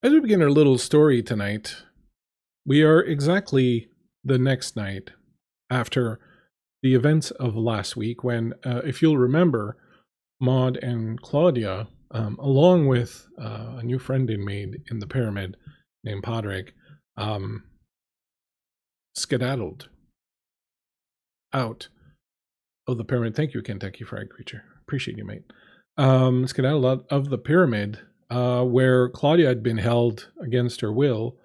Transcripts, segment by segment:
As we begin our little story tonight, we are exactly the next night after the events of last week when, if you'll remember, Maud and Claudia, along with a new friend they made in the pyramid named Podrick, skedaddled out of the pyramid. Thank you, Kentucky Fried Creature. Appreciate you, mate. Skedaddled out of the pyramid where Claudia had been held against her will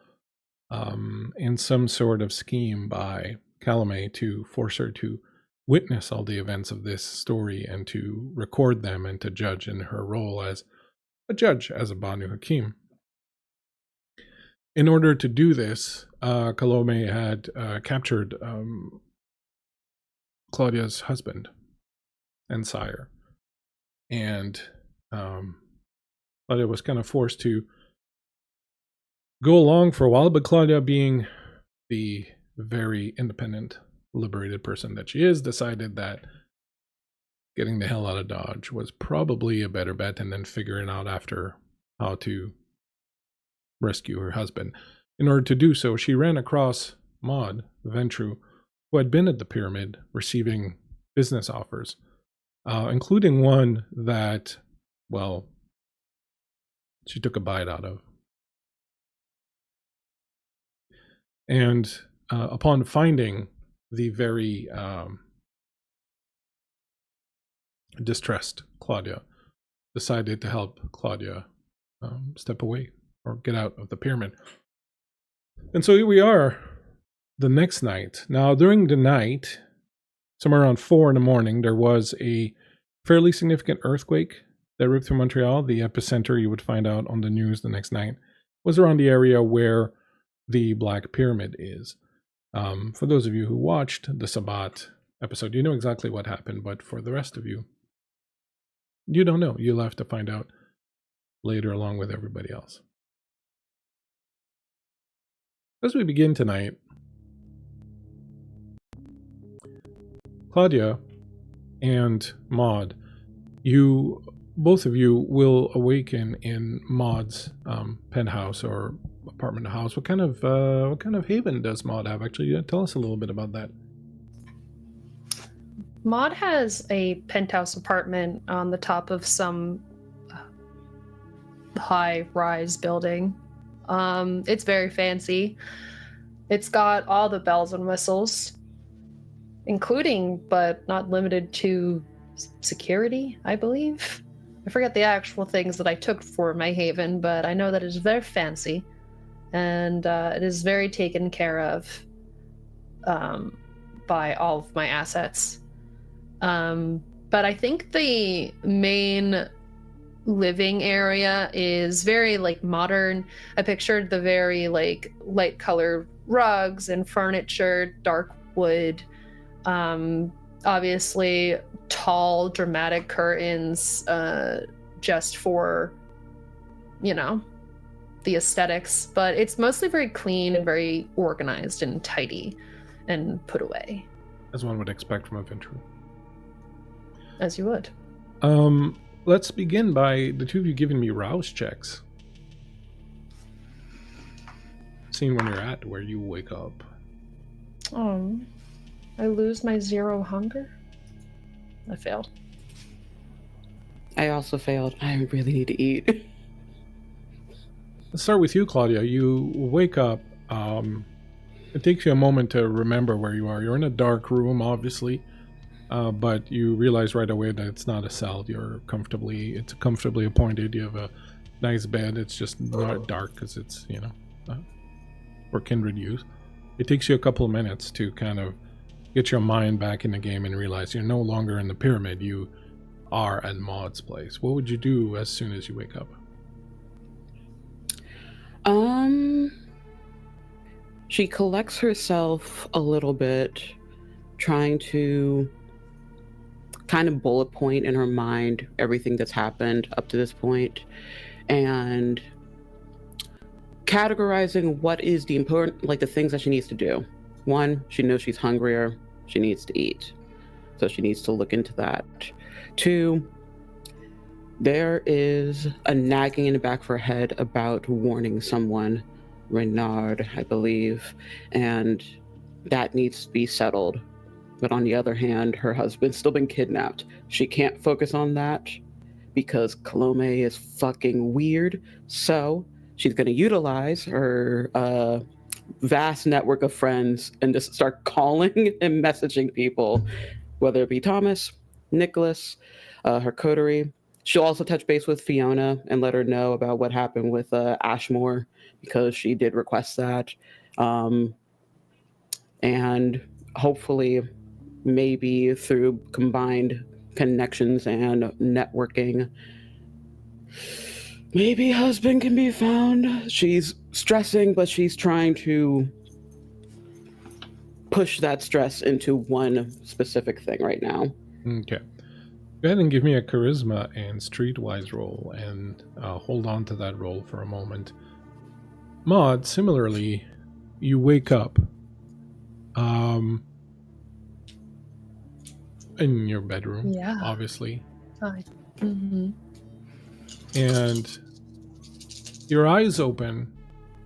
in some sort of scheme by Calumet to force her to witness all the events of this story and to record them and to judge in her role as a judge, as a BANU HAQIM. In order to do this, Calumet had captured Claudia's husband and sire, and Claudia was kind of forced to go along for a while, but Claudia, being the very independent, liberated person that she is, decided that getting the hell out of Dodge was probably a better bet, and then figuring out after how to rescue her husband. In order to do so, she ran across Maud Ventrue, who had been at the pyramid receiving business offers, including one that, well, she took a bite out of. And upon finding the very distressed Claudia, decided to help Claudia step away or get out of the pyramid. And so here we are the next night. Now, during the night, somewhere around 4 in the morning, there was a fairly significant earthquake that ripped through Montreal. The epicenter, you would find out on the news the next night, was around the area where the Black Pyramid is. For those of you who watched the Sabbat episode, you know exactly what happened, but for the rest of you, you don't know. You'll have to find out later along with everybody else. As we begin tonight, Claudia and Maud, both of you will awaken in Maud's penthouse or apartment house. What kind of haven does Maud have? Actually, tell us a little bit about that. Maud has a penthouse apartment on the top of some high-rise building. It's very fancy. It's got all the bells and whistles, including but not limited to security, I believe. I forget the actual things that I took for my haven, but I know that it is very fancy, and it is very taken care of by all of my assets. But I think the main living area is very modern. I pictured the very light colored rugs and furniture, dark wood, obviously tall dramatic curtains, just for the aesthetics, but it's mostly very clean and very organized and tidy and put away, as one would expect from a Ventrue. As you would. Let's begin by the two of you giving me rouse checks. Seeing when you're at where you wake up. I lose my 0 hunger. I failed. I also failed. I really need to eat. Let's start with you, Claudia. You wake up. It takes you a moment to remember where you are. You're in a dark room, obviously. But you realize right away that it's not a cell. It's comfortably appointed. You have a nice bed. It's just not dark because it's, for kindred use. It takes you a couple of minutes to kind of get your mind back in the game and realize you're no longer in the pyramid. You are at Maud's place. What would you do as soon as you wake up? She collects herself a little bit, trying to kind of bullet point in her mind everything that's happened up to this point, and categorizing what is the important, the things that she needs to do. One, she knows she's hungrier, she needs to eat, so she needs to look into that. Two, There is a nagging in the back of her head about warning someone, Renard, I believe, and that needs to be settled. But on the other hand, her husband's still been kidnapped. She can't focus on that because Colome is fucking weird. So she's going to utilize her vast network of friends and just start calling and messaging people, whether it be Thomas, Nicholas, her coterie. She'll also touch base with Fiona and let her know about what happened with Ashmore, because she did request that. And hopefully, maybe through combined connections and networking, maybe husband can be found. She's stressing, but she's trying to push that stress into one specific thing right now. Okay. Go ahead and give me a charisma and streetwise roll, and hold on to that roll for a moment. Maud, similarly, you wake up in your bedroom, Yeah. obviously. Fine. Mm-hmm. And your eyes open,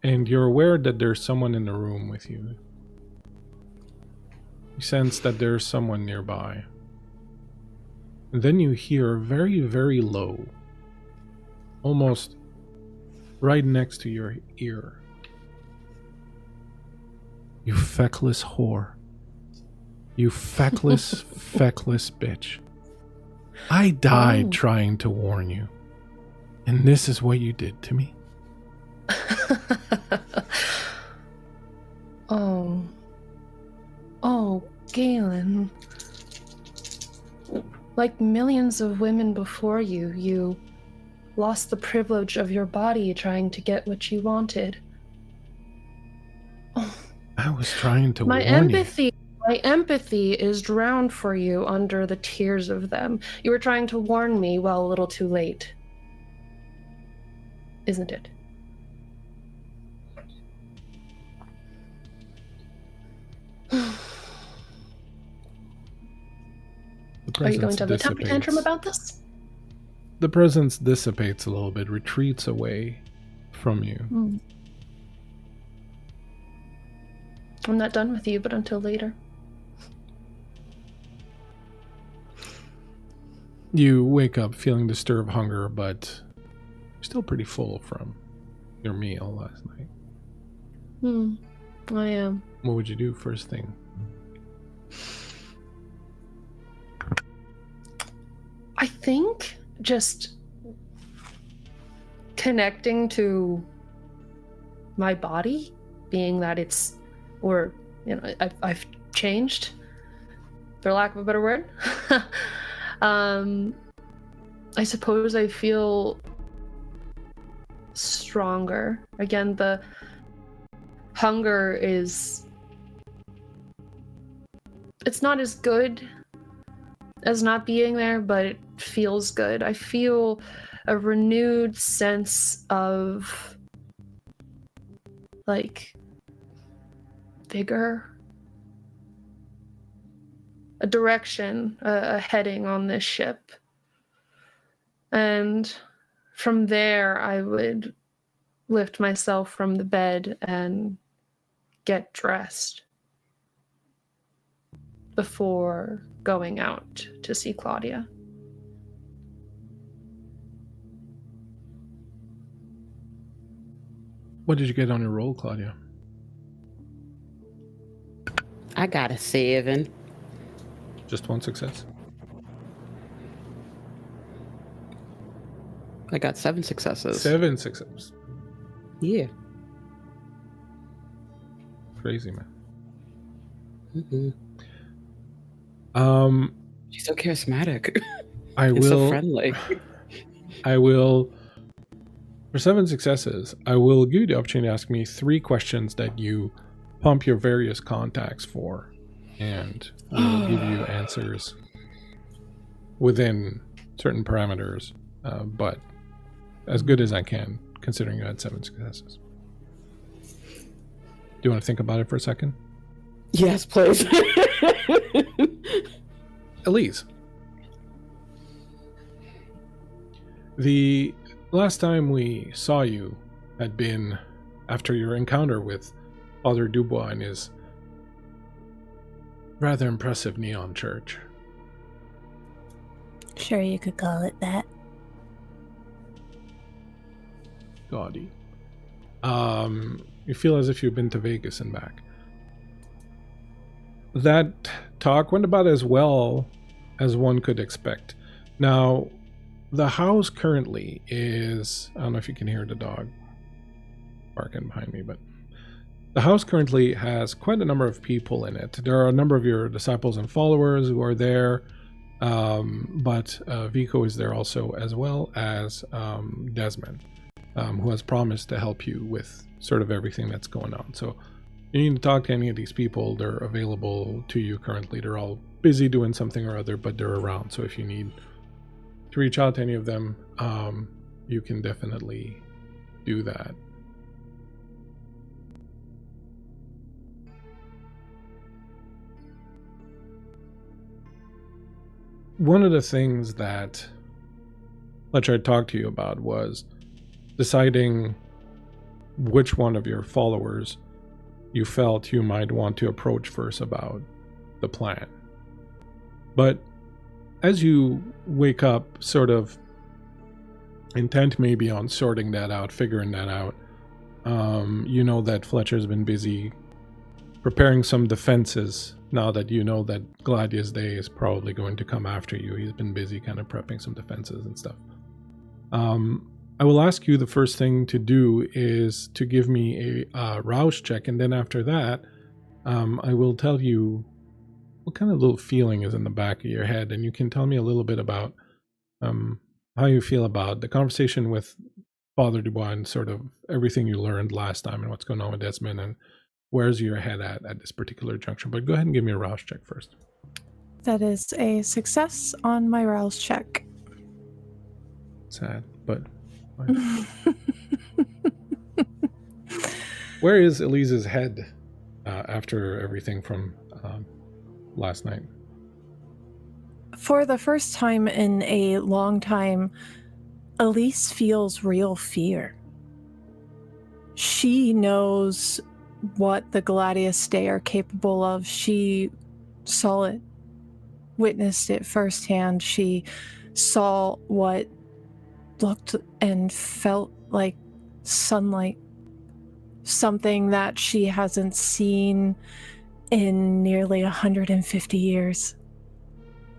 and you're aware that there's someone in the room with you. You sense that there's someone nearby. And then you hear very, very low, almost right next to your ear, "You feckless whore. You feckless, feckless bitch. I died trying to warn you. And this is what you did to me." Oh, Galen. Like millions of women before you, you lost the privilege of your body trying to get what you wanted. I was trying to warn you. My empathy is drowned for you under the tears of them. You were trying to warn me, well, a little too late. Isn't it? Are you going to have a temper tantrum about this? The presence dissipates a little bit, retreats away from you. I'm not done with you, but until later. You wake up feeling disturbed hunger, but you're still pretty full from your meal last night. I am. What would you do first thing? I think just connecting to my body, being that it's, or, you know, I've changed, for lack of a better word. I suppose I feel stronger. Again, the hunger is, it's not as good as not being there, but it feels good. I feel a renewed sense of, like, vigor, a direction, a heading on this ship. And from there, I would lift myself from the bed and get dressed before going out to see Claudia. What did you get on your roll, Claudia? I got a 7. Just one success? I got 7 successes. 7 successes. Yeah. Crazy, man. She's so charismatic. I will. So friendly. I will. For 7 successes, I will give you the opportunity to ask me 3 questions that you pump your various contacts for, and I will give you answers within certain parameters, but as good as I can, considering you had 7 successes. Do you want to think about it for a second? Yes, please. Elise. The last time we saw you had been after your encounter with Father Dubois in his rather impressive neon church. Sure, you could call it that. Gaudy. You feel as if you've been to Vegas and back. That talk went about as well as one could expect. Now, the house currently is... I don't know if you can hear the dog barking behind me, but the house currently has quite a number of people in it. There are a number of your disciples and followers who are there, but Vico is there also, as well as Desmond, who has promised to help you with sort of everything that's going on. So you need to talk to any of these people. They're available to you currently. They're all busy doing something or other, but they're around. So if you need to reach out to any of them, you can definitely do that. One of the things that Fletcher had talked to you about was deciding which one of your followers you felt you might want to approach first about the plan. But as you wake up, sort of intent maybe on sorting that out, figuring that out, you know that Fletcher's been busy preparing some defenses now that you know that Gladius Day is probably going to come after you. He's been busy kind of prepping some defenses and stuff. I will ask you, the first thing to do is to give me a rouse check, and then after that, I will tell you what kind of little feeling is in the back of your head, and you can tell me a little bit about how you feel about the conversation with Father Dubois and sort of everything you learned last time and what's going on with Desmond and where's your head at this particular juncture. But go ahead and give me a rouse check first. That is a success on my rouse check. Sad, but where is Elise's head after everything from last night? For the first time in a long time, Elise feels real fear. She knows what the Gladius Day are capable of. She saw it, witnessed it firsthand. She saw what looked and felt like sunlight, something that she hasn't seen in nearly 150 years.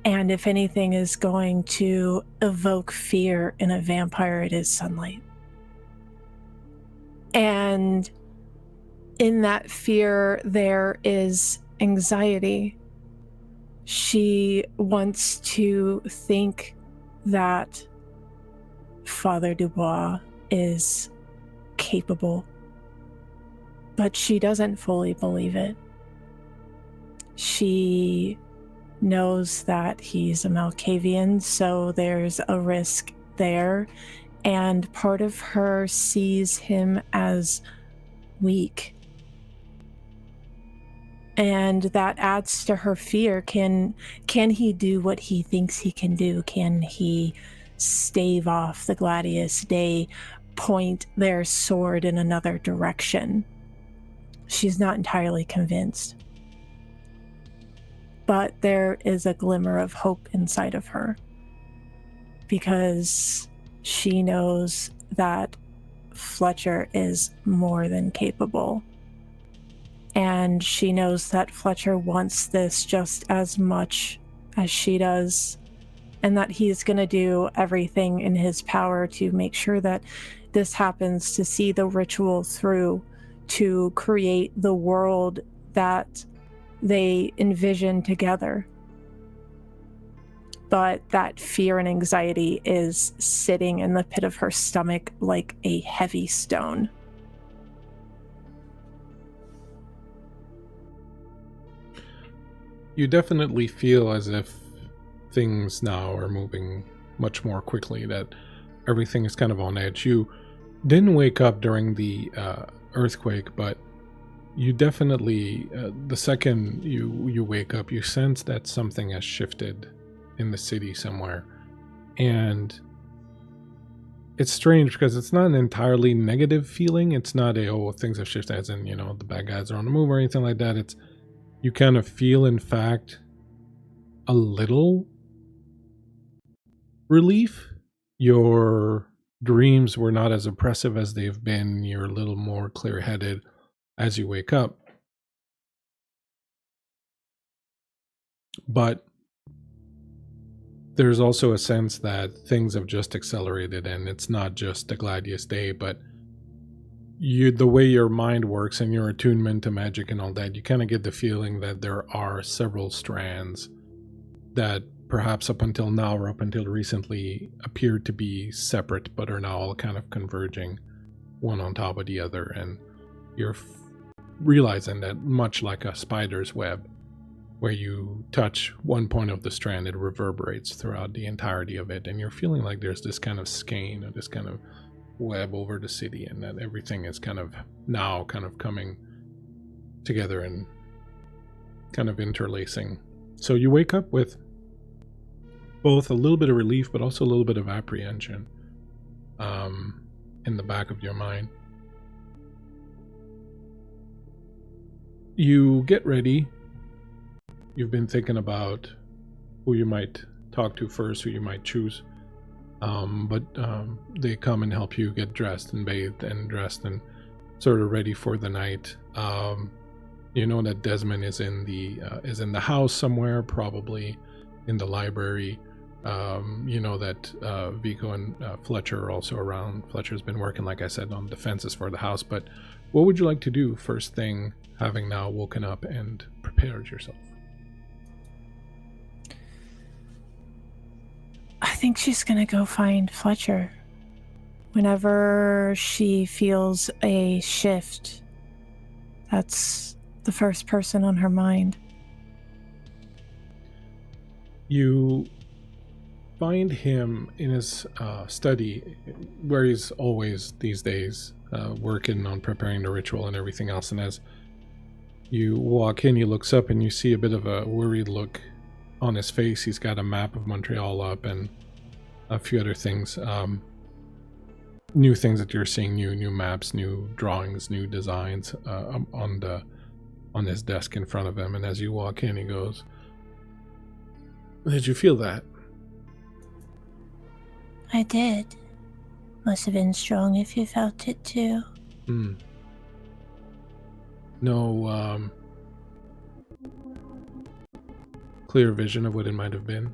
And if anything is going to evoke fear in a vampire, it is sunlight. And in that fear, there is anxiety. She wants to think that Father Dubois is capable, but she doesn't fully believe it. She knows that he's a Malkavian, so there's a risk there, and part of her sees him as weak. And that adds to her fear. Can he do what he thinks he can do? Can he stave off the Gladius Day, point their sword in another direction? She's not entirely convinced. But there is a glimmer of hope inside of her, because she knows that Fletcher is more than capable. And she knows that Fletcher wants this just as much as she does, and that he's going to do everything in his power to make sure that this happens, to see the ritual through, to create the world that they envision together. But that fear and anxiety is sitting in the pit of her stomach like a heavy stone. You definitely feel as if things now are moving much more quickly, that everything is kind of on edge. You didn't wake up during the earthquake, but you definitely, the second you wake up, you sense that something has shifted in the city somewhere. And it's strange because it's not an entirely negative feeling. It's not a, oh, things have shifted, as in, you know, the bad guys are on the move or anything like that. It's, you kind of feel, in fact, a little relief. Your dreams were not as oppressive as they've been. You're a little more clear-headed as you wake up. But there's also a sense that things have just accelerated, and it's not just a gladius day, but the way your mind works and your attunement to magic and all that, you kind of get the feeling that there are several strands that perhaps up until now or up until recently appeared to be separate, but are now all kind of converging one on top of the other. And you're realizing that, much like a spider's web, where you touch one point of the strand, it reverberates throughout the entirety of it, and you're feeling like there's this kind of skein or this kind of web over the city, and that everything is kind of now kind of coming together and kind of interlacing. So you wake up with both a little bit of relief, but also a little bit of apprehension in the back of your mind. You get ready. You've been thinking about who you might talk to first, who you might choose. But they come and help you get dressed and bathed and dressed and sort of ready for the night. You know that Desmond is in the house somewhere, probably in the library. You know that Vico and Fletcher are also around. Fletcher's been working, like I said, on defenses for the house. But what would you like to do first thing, having now woken up and prepared yourself? I think she's gonna go find Fletcher. Whenever she feels a shift, that's the first person on her mind. You find him in his study, where he's always these days, working on preparing the ritual and everything else. And as you walk in, he looks up and you see a bit of a worried look on his face. He's got a map of Montreal up and a few other things, new things that you're seeing, new maps, new drawings, new designs on his desk in front of him. And as you walk in, he goes, "Did you feel that?" I did. Must have been strong if you felt it too. No clear vision of what it might have been.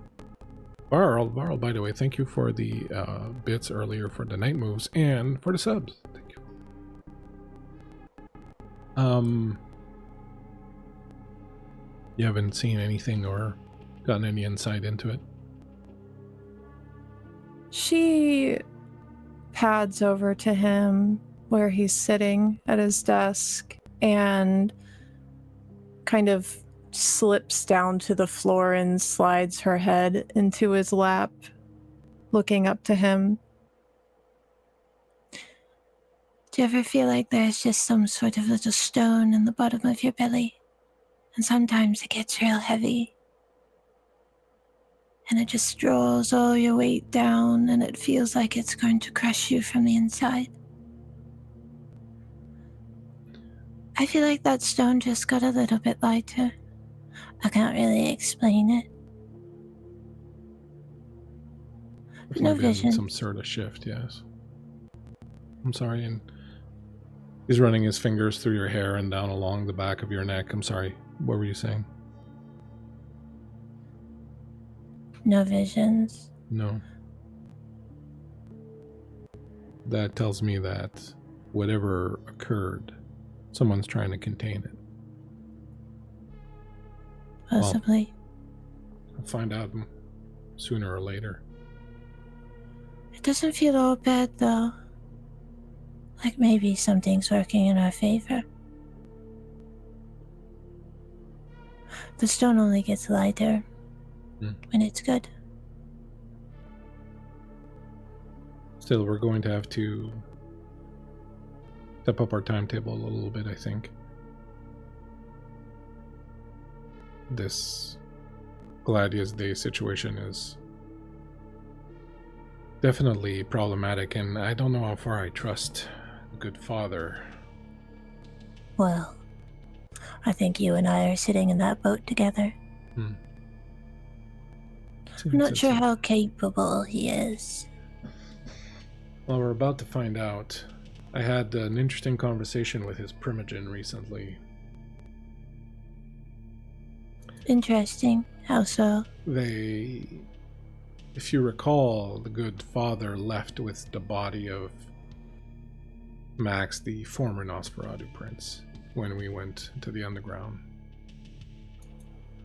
Varl, by the way, thank you for the bits earlier for the night moves and for the subs. Thank you. You haven't seen anything or gotten any insight into it? She pads over to him where he's sitting at his desk and kind of slips down to the floor and slides her head into his lap, looking up to him. Do you ever feel like there's just some sort of little stone in the bottom of your belly? And sometimes it gets real heavy. And it just draws all your weight down, and it feels like it's going to crush you from the inside. I feel like that stone just got a little bit lighter. I can't really explain it. There's No might been vision. some sort of shift, yes. I'm sorry, and he's running his fingers through your hair and down along the back of your neck. I'm sorry, what were you saying? No visions. No. That tells me that whatever occurred, someone's trying to contain it. Possibly. Well, I'll find out sooner or later. It doesn't feel all bad, though. Like maybe something's working in our favor. The stone only gets lighter when it's good. Still, we're going to have to step up our timetable a little bit, I think. This Gladius Day situation is definitely problematic, and I don't know how far I trust the good father. Well, I think you and I are sitting in that boat together. I'm not sure how capable he is. Well, we're about to find out. I had an interesting conversation with his primogen recently. Interesting. How so? If you recall, the good father left with the body of Max, the former Nosferatu prince, when we went to the underground.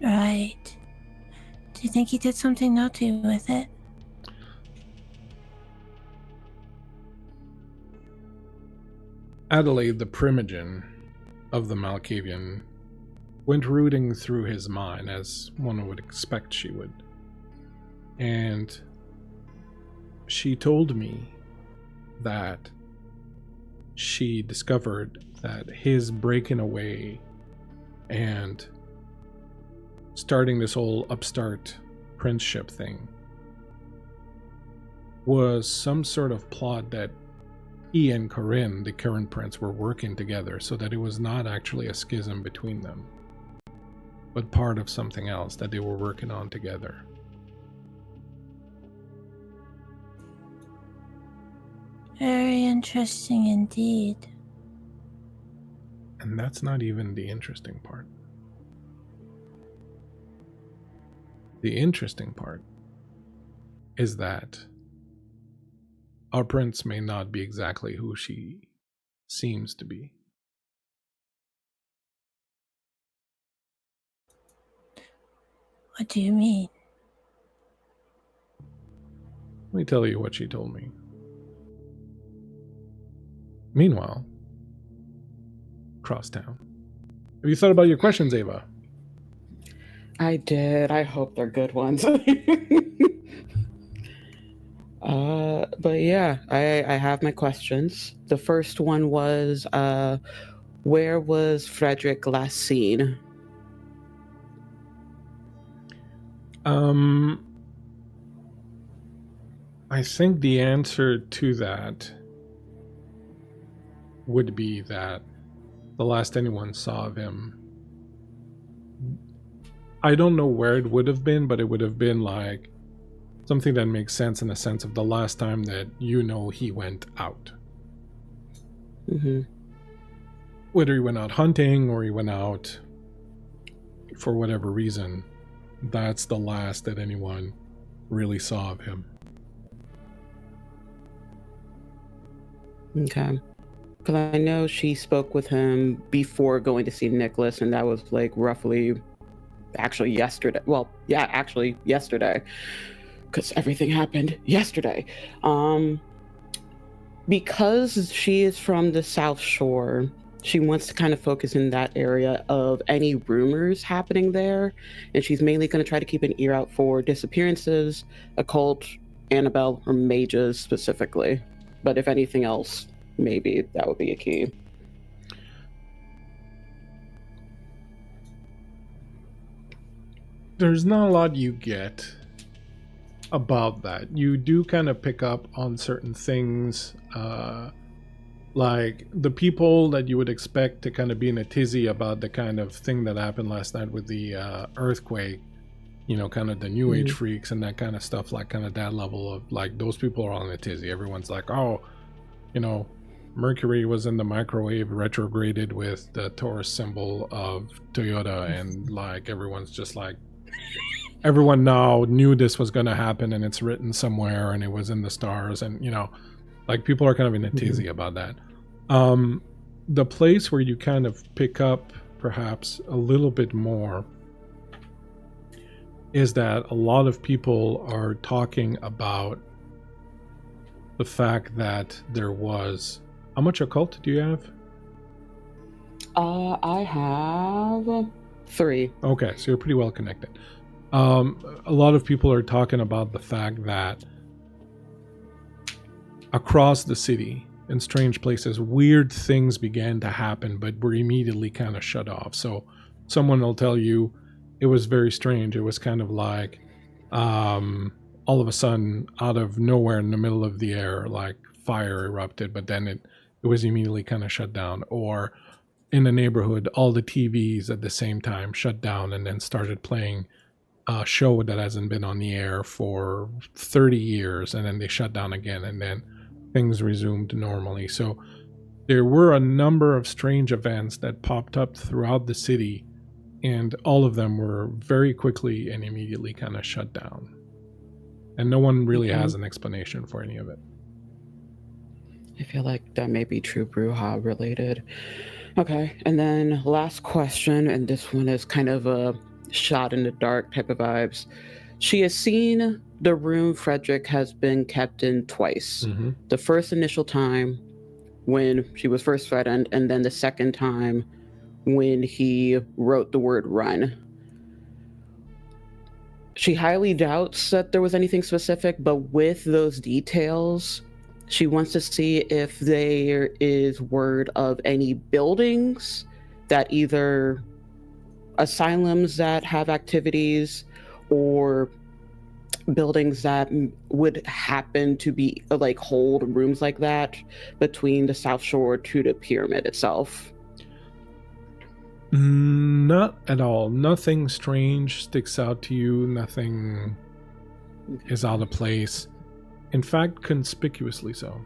Right. Do you think he did something naughty with it? Adelaide, the primogen of the Malkavian, went rooting through his mind, as one would expect she would. And she told me that she discovered that his breaking away and starting this whole upstart princeship thing was some sort of plot that he and Corinne, the current prince, were working together, so that it was not actually a schism between them, but part of something else that they were working on together. Very interesting indeed. And that's not even the interesting part. The interesting part is that our prince may not be exactly who she seems to be. What do you mean? Let me tell you what she told me. Meanwhile, crosstown. Have you thought about your questions, Ava? I did. I hope they're good ones. But yeah, I have my questions. The first one was, where was Frederick last seen? I think the answer to that would be that the last anyone saw of him, I don't know where it would have been, but it would have been like something that makes sense in the sense of the last time that he went out. Mm-hmm. Whether he went out hunting or he went out for whatever reason, that's the last that anyone really saw of him. Okay. Because I know she spoke with him before going to see Nicholas, and that was like roughly, actually yesterday. Well, yeah, actually yesterday, because everything happened yesterday. Because she is from the South Shore, she wants to kind of focus in that area of any rumors happening there, and she's mainly going to try to keep an ear out for disappearances, occult, Annabelle, or mages specifically. But if anything else, maybe that would be a key. There's not a lot you get about that. You do kind of pick up on certain things, like the people that you would expect to kind of be in a tizzy about the kind of thing that happened last night with the earthquake, kind of the new age freaks and that kind of stuff, like kind of that level of like those people are on a tizzy. Everyone's like, oh, Mercury was in the microwave, retrograded with the Taurus symbol of Toyota, and like everyone's just like, everyone now knew this was going to happen, and it's written somewhere, and it was in the stars, and like people are kind of in a tizzy about that. The place where you kind of pick up perhaps a little bit more is that a lot of people are talking about the fact that there was... How much occult do you have? I have 3. Okay, so you're pretty well connected. A lot of people are talking about the fact that across the city, in strange places, weird things began to happen, but were immediately kind of shut off. So someone will tell you it was very strange. It was kind of like all of a sudden, out of nowhere in the middle of the air, like fire erupted, but then it was immediately kind of shut down. Or in the neighborhood, all the TVs at the same time shut down and then started playing a show that hasn't been on the air for 30 years, and then they shut down again, and then things resumed normally. So there were a number of strange events that popped up throughout the city, and all of them were very quickly and immediately kind of shut down. And no one really has an explanation for any of it. I feel like that may be true Bruja related. Okay, and then last question, and this one is kind of a shot in the dark type of vibes. She has seen the room Frederick has been kept in twice. Mm-hmm. The first initial time when she was first threatened, and then the second time when he wrote the word run. She highly doubts that there was anything specific, but with those details, she wants to see if there is word of any buildings that either asylums that have activities or buildings that would happen to be like hold rooms like that between the South Shore to the pyramid itself. Not at all. Nothing strange sticks out to you. Nothing is out of place. In fact, conspicuously so.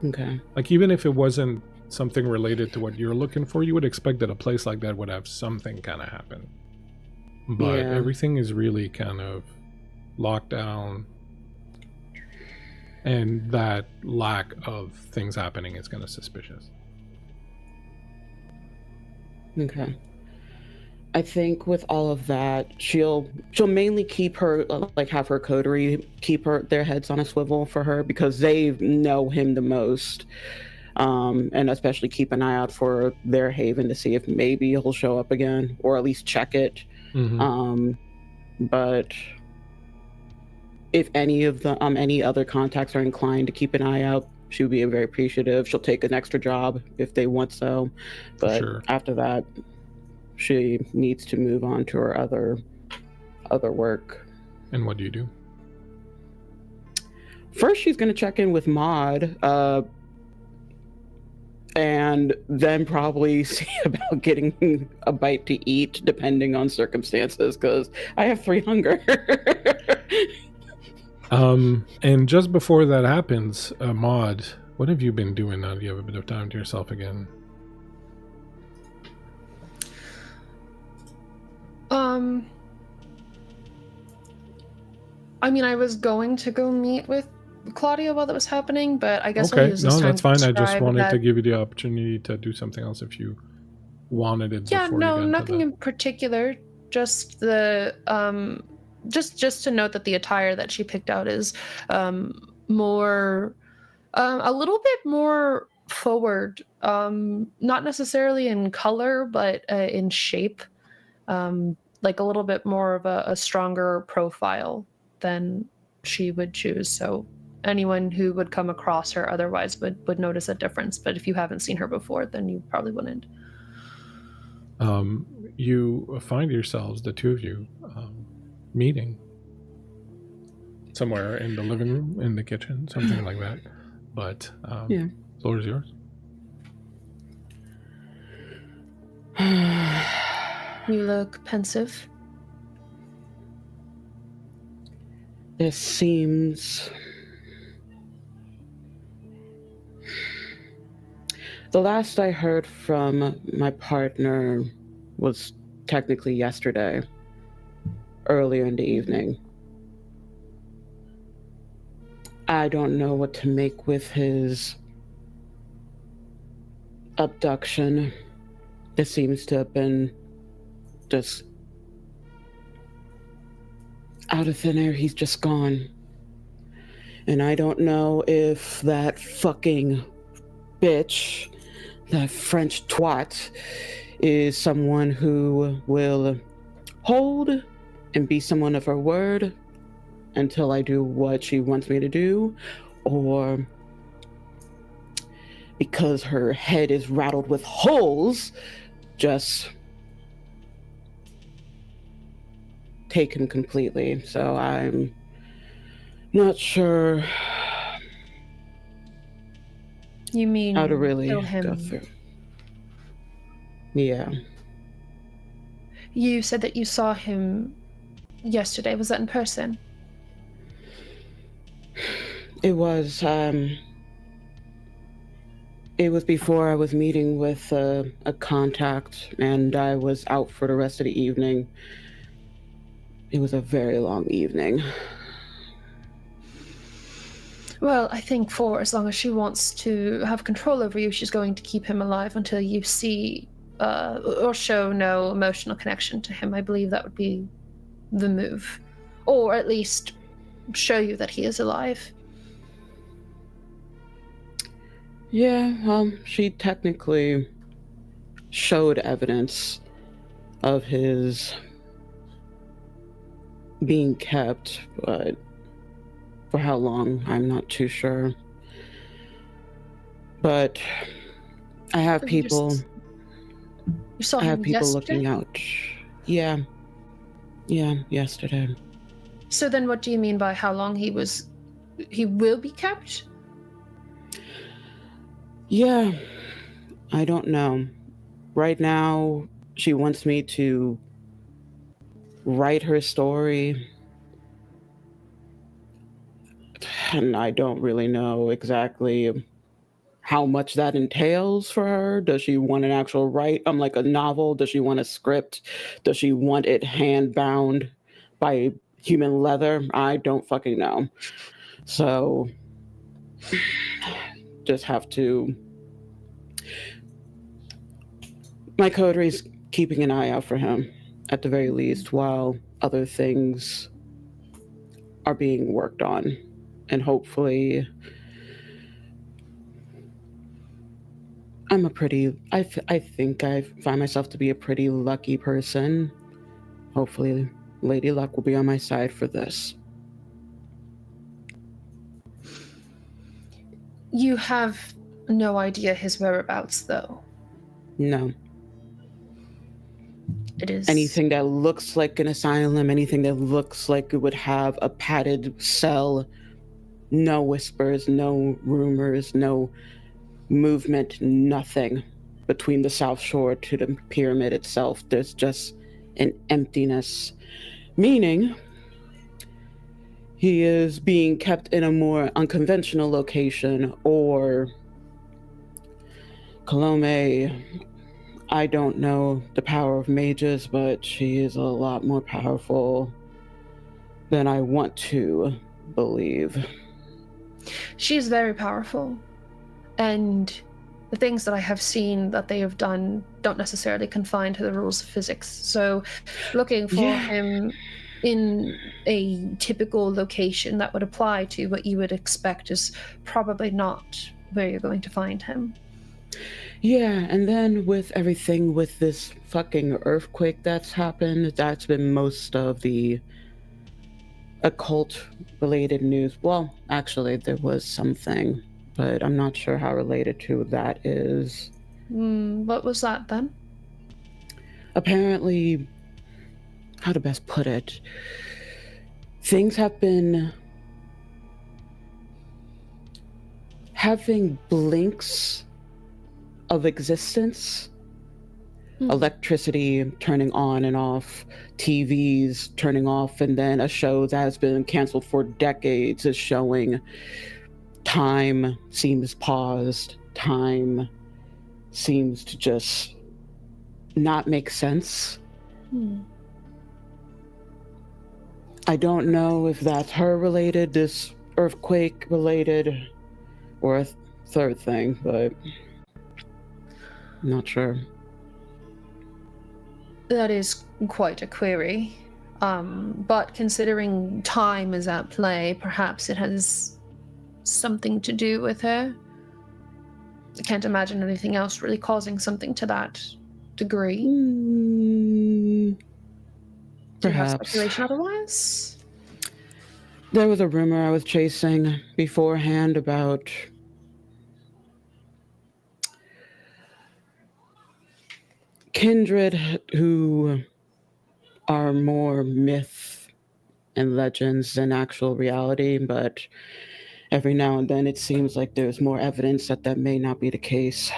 Okay. Like, even if it wasn't something related to what you're looking for, you would expect that a place like that would have something kind of happen. But everything is really kind of locked down. And that lack of things happening is kind of suspicious. Okay. I think with all of that, she'll mainly keep her, like have her coterie keep their heads on a swivel for her, because they know him the most. And especially keep an eye out for their haven to see if maybe he'll show up again, or at least check it. Mm-hmm. But if any of the any other contacts are inclined to keep an eye out, she would be very appreciative. She'll take an extra job if they want so. But sure. After that, she needs to move on to her other work. And what do you do? First, she's going to check in with Maud, and then probably see about getting a bite to eat, depending on circumstances, because I have 3 hunger. And just before that happens, Maud, what have you been doing now that you have a bit of time to yourself again? I mean, I was going to go meet with Claudia while that was happening, but I guess I'll Okay, use this no, time that's fine. to I just describe wanted that... to give you the opportunity to do something else if you wanted it. Yeah, before no, you got nothing to in particular. Just the just to note that the attire that she picked out is more a little bit more forward, not necessarily in color, but in shape, like a little bit more of a stronger profile than she would choose. So anyone who would come across her otherwise would notice a difference, but if you haven't seen her before, then you probably wouldn't. You find yourselves, the two of you, meeting somewhere in the living room, in the kitchen, something like that. But the floor is yours. You look pensive. This seems... The last I heard from my partner was technically yesterday, earlier in the evening. I don't know what to make with his abduction. This seems to have been just out of thin air. He's just gone. And I don't know if that fucking bitch, that French twat, is someone who will hold and be someone of her word until I do what she wants me to do, or because her head is rattled with holes, just taken completely, so I'm not sure You mean how to really kill go him? through. Yeah. You said that you saw him yesterday. Was that in person? It was before I was meeting with a contact, and I was out for the rest of the evening. It was a very long evening. Well, I think for as long as she wants to have control over you, she's going to keep him alive until you see or show no emotional connection to him. I believe that would be the move. Or at least show you that he is alive. Yeah, she technically showed evidence of his being kept, but for how long, I'm not too sure. But I have So people. You saw I have him people yesterday? looking out. Yeah, yesterday. So then what do you mean by how long he will be kept? Yeah, I don't know. Right now, she wants me to write her story, and I don't really know exactly how much that entails for her. Does she want an actual like a novel? Does she want a script? Does she want it hand bound by human leather? I don't fucking know. So, just have to. My coteries keeping an eye out for him, at the very least, while other things are being worked on. And hopefully, I think I find myself to be a pretty lucky person. Hopefully, Lady Luck will be on my side for this. You have no idea his whereabouts, though. No. It is Anything that looks like an asylum, anything that looks like it would have a padded cell, no whispers, no rumors, no movement, nothing between the South Shore to the pyramid itself. There's just an emptiness, meaning he is being kept in a more unconventional location, or Colome. I don't know the power of mages, but she is a lot more powerful than I want to believe. She's very powerful. And the things that I have seen that they have done don't necessarily confine to the rules of physics. So looking for him in a typical location that would apply to what you would expect is probably not where you're going to find him. Yeah, and then with everything with this fucking earthquake that's happened, that's been most of the occult related news. Well, actually, there was something, but I'm not sure how related to that is. What was that then? Apparently, how to best put it, things have been having blinks of existence. Electricity turning on and off, TVs turning off, and then a show that has been canceled for decades is showing time seems paused, time seems to just not make sense. I don't know if that's her related, this earthquake related, or a third thing, but I'm not sure. That is quite a query. But considering time is at play, perhaps it has something to do with her. I can't imagine anything else really causing something to that degree. Do you have Perhaps. speculation otherwise? There was a rumor I was chasing beforehand about kindred who are more myth and legends than actual reality, but every now and then it seems like there's more evidence that that may not be the case.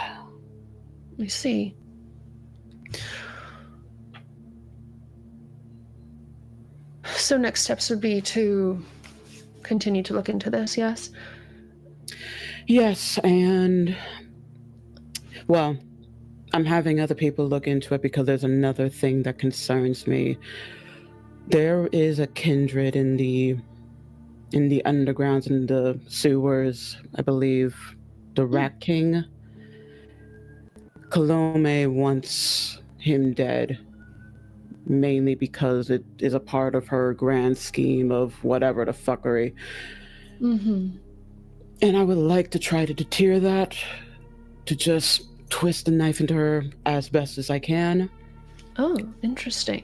I see. So next steps would be to continue to look into this, yes? Yes, and well, I'm having other people look into it because there's another thing that concerns me. There is a kindred in the undergrounds, in the sewers, I believe, the Rat King. Colome wants him dead, mainly because it is a part of her grand scheme of whatever the fuckery. Mm-hmm. And I would like to try to deter that, to just twist the knife into her as best as I can. Oh, interesting.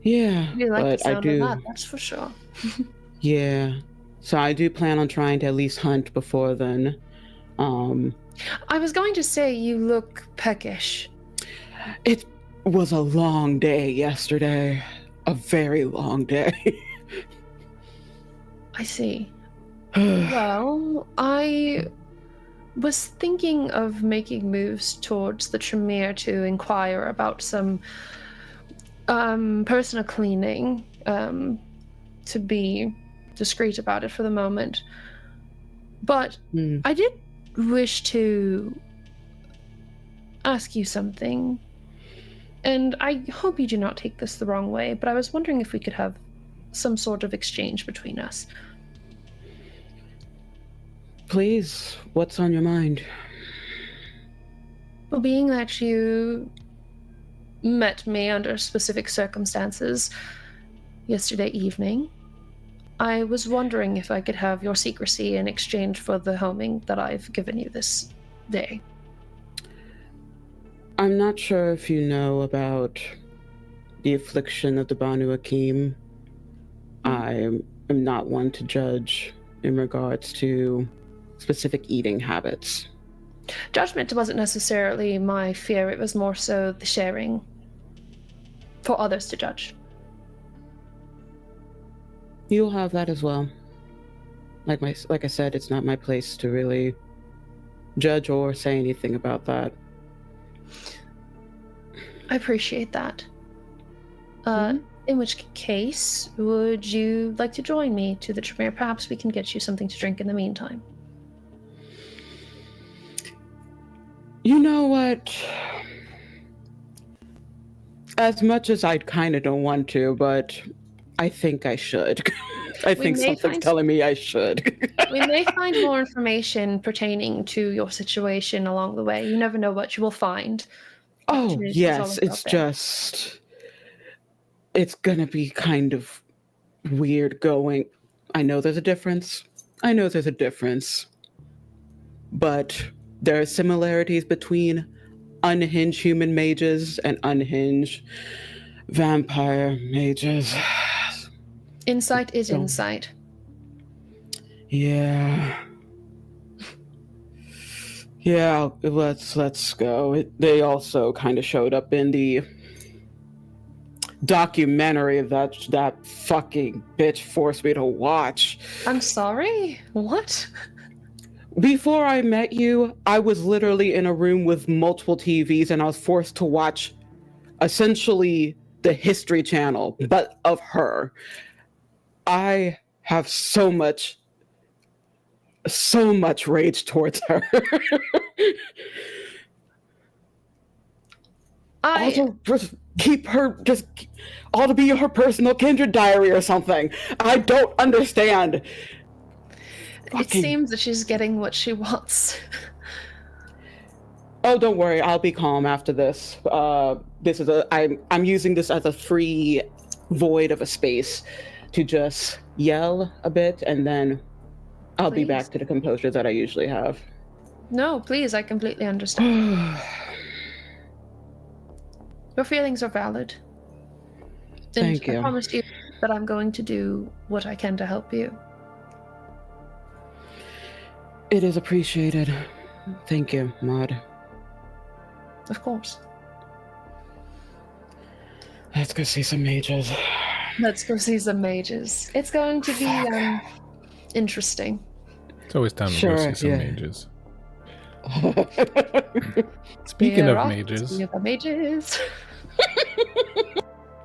Yeah, You like the but I sound do. of that, that's for sure. Yeah, so I do plan on trying to at least hunt before then. I was going to say you look peckish. It was a long day yesterday. A very long day. I see. Well, I was thinking of making moves towards the Tremere to inquire about some personal cleaning, to be discreet about it for the moment. But I did wish to ask you something, and I hope you do not take this the wrong way, but I was wondering if we could have some sort of exchange between us. Please, what's on your mind? Well, being that you met me under specific circumstances yesterday evening, I was wondering if I could have your secrecy in exchange for the homing that I've given you this day. I'm not sure if you know about the affliction of the BANU HAQIM. I am not one to judge in regards to specific eating habits. Judgment wasn't necessarily my fear, it was more so the sharing for others to judge. You'll have that as well. Like I said, it's not my place to really judge or say anything about that. I appreciate that. In which case, would you like to join me to the Tremere? Perhaps we can get you something to drink in the meantime. You know what? As much as I kind of don't want to, but I think I should. I think something's telling me I should. We may find more information pertaining to your situation along the way. You never know what you will find. Oh, yes, it's just... It's gonna be kind of weird going... I know there's a difference. But there are similarities between unhinged human mages and unhinged vampire mages. Insight is insight. Yeah. Yeah, let's go. They also kind of showed up in the documentary that fucking bitch forced me to watch. I'm sorry? What? Before I met you, I was literally in a room with multiple TVs and I was forced to watch essentially the History Channel, but of her. I have so much rage towards her. Also, just keep her, just ought to be her personal kindred diary or something. I don't understand. It seems that she's getting what she wants. Oh, don't worry. I'll be calm after this. I'm using this as a free void of a space to just yell a bit, and then I'll be back to the composure that I usually have. No, please. I completely understand. Your feelings are valid. Thank you. I promise you that I'm going to do what I can to help you. It is appreciated. Thank you, Maud. Of course. Let's go see some mages. Let's go see some mages. It's going to be interesting. It's always time to go see some mages. Speaking of mages. Speaking of mages.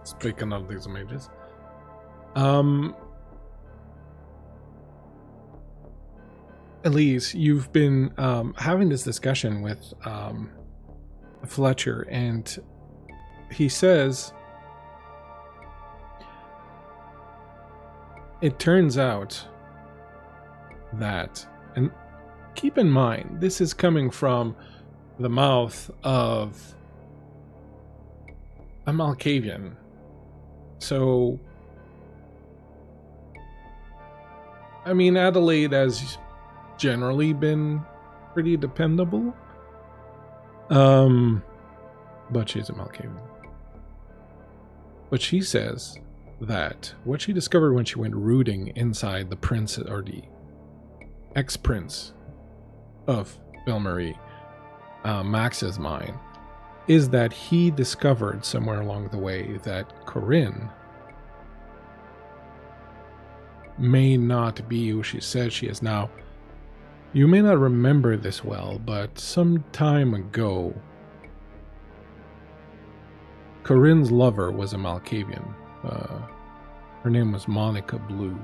Speaking of these mages. Elise, you've been having this discussion with Fletcher, and he says it turns out that, and keep in mind, this is coming from the mouth of a Malkavian. So, I mean, Adelaide has generally been pretty dependable. But she's a Malkavian. But she says that what she discovered when she went rooting inside the prince, or the ex-prince of Belmarie, Max's mind, is that he discovered somewhere along the way that Corinne may not be who she says she is. Now, you may not remember this well, but some time ago, Corinne's lover was a Malkavian. Her name was Monica Blue.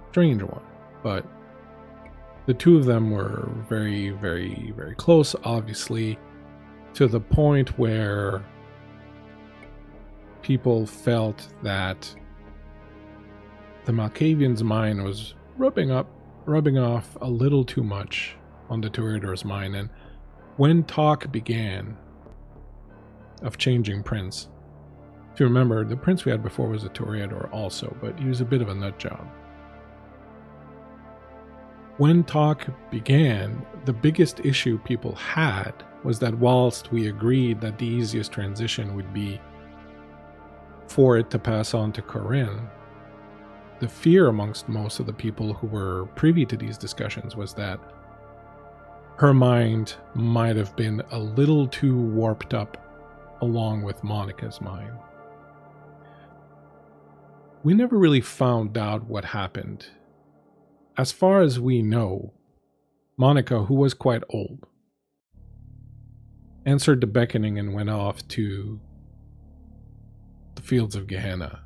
Strange one, but the two of them were very, very, very close, obviously, to the point where people felt that the Malkavian's mind was rubbing off a little too much on the Toreador's mind. And when talk began of changing prince, if you remember, the prince we had before was a Toreador also, but he was a bit of a nut job. When talk began, the biggest issue people had was that whilst we agreed that the easiest transition would be for it to pass on to Corinne, the fear amongst most of the people who were privy to these discussions was that her mind might have been a little too warped up along with Monica's mind. We never really found out what happened. As far as we know, Monica, who was quite old, answered the beckoning and went off to the fields of Gehenna,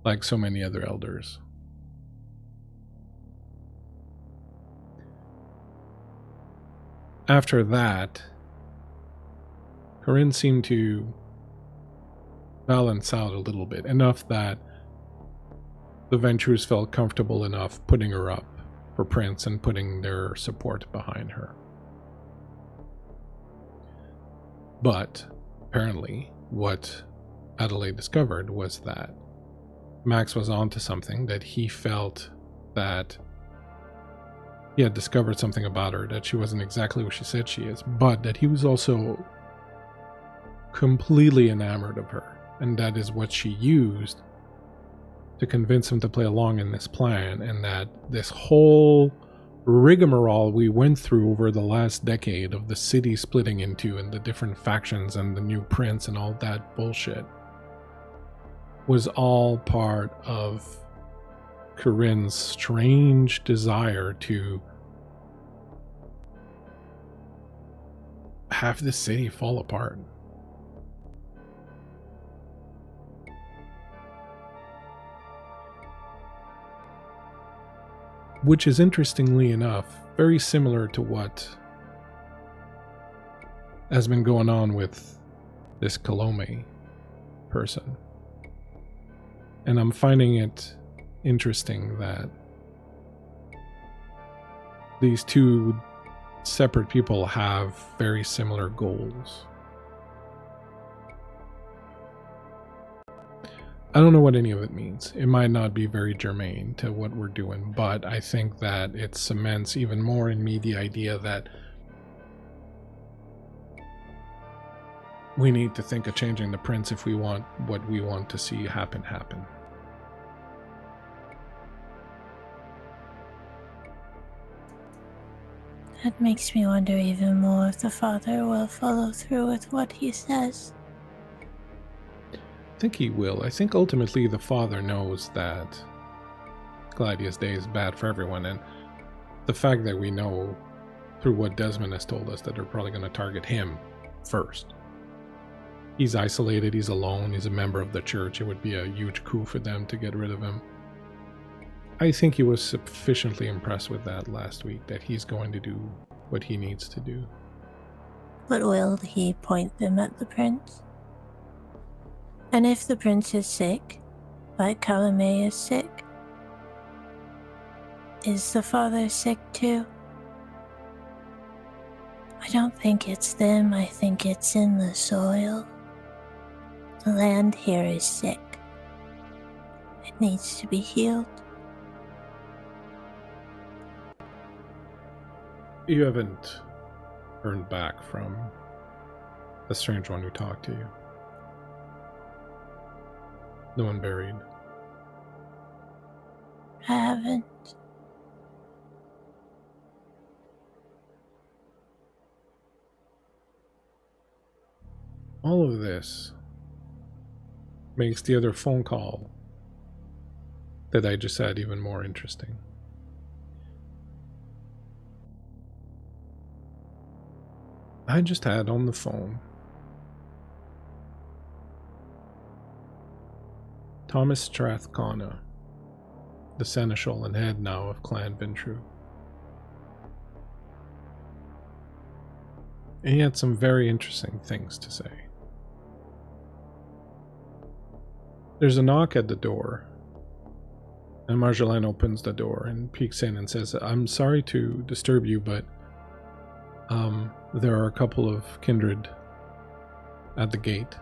like so many other elders. After that, Corinne seemed to balance out a little bit, enough that the Ventures felt comfortable enough putting her up for Prince and putting their support behind her. But apparently what Adelaide discovered was that Max was onto something, that he felt that he had discovered something about her, that she wasn't exactly what she said she is, but that he was also completely enamored of her, and that is what she used to convince him to play along in this plan, and that this whole rigmarole we went through over the last decade of the city splitting into and the different factions and the new prince and all that bullshit was all part of Corinne's strange desire to have the city fall apart. Which is, interestingly enough, very similar to what has been going on with this Colome person. And I'm finding it interesting that these two separate people have very similar goals. I don't know what any of it means. It might not be very germane to what we're doing, but I think that it cements even more in me the idea that we need to think of changing the prince if we want what we want to see happen. That makes me wonder even more if the father will follow through with what he says. think he will. I think ultimately the father knows that Gladius Day is bad for everyone, and the fact that we know through what Desmond has told us that they're probably going to target him first. He's isolated, he's alone, he's a member of the church. It would be a huge coup for them to get rid of him. I think he was sufficiently impressed with that last week that he's going to do what he needs to do. But will he point them at the prince? And if the prince is sick, like Calumet is sick, is the father sick too? I don't think it's them, I think it's in the soil. The land here is sick. It needs to be healed. You haven't heard back from the strange one who talked to you. The one buried. I haven't. All of this makes the other phone call that I just had even more interesting. I just had on the phone Thomas Strathcona, the seneschal and head now of Clan Vintru. And he had some very interesting things to say. There's a knock at the door, and Marjolaine opens the door and peeks in and says, "I'm sorry to disturb you, but there are a couple of kindred at the gate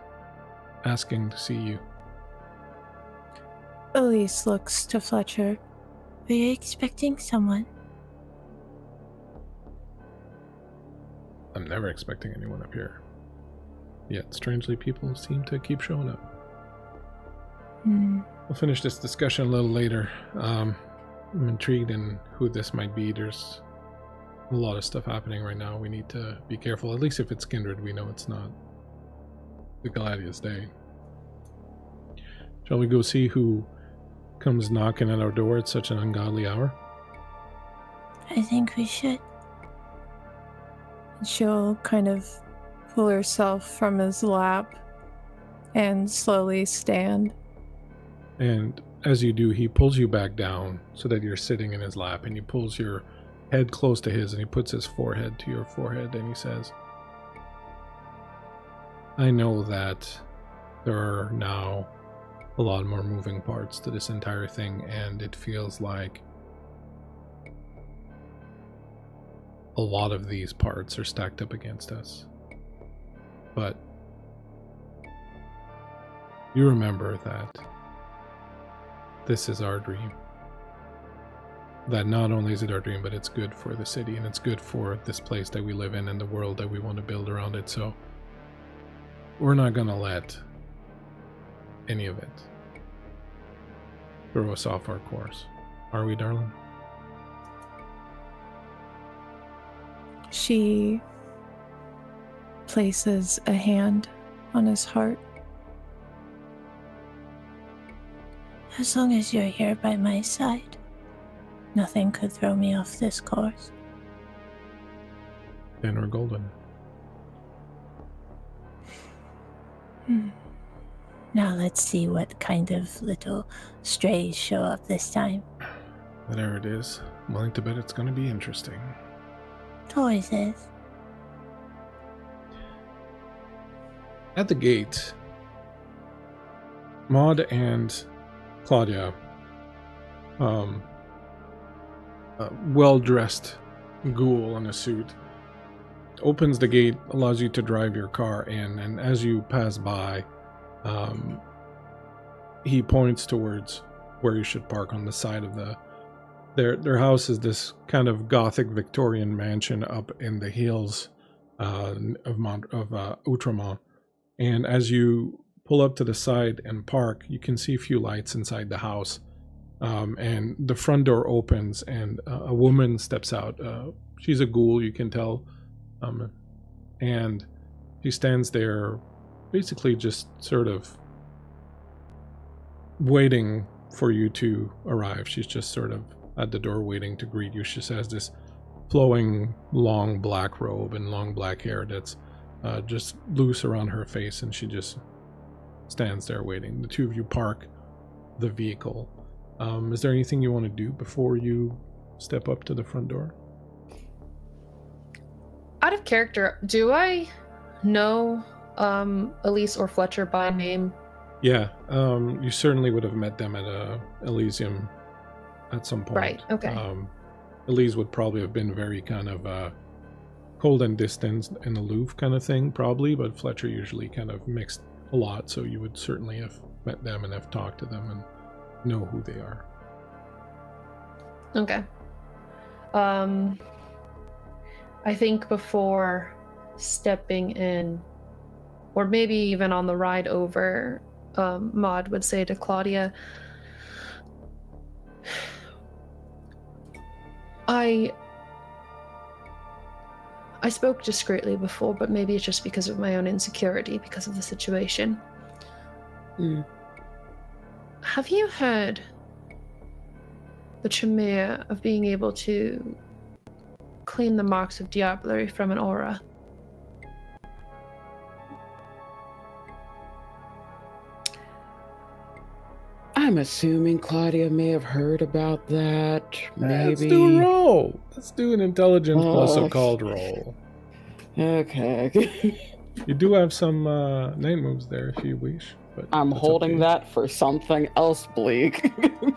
asking to see you." Elise looks to Fletcher. Are you expecting someone? I'm never expecting anyone up here. Yet, strangely, people seem to keep showing up. We'll finish this discussion a little later. I'm intrigued in who this might be. There's a lot of stuff happening right now. We need to be careful. At least if it's kindred, we know it's not the Gladius Day. Shall we go see who comes knocking at our door at such an ungodly hour? I think we should. She'll kind of pull herself from his lap and slowly stand. And as you do, he pulls you back down so that you're sitting in his lap, and he pulls your head close to his, and he puts his forehead to your forehead, and he says, "I know that there are now a lot more moving parts to this entire thing, and it feels like a lot of these parts are stacked up against us. But you remember that this is our dream. That not only is it our dream, but it's good for the city, and it's good for this place that we live in and the world that we want to build around it. So we're not going to let any of it throw us off our course. Are we, darling?" She places a hand on his heart. As long as you're here by my side, nothing could throw me off this course. Then we're golden. Now let's see what kind of little strays show up this time. Whatever it is, I'm willing to bet it's going to be interesting. It always is. At the gate, Maud and Claudia, a well-dressed ghoul in a suit, opens the gate, allows you to drive your car in, and as you pass by, he points towards where you should park on the side of their house is this kind of Gothic Victorian mansion up in the hills of Outremont. And as you pull up to the side and park, you can see a few lights inside the house. And the front door opens, and a woman steps out. She's a ghoul, you can tell. And she stands there, basically just sort of waiting for you to arrive. She's just sort of at the door waiting to greet you. She has this flowing long black robe and long black hair that's just loose around her face, and she just stands there waiting. The two of you park the vehicle. Is there anything you want to do before you step up to the front door? Out of character, do I know Elise or Fletcher by name? Yeah, you certainly would have met them at Elysium at some point. Right, okay. Elise would probably have been very kind of cold and distant and aloof kind of thing, probably, but Fletcher usually kind of mixed a lot, so you would certainly have met them and have talked to them and know who they are. Okay. I think before stepping in, or maybe even on the ride over, Maud would say to Claudia, I spoke discreetly before, but maybe it's just because of my own insecurity, because of the situation. Have you heard the Tremere of being able to clean the marks of diablerie from an aura? I'm assuming Claudia may have heard about that. Maybe. Let's do a roll. Let's do an intelligence plus occult roll. Okay. You do have some night moves there if you wish. But I'm that's holding okay. that for something else, Bleak. I'm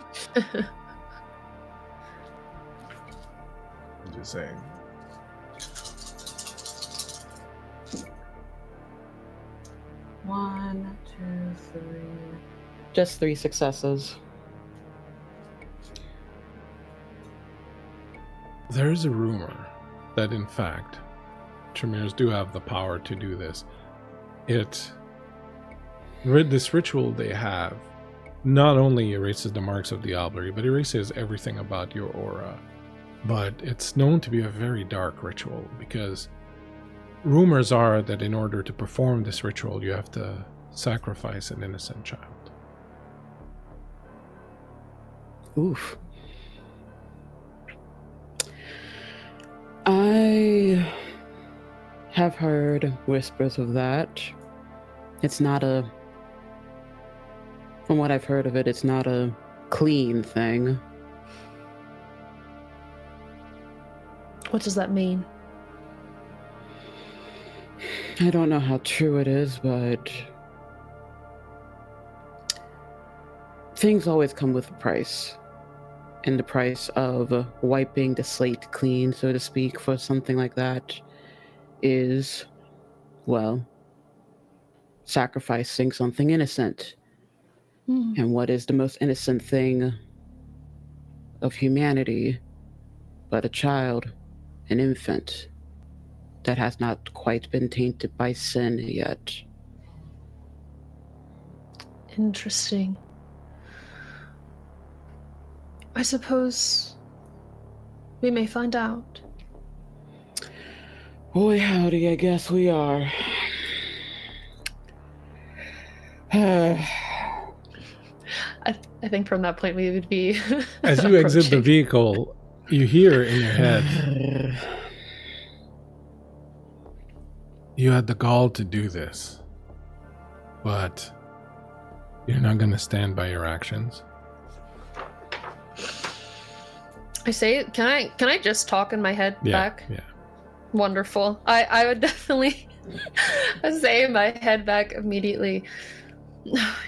just saying. One, two, three. Just 3 successes. There is a rumor that, in fact, Tremeres do have the power to do this. This ritual they have not only erases the marks of diablerie, but erases everything about your aura. But it's known to be a very dark ritual, because rumors are that in order to perform this ritual, you have to sacrifice an innocent child. Oof. I have heard whispers of that. It's not from what I've heard of it, it's not a clean thing. What does that mean? I don't know how true it is, but things always come with a price. And the price of wiping the slate clean, so to speak, for something like that is, well, sacrificing something innocent. And what is the most innocent thing of humanity but a child, an infant, that has not quite been tainted by sin yet? Interesting. I suppose we may find out. Boy, howdy, I guess we are. I think from that point we would be As you exit the vehicle, you hear in your head, you had the gall to do this, but you're not going to stand by your actions. I say, can I just talk in my head back? Yeah. Wonderful. I would definitely say in my head back immediately.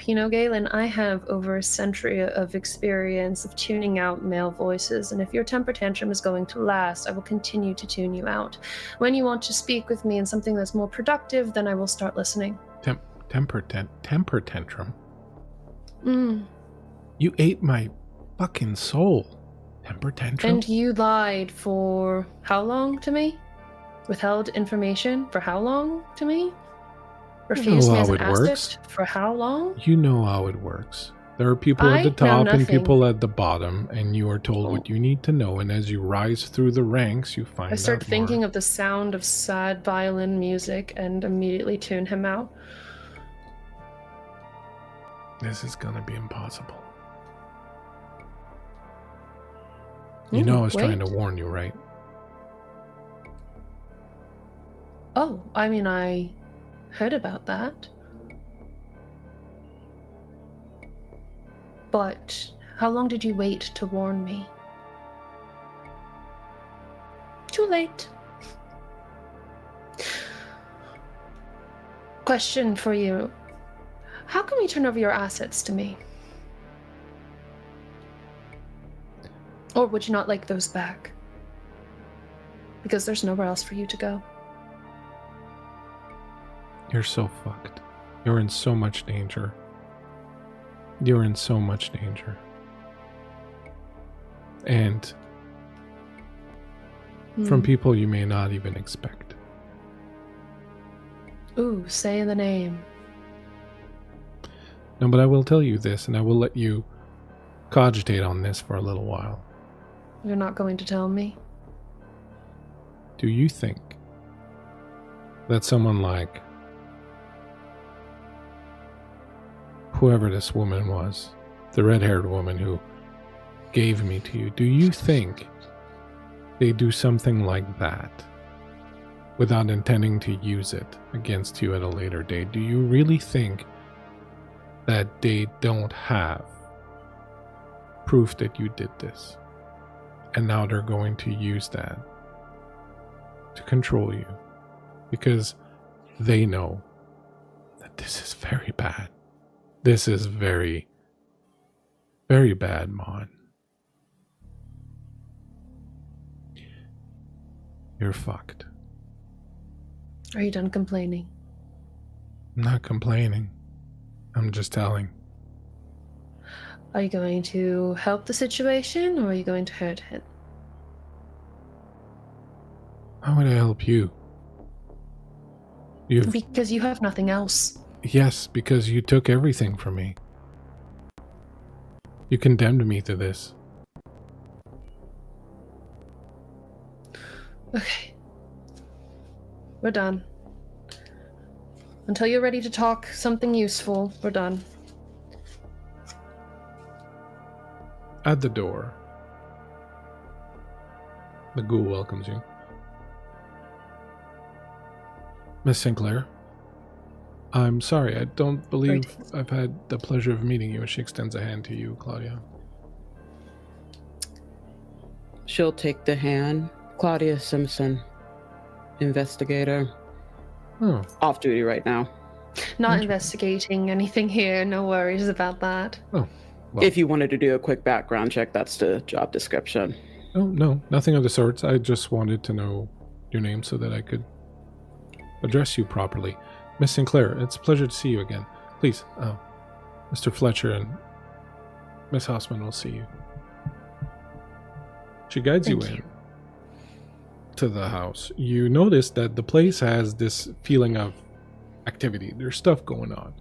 You know, Galen, I have over a century of experience of tuning out male voices, and if your temper tantrum is going to last, I will continue to tune you out. When you want to speak with me in something that's more productive, then I will start listening. Temper tantrum? You ate my fucking soul. Temper tantrum? And you lied for how long to me? Withheld information for how long to me? Refused me as an asset for how long? You know how it works. There are people at the top and people at the bottom, and you are told what you need to know, and as you rise through the ranks, you find out I start thinking more. of the sound of sad violin music and immediately tune him out. This is gonna be impossible. You know I was trying to warn you, right? Oh, I mean, I heard about that. But how long did you wait to warn me? Too late. Question for you. How can we turn over your assets to me? Or would you not like those back? Because there's nowhere else for you to go. You're so fucked. You're in so much danger. You're in so much danger. And from people you may not even expect. Ooh, say the name. No, but I will tell you this, and I will let you cogitate on this for a little while. You're not going to tell me? Do you think that someone like whoever this woman was, the red-haired woman who gave me to you, do you think they do something like that without intending to use it against you at a later date? Do you really think that they don't have proof that you did this, and now they're going to use that to control you because they know that this is very bad? This is very, very bad, Mon. You're fucked. Are you done complaining? I'm not complaining. I'm just telling. Are you going to help the situation, or are you going to hurt it? How would I help you? Because you have nothing else. Yes, because you took everything from me. You condemned me to this. Okay. We're done. Until you're ready to talk something useful, we're done. At the door, the ghoul welcomes you. Miss Sinclair, I'm sorry, I don't believe I've had the pleasure of meeting you. She extends a hand to you, Claudia. She'll take the hand. Claudia Simpson, investigator. Oh. Off duty right now. Not investigating anything here, no worries about that. Oh. Well. If you wanted to do a quick background check, that's the job description. Oh, no, nothing of the sorts. I just wanted to know your name so that I could address you properly. Miss Sinclair, it's a pleasure to see you again. Please, Mr. Fletcher and Miss Hausman will see you. She guides you in to the house. You notice that the place has this feeling of activity. There's stuff going on.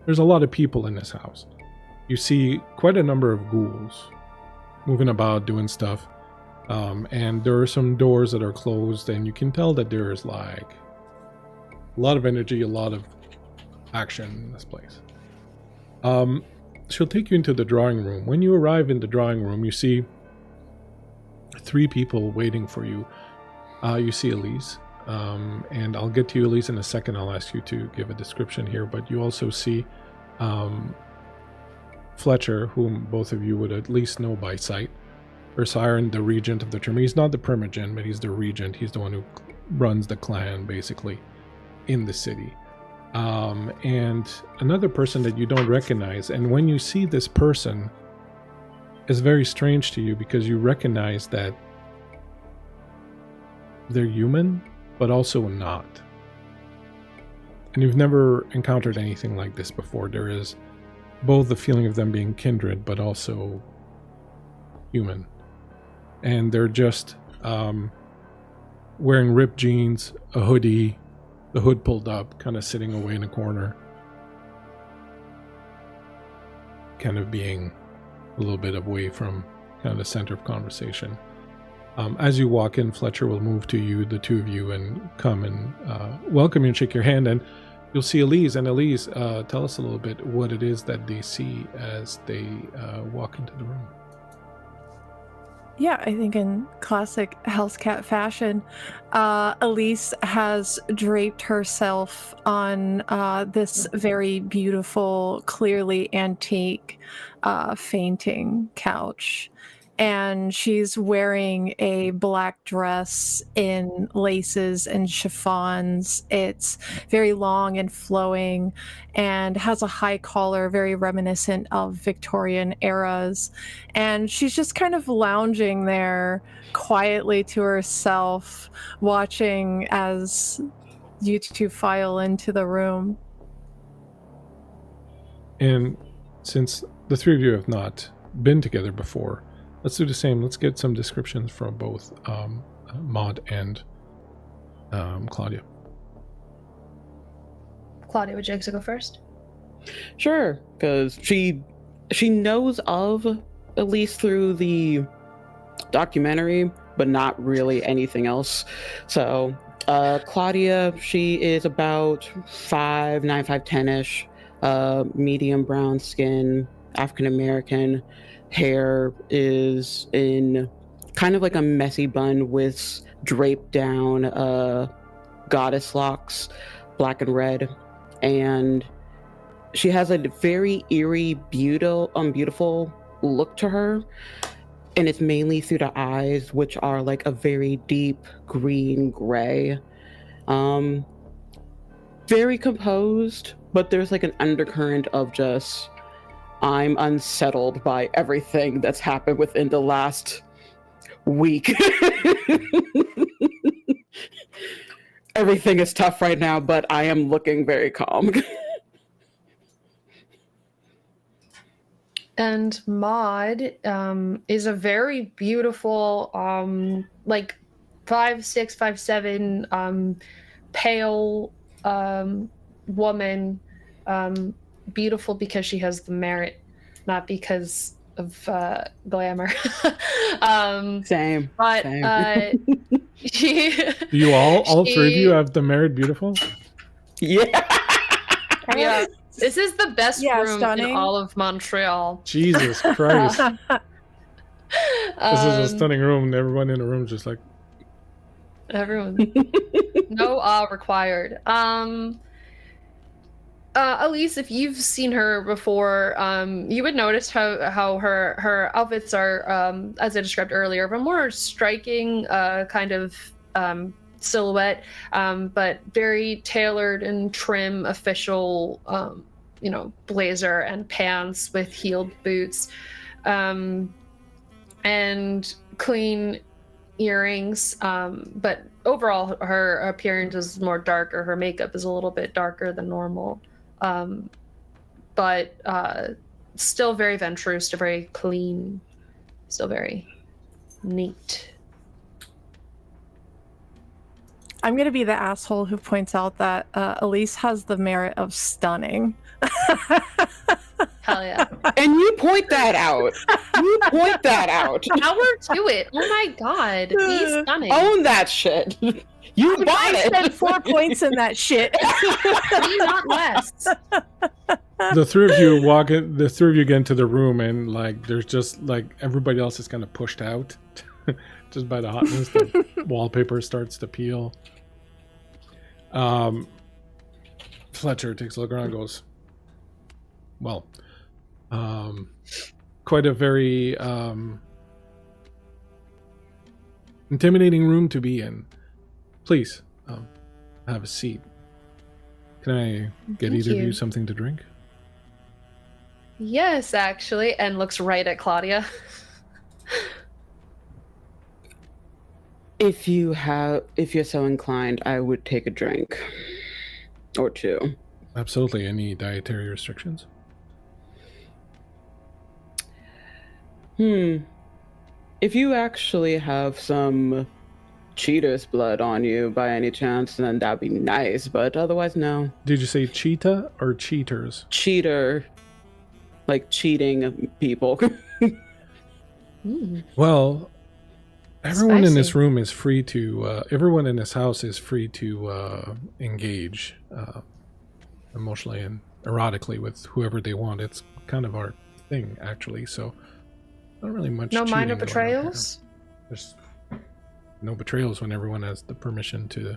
There's a lot of people in this house. You see quite a number of ghouls moving about, doing stuff. And there are some doors that are closed, and you can tell that there is like a lot of energy, a lot of action in this place. She'll take you into the drawing room. When you arrive in the drawing room, you see 3 people waiting for you. You see Elise, and I'll get to you, Elise, in a second. I'll ask you to give a description here, but you also see Fletcher, whom both of you would at least know by sight. Ursiren, the regent of the Tremere. He's not the primogen, but he's the regent. He's the one who runs the clan, basically, in the city. And another person that you don't recognize, and when you see this person, it's very strange to you because you recognize that they're human, but also not. And you've never encountered anything like this before. There is both the feeling of them being kindred, but also human. And they're just wearing ripped jeans, a hoodie, the hood pulled up, kind of sitting away in a corner. Kind of being a little bit away from kind of the center of conversation. As you walk in, Fletcher will move to you, the two of you, and come and welcome you and shake your hand. And you'll see Elise. And Elise, tell us a little bit what it is that they see as they walk into the room. Yeah, I think in classic Hellscat fashion, Elise has draped herself on this very beautiful, clearly antique fainting couch. And she's wearing a black dress in laces and chiffons. It's very long and flowing and has a high collar, very reminiscent of Victorian eras. And she's just kind of lounging there quietly to herself, watching as you two file into the room. And since the three of you have not been together before, let's do the same. Let's get some descriptions from both Maud and Claudia. Claudia, would you like to go first? Sure, because she knows of Elise through the documentary, but not really anything else. So Claudia, she is about 5'9", 5'10"-ish, medium brown skin, African American. Hair is in kind of like a messy bun with draped down goddess locks, black and red, and she has a very eerie, beautiful look to her, and it's mainly through the eyes, which are like a very deep green gray. Very composed, but there's like an undercurrent of just, I'm unsettled by everything that's happened within the last week. Everything is tough right now, but I am looking very calm. And Maud is a very beautiful, like 5'6", 5'7", pale woman. Beautiful because she has the merit, not because of glamour. Same. But same. You all three of you have the merit beautiful? Yeah. Yeah. This is the best room stunning. in all of Montreal. Jesus Christ. This is a stunning room, and everyone in the room is just like... Everyone. No awe required. Elise, if you've seen her before, you would notice how her outfits are, as I described earlier, of a more striking kind of silhouette, but very tailored and trim, official, blazer and pants with heeled boots, and clean earrings. But overall, her appearance is more darker. Her makeup is a little bit darker than normal. But still very venturous, very clean, still very neat. I'm going to be the asshole who points out that Elise has the merit of stunning. Hell yeah. And you point that out. You point that out. Power to it. Oh my god. He's stunning. Own that shit. You bought I it. spent 4 points in that shit. Me, not less. The three of you walk in, the three of you get into the room, and like there's just like everybody else is kind of pushed out just by the hotness. The wallpaper starts to peel. Fletcher takes a look around and goes, well, quite a very intimidating room to be in. Please, have a seat. Can I get Thank either of you. you something to drink? Yes, actually, and looks right at Claudia. If you're so inclined, I would take a drink or two. Absolutely. Any dietary restrictions? If you actually have some cheater's blood on you by any chance, then that'd be nice, but otherwise, no. Did you say cheetah or cheaters? Cheater. Like cheating people. Well, everyone in this Spicy. room is free to, everyone in this house is free to engage. emotionally and erotically with whoever they want. It's kind of our thing, actually. So not really much. No cheating minor going on here. betrayals? There's no betrayals when everyone has the permission to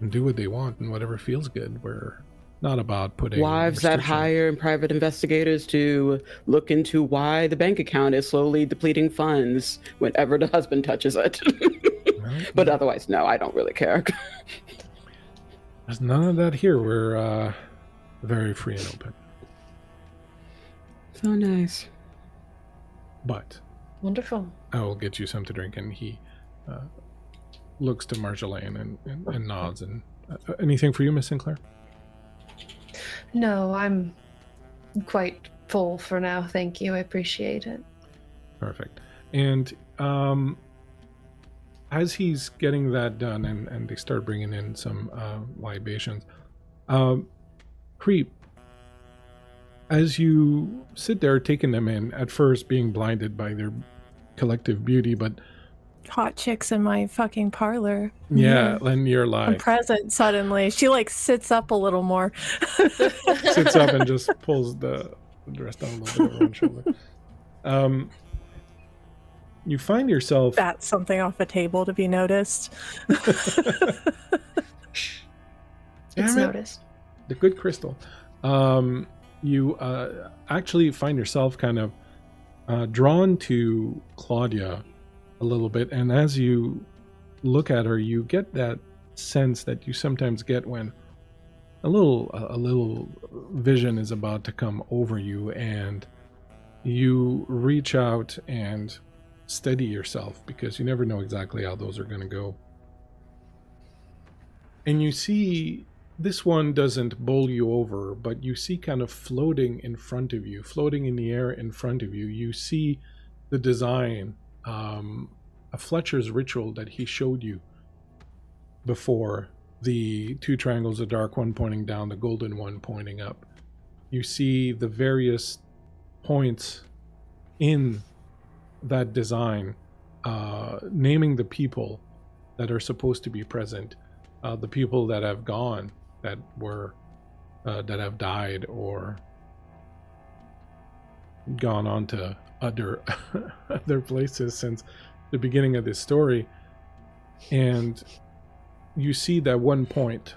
do what they want and whatever feels good. We're not about putting Wives that restriction- hire private investigators to look into why the bank account is slowly depleting funds whenever the husband touches it. Well, But otherwise, no, I don't really care. there's none of that here. We're very free and open. So nice. But Wonderful. I will get you some to drink. And he looks to Marjolaine and nods. And anything for you, Miss Sinclair? No, I'm quite full for now. Thank you. I appreciate it. Perfect. And as he's getting that done, and they start bringing in some libations, Creep, as you sit there taking them in, at first being blinded by their collective beauty, but Hot chicks in my fucking parlor. yeah, then you're I'm like present suddenly. She like sits up a little more. sits up and just pulls the dress down a little bit over one shoulder. You find yourself That's something off a table to be noticed. It's Damn it. noticed. The good crystal. You actually find yourself kind of drawn to Claudia a little bit, and as you look at her, you get that sense that you sometimes get when a little vision is about to come over you, and you reach out and steady yourself because you never know exactly how those are going to go. And you see this one doesn't bowl you over, but you see kind of floating in front of you, floating in the air in front of you. You see the design, a Fletcher's ritual that he showed you before, the two triangles, the dark one pointing down, the golden one pointing up. You see the various points in that design, naming the people that are supposed to be present, the people that have gone, that were that have died or gone on to other other places since the beginning of this story. And you see that one point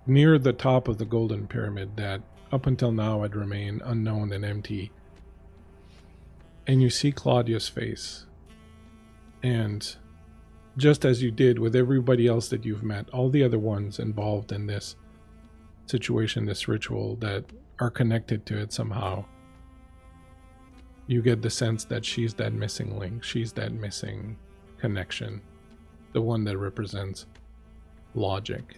near the top of the golden pyramid that up until now had remained unknown and empty. And you see Claudia's face. And just as you did with everybody else that you've met, all the other ones involved in this situation, this ritual, that are connected to it somehow, you get the sense that she's that missing link, she's that missing connection, the one that represents logic.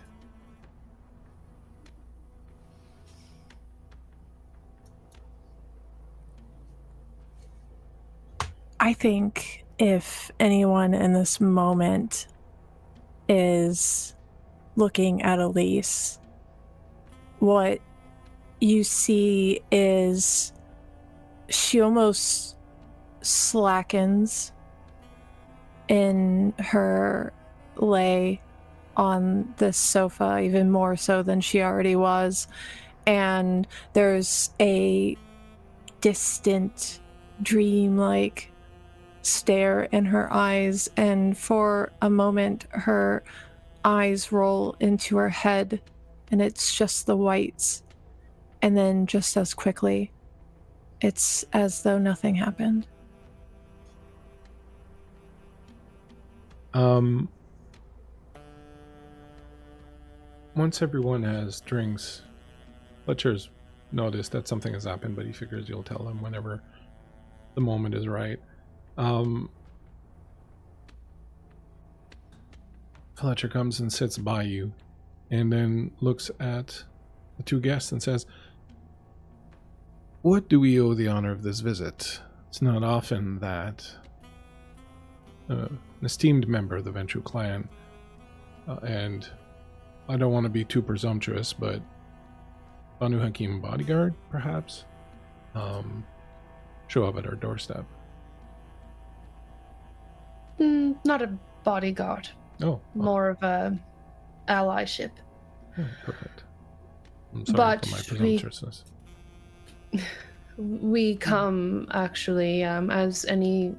I think if anyone in this moment is looking at Elise, what you see is she almost slackens in her lay on this sofa, even more so than she already was. And there's a distant, dreamlike stare in her eyes, and for a moment her eyes roll into her head and it's just the whites, and then just as quickly it's as though nothing happened. Once everyone has drinks, Fletcher's noticed that something has happened, but he figures you'll tell him whenever the moment is right. Fletcher comes and sits by you and then looks at the two guests and says, "What do we owe the honor of this visit? It's not often that an esteemed member of the Ventrue clan, and I don't want to be too presumptuous, but BANU HAQIM bodyguard, perhaps, show up at our doorstep." Not a bodyguard. Oh, More of a allyship. oh, perfect. I'm sorry But for my we- presumptuousness. We come actually as anyone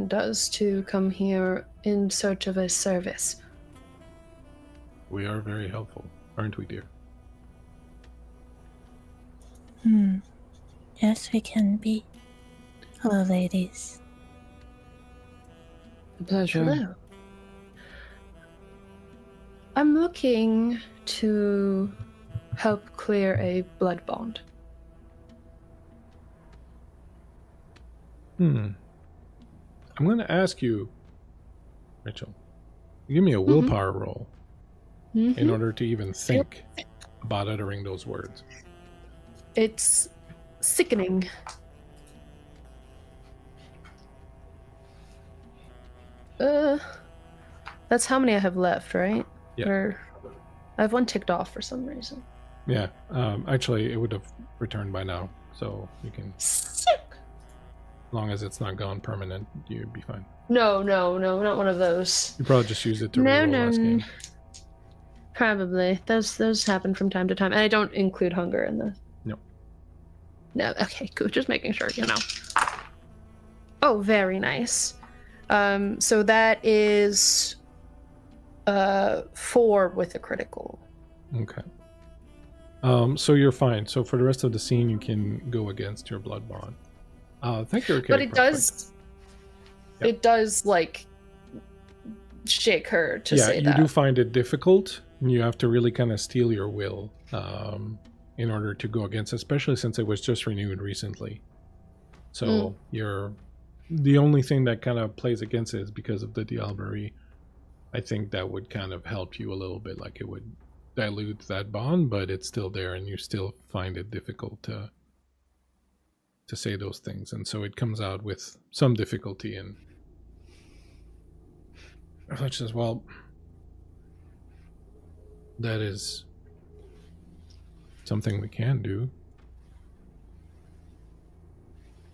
does to come here in search of a service. We are very helpful, aren't we, dear? Yes, we can be. Hello, ladies. A pleasure. Hello. I'm looking to help clear a blood bond. I'm going to ask you, Rachel, give me a willpower roll in order to even think about uttering those words. It's sickening. That's how many I have left, right? Yeah. Or I have one ticked off for some reason. Yeah, actually, it would have returned by now, so you can, Sick. as long as it's not gone permanent, you'd be fine. No, not one of those. You probably just use it to No, reroll no, last game. Probably. Those happen from time to time. And I don't include hunger in the... No, okay, good. Just making sure, you know. Oh, very nice. So that is 4 with a critical. Okay. So you're fine. So for the rest of the scene, you can go against your blood bond. Thank you. But it does... Yep. It does, like, shake her to Yeah, say you that. do find it difficult. You have to really kind of steel your will in order to go against, especially since it was just renewed recently. So you're the only thing that kind of plays against it is because of the Diablerie. I think that would kind of help you a little bit, like it would dilute that bond, but it's still there, and you still find it difficult to say those things, and so it comes out with some difficulty. And Fletch says, well, that is something we can do.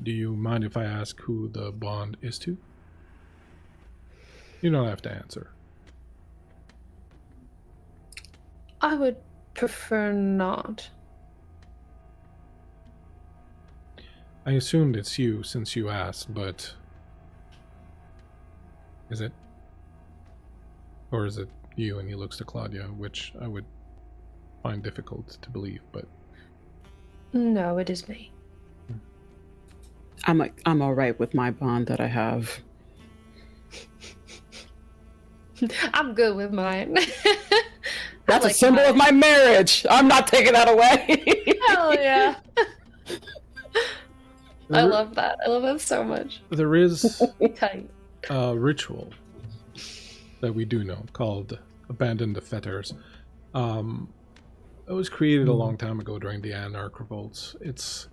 Do you mind if I ask who the bond is to? You don't have to answer. I would prefer not. I assumed it's you since you asked, but is it? Or is it you? And he looks to Claudia, which I would find difficult to believe, but No, it is me. I'm all right with my bond that I have. I'm good with mine. That's like a symbol of my marriage. I'm not taking that away. Hell yeah. I love that. I love that so much. there is Tight. a ritual that we do know called Abandon the Fetters. It was created a long time ago during the Anarch Revolts. It's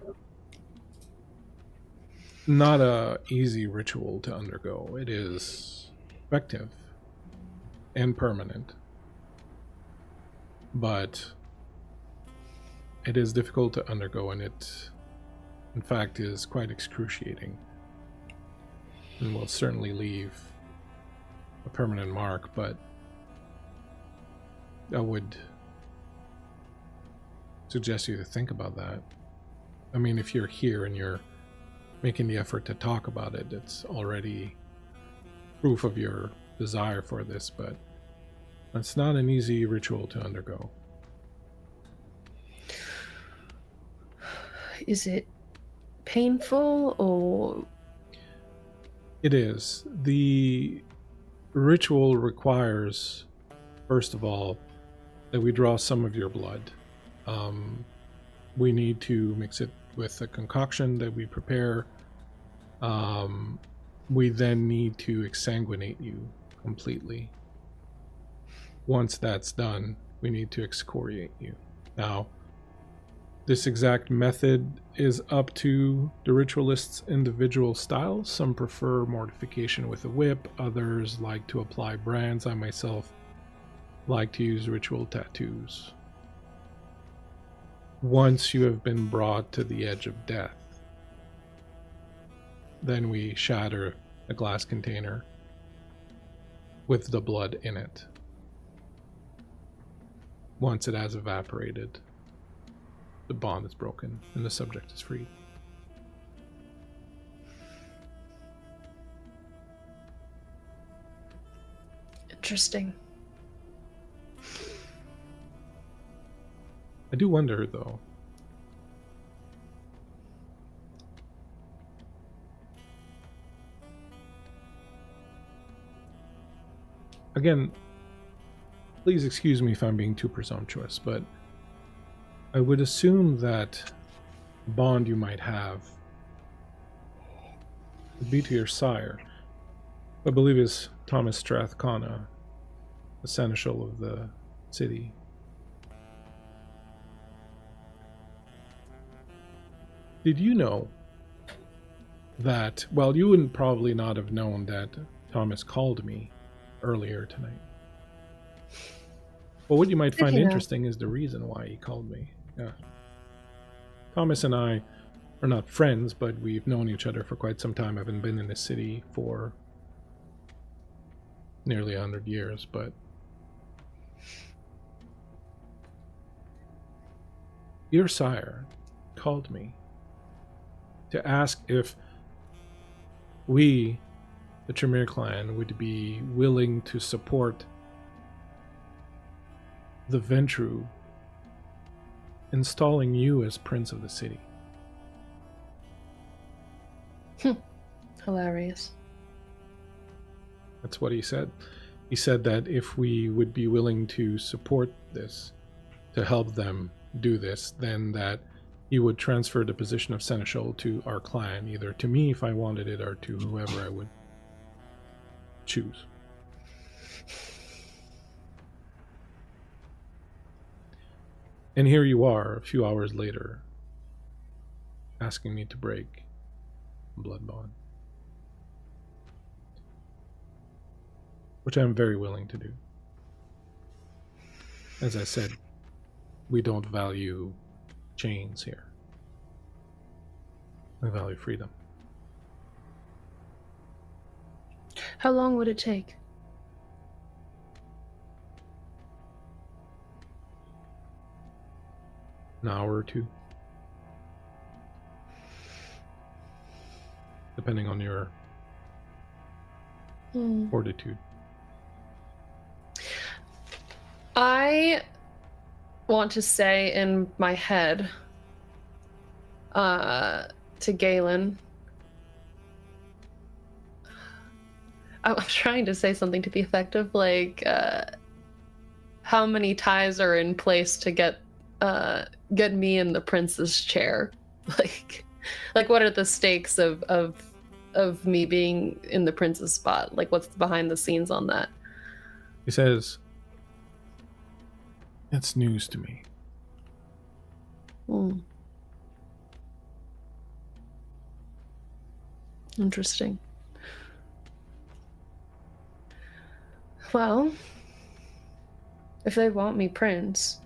not a easy ritual to undergo. It is effective and permanent, but it is difficult to undergo, and it in fact is quite excruciating and will certainly leave a permanent mark. But I would suggest you to think about that. I mean, if you're here and you're making the effort to talk about it, it's already proof of your desire for this, but it's not an easy ritual to undergo. Is it painful or... It is. The ritual requires, first of all, that we draw some of your blood. We need to mix it with a concoction that we prepare. We then need to exsanguinate you completely. Once that's done, we need to excoriate you. Now, this exact method is up to the ritualist's individual style. Some prefer mortification with a whip, others like to apply brands. I myself like to use ritual tattoos. Once you have been brought to the edge of death, then we shatter a glass container with the blood in it. once it has evaporated, the bond is broken and the subject is freed. Interesting. I do wonder, though. Again, please excuse me if I'm being too presumptuous, but I would assume that the bond you might have would be to your sire. I believe is Thomas Strathcona, the seneschal of the city. Did you know that, well, you wouldn't probably not have known that Thomas called me earlier tonight. Well, what you might find interesting is the reason why he called me. Yeah. Thomas and I are not friends, but we've known each other for quite some time. I haven't been in the city for nearly 100 years, but your sire called me to ask if we, the Tremere clan, would be willing to support the Ventrue installing you as Prince of the City. Hilarious. That's what he said. He said that if we would be willing to support this, to help them do this, then that he would transfer the position of Seneschal to our clan, either to me if I wanted it, or to whoever I would choose. And here you are, a few hours later, asking me to break blood bond, which I'm very willing to do. As I said, we don't value chains here. We value freedom. How long would it take? An hour or two. Depending on your fortitude. I want to say in my head to Galen, I'm trying to say something to the effect of like how many ties are in place to get me in the prince's chair. like what are the stakes of me being in the prince's spot? Like what's behind the scenes on that? He says, it's news to me. Interesting. Well, if they want me prince,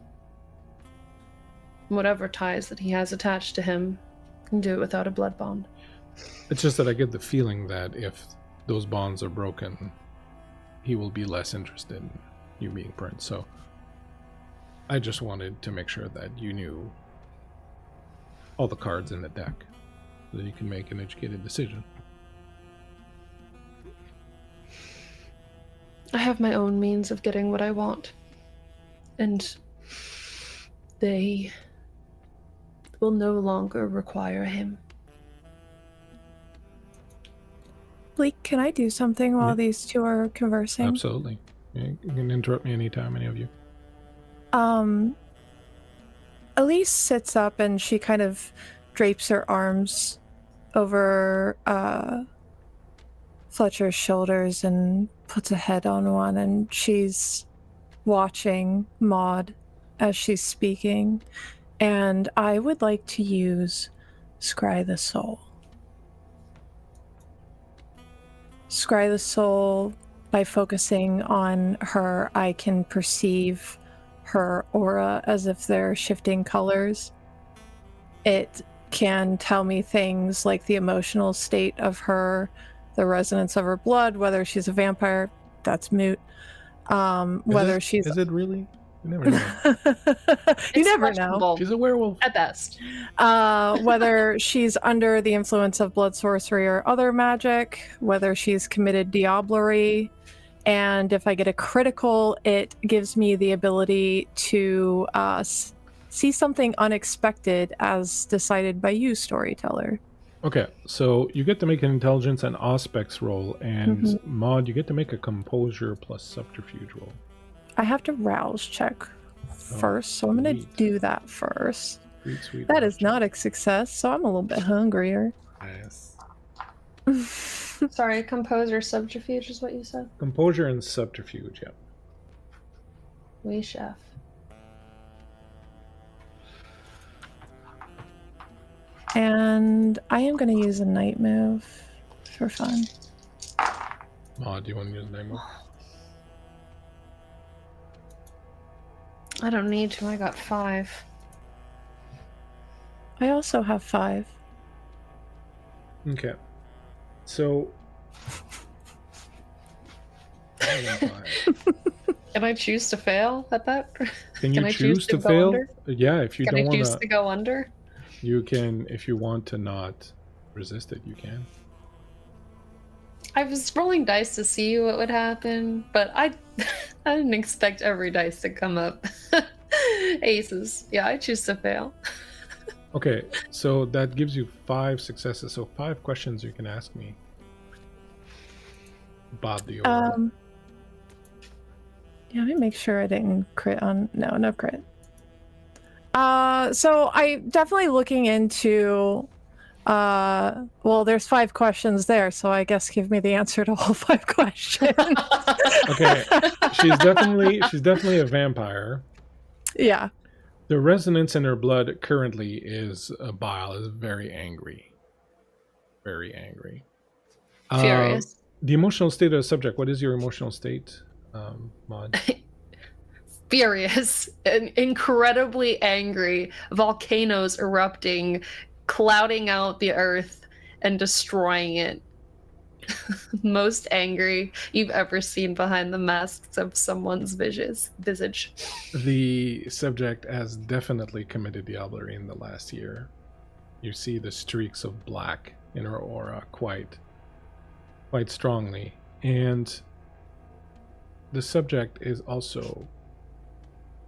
whatever ties that he has attached to him, can do it without a blood bond. It's just that I get the feeling that if those bonds are broken, he will be less interested in you being prince. So I just wanted to make sure that you knew all the cards in the deck so that you can make an educated decision. I have my own means of getting what I want, and they will no longer require him. Bleak, can I do something while these two are conversing? Absolutely. You can interrupt me anytime, any of you. Elise sits up and she kind of drapes her arms over Fletcher's shoulders and puts a head on one, and she's watching Maud as she's speaking. And I would like to use Scry the Soul. Scry the Soul, by focusing on her, I can perceive her aura as if they're shifting colors. It can tell me things like the emotional state of her, the resonance of her blood, whether she's a vampire, that's moot. Whether she's... Is it really? You never know. You It's never know. questionable She's a werewolf. at best. Whether she's under the influence of blood sorcery or other magic, whether she's committed diablerie, and if I get a critical, it gives me the ability to see something unexpected as decided by you, storyteller. Okay, so you get to make an intelligence and aspects roll, and Maud, you get to make a composure plus subterfuge roll. I have to rouse check first, so I'm going to sweet. do that first. Sweet. That is not a success, so I'm a little bit hungrier. Yes. Sorry, composer subterfuge is what you said? Composure and subterfuge, yeah. Oui, chef. And I am going to use a night move for fun. Maud, do you want to use name move? I don't need to. I got 5. I also have 5. Okay. So. Can I choose to fail at that? Can you I choose to go fail? under? Yeah, if you Can don't I want choose to go under? you can. If you want to not resist it, you can. I was rolling dice to see what would happen, but I didn't expect every dice to come up. Aces. Yeah, I choose to fail. Okay, so that gives you 5 successes. So 5 questions you can ask me about the aura. Yeah, let me make sure I didn't crit on. No crit. So I definitely looking into. Well, there's 5 questions there, so I guess give me the answer to all 5 questions. Okay, she's definitely a vampire. Yeah. The resonance in her blood currently is bile, is very angry. Very angry. Furious. The emotional state of the subject. What is your emotional state, Maud? Furious and incredibly angry. Volcanoes erupting, clouding out the earth and destroying it. Most angry you've ever seen behind the masks of someone's visage. The subject has definitely committed diablerie in the last year. You see the streaks of black in her aura quite strongly, and the subject is also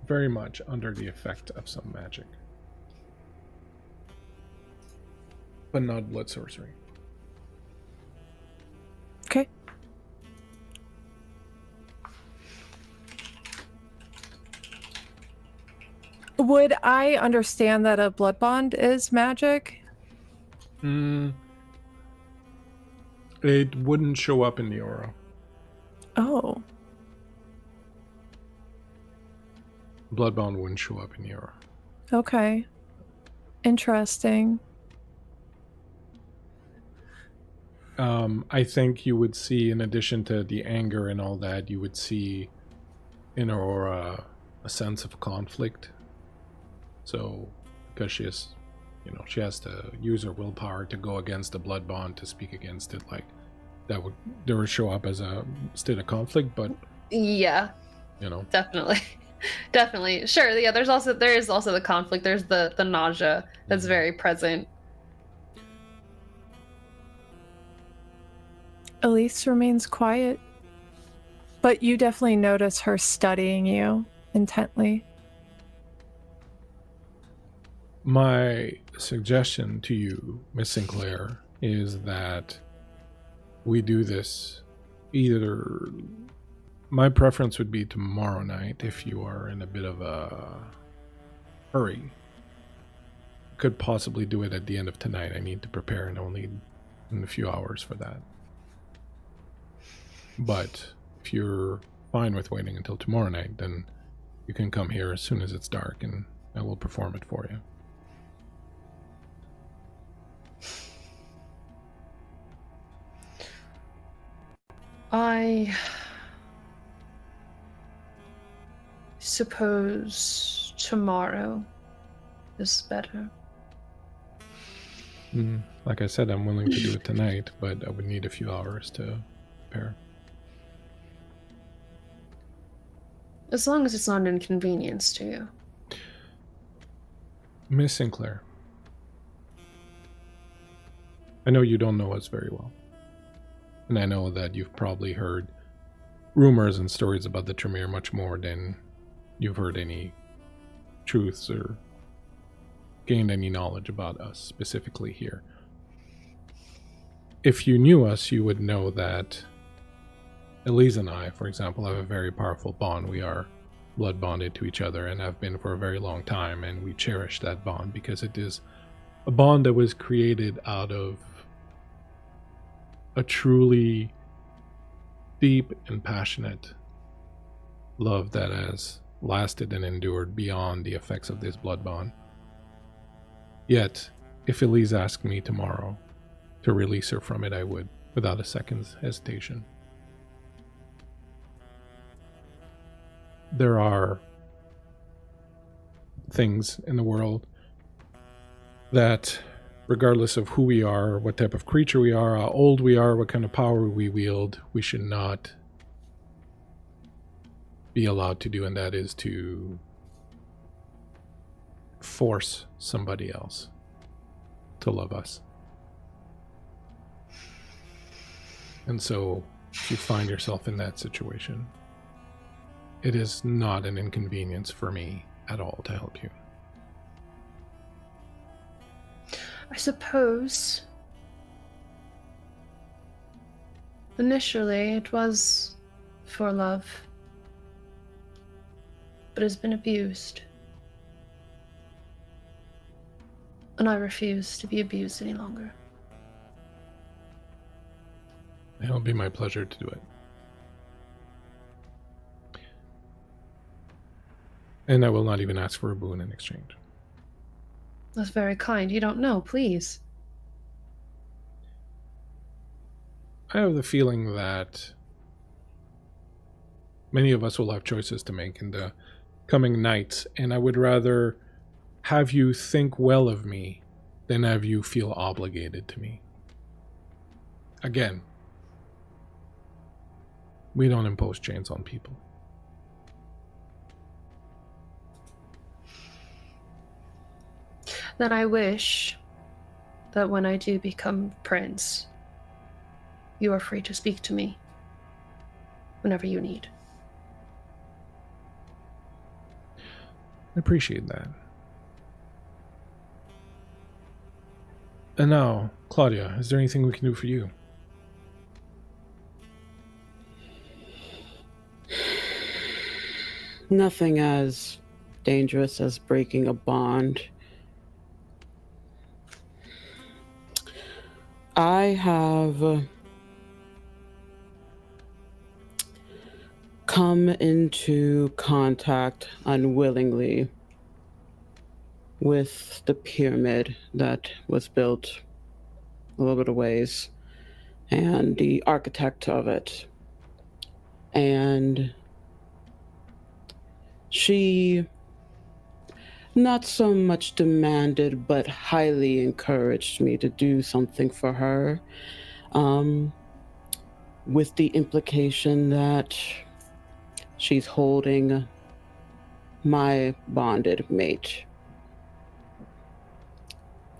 very much under the effect of some magic, but not blood sorcery. Okay. Would I understand that a blood bond is magic? It wouldn't show up in the aura. Oh. Bloodbound wouldn't show up in the aura. Okay. Interesting. I think you would see, in addition to the anger and all that, you would see in her aura a sense of conflict. So, because she is, she has to use her willpower to go against the blood bond, to speak against it, like there would show up as a state of conflict, but yeah, definitely sure. Yeah, there is also the conflict. There's the nausea that's very present. Elise remains quiet, but you definitely notice her studying you intently. My suggestion to you, Miss Sinclair, is that we do this either. My preference would be tomorrow night if you are in a bit of a hurry. Could possibly do it at the end of tonight. I need to prepare and only in a few hours for that. But if you're fine with waiting until tomorrow night, then you can come here as soon as it's dark and I will perform it for you. I suppose tomorrow is better. Like I said, I'm willing to do it tonight, but I would need a few hours to prepare. As long as it's not an inconvenience to you. Miss Sinclair, I know you don't know us very well. And I know that you've probably heard rumors and stories about the Tremere much more than you've heard any truths or gained any knowledge about us specifically here. If you knew us, you would know that Elise and I, for example, have a very powerful bond. We are blood bonded to each other and have been for a very long time, and we cherish that bond because it is a bond that was created out of a truly deep and passionate love that has lasted and endured beyond the effects of this blood bond. Yet, if Elise asked me tomorrow to release her from it, I would, without a second's hesitation. There are things in the world that, regardless of who we are, what type of creature we are, how old we are, what kind of power we wield, we should not be allowed to do, and that is to force somebody else to love us. And so, if you find yourself in that situation, it is not an inconvenience for me at all to help you. I suppose initially it was for love, but it's been abused. And I refuse to be abused any longer. It'll be my pleasure to do it. And I will not even ask for a boon in exchange. That's very kind. You don't know, please. I have the feeling that many of us will have choices to make in the coming nights, and I would rather have you think well of me than have you feel obligated to me. Again, we don't impose chains on people. Then I wish that when I do become prince, you are free to speak to me whenever you need. I appreciate that. And now, Claudia, is there anything we can do for you? Nothing as dangerous as breaking a bond. I have come into contact unwillingly with the pyramid that was built a little bit of ways and the architect of it. And she not so much demanded, but highly encouraged me to do something for her, with the implication that she's holding my bonded mate.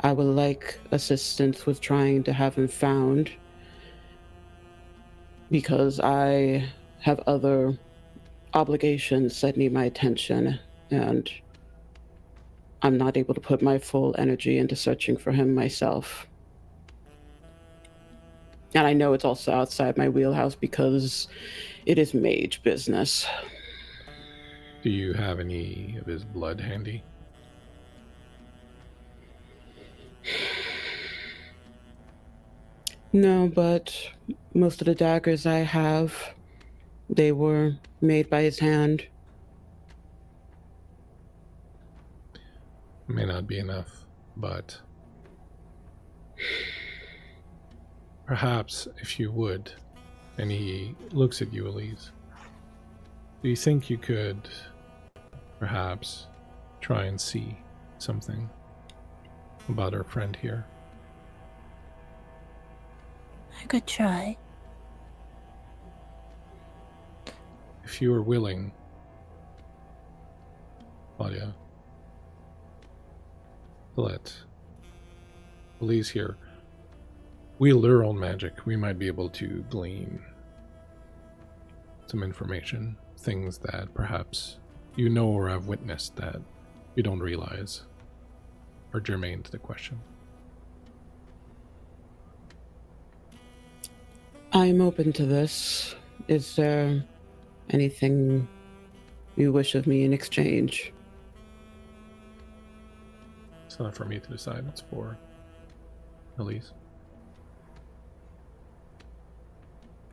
I would like assistance with trying to have him found, because I have other obligations that need my attention, and I'm not able to put my full energy into searching for him myself. And I know it's also outside my wheelhouse because it is mage business. Do you have any of his blood handy? No, but most of the daggers I have, they were made by his hand. May not be enough, but perhaps if you would, and he looks at you, Elise, do you think you could perhaps try and see something about our friend here? I could try. If you are willing, Claudia, to let Elise here wield her own magic. We might be able to glean some information, things that perhaps you know or have witnessed that you don't realize are germane to the question. I'm open to this. Is there anything you wish of me in exchange? It's not for me to decide, it's for Elise.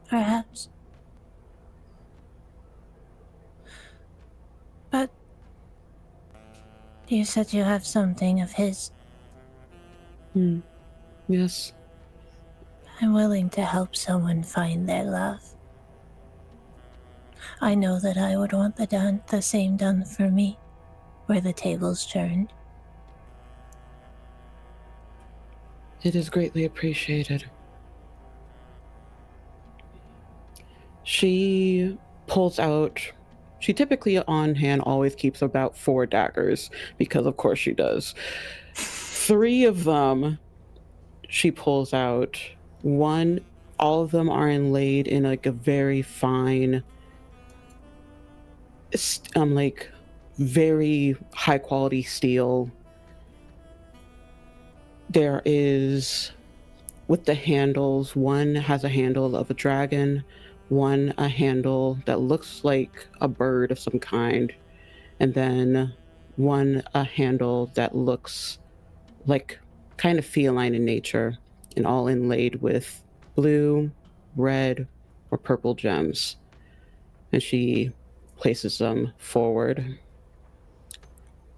Perhaps. But you said you have something of his. Yes. I'm willing to help someone find their love. I know that I would want the same done for me, where the tables turned. It is greatly appreciated. She pulls out. She typically on hand always keeps about 4 daggers, because of course she does. 3 of them she pulls out. One, all of them are inlaid in like a very fine, like very high quality steel. There is, with the handles, one has a handle of a dragon, one a handle that looks like a bird of some kind, and then one a handle that looks like kind of feline in nature, and all inlaid with blue, red, or purple gems. And she places them forward.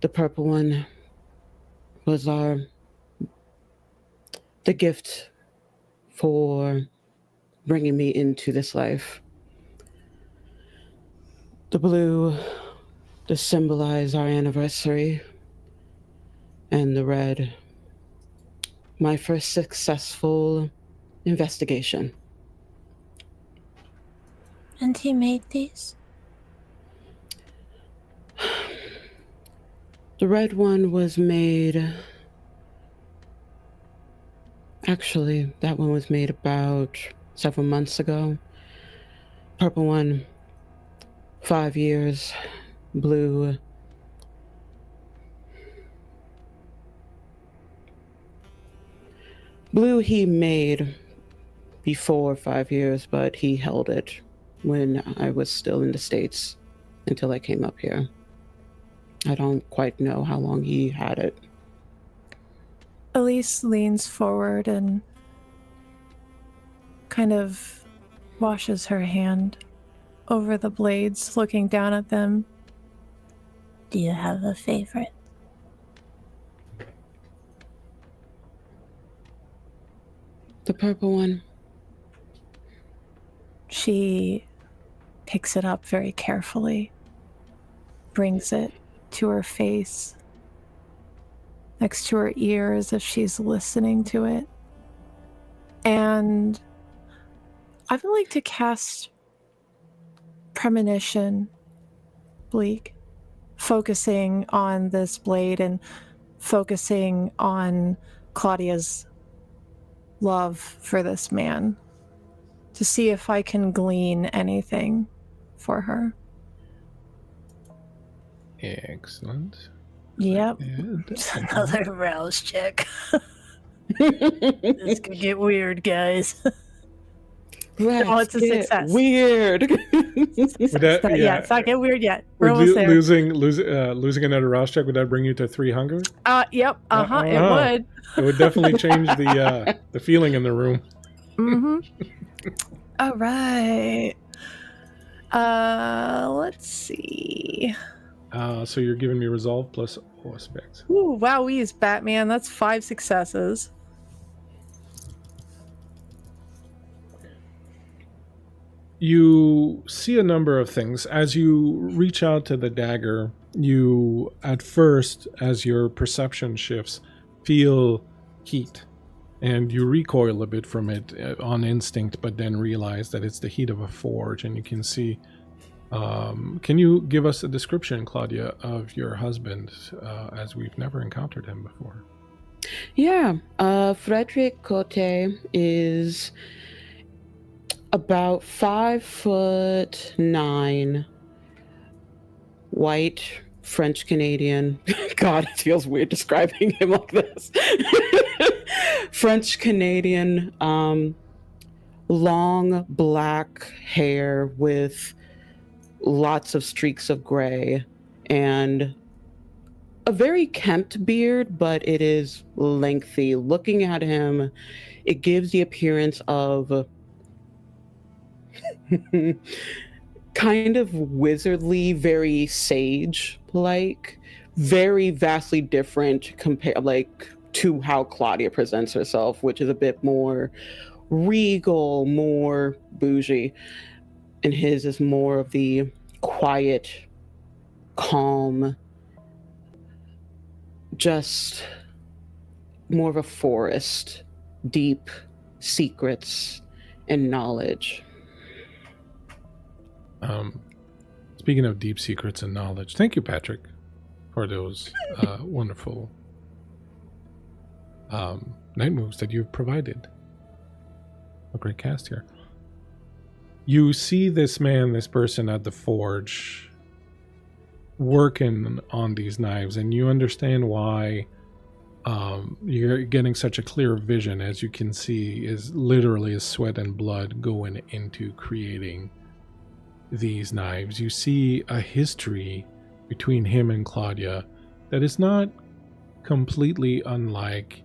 The purple one was the gift for bringing me into this life. The blue to symbolize our anniversary, and the red, my first successful investigation. And he made these? The red one was made... Actually, that one was made about several months ago. Purple one, 5 years. Blue, he made before 5 years, but he held it when I was still in the States until I came up here. I don't quite know how long he had it. Elise leans forward and kind of washes her hand over the blades, looking down at them. Do you have a favorite? The purple one. She picks it up very carefully, brings it to her face, next to her ear as if she's listening to it. And I would like to cast Premonition, Bleak, focusing on this blade and focusing on Claudia's love for this man, to see if I can glean anything for her. Excellent. Yep. It's another rouse check. This could get weird, guys. Oh, it's a success. Weird. Yeah, it's not get weird yet. We're Would almost there. losing another rouse check, would that bring you to 3 hunger? Yep. It would. It would definitely change the feeling in the room. Mm-hmm. All right. Let's see. So you're giving me resolve plus aspect. Ooh, wowies, Batman. That's 5 successes. You see a number of things. As you reach out to the dagger, you, at first, as your perception shifts, feel heat. And you recoil a bit from it on instinct, but then realize that it's the heat of a forge, and you can see Can you give us a description, Claudia, of your husband, as we've never encountered him before? Yeah, Frederick Cote is about 5'9", white, French Canadian. God, it feels weird describing him like this. French Canadian, long black hair with lots of streaks of gray, and a very kempt beard, but it is lengthy. Looking at him, it gives the appearance of kind of wizardly, very sage-like, very vastly different to how Claudia presents herself, which is a bit more regal, more bougie, and his is more of the quiet, calm, just more of a forest, deep secrets and knowledge. Speaking of deep secrets and knowledge, thank you, Patrick, for those wonderful night moves that you've provided. A great cast here. You see this person at the forge working on these knives, and you understand why you're getting such a clear vision. As you can see, is literally his sweat and blood going into creating these knives. You see a history between him and Claudia that is not completely unlike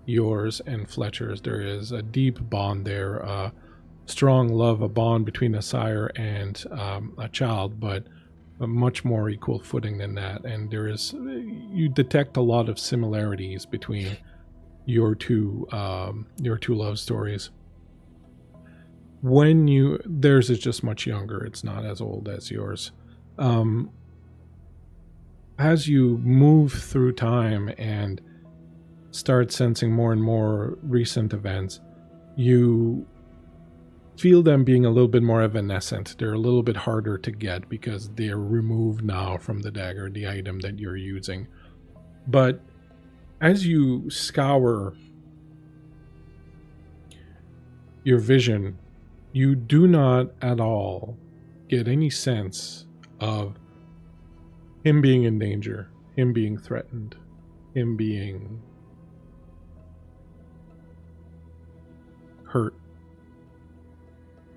yours and Fletcher's. There is a deep bond there, a strong love, a bond between a sire and a child, but a much more equal footing than that. And you detect a lot of similarities between your two love stories. Theirs is just much younger. It's not as old as yours. As you move through time and start sensing more and more recent events, you feel them being a little bit more evanescent. They're a little bit harder to get because they're removed now from the dagger, the item that you're using. But as you scour your vision, you do not at all get any sense of him being in danger, him being threatened, him being hurt.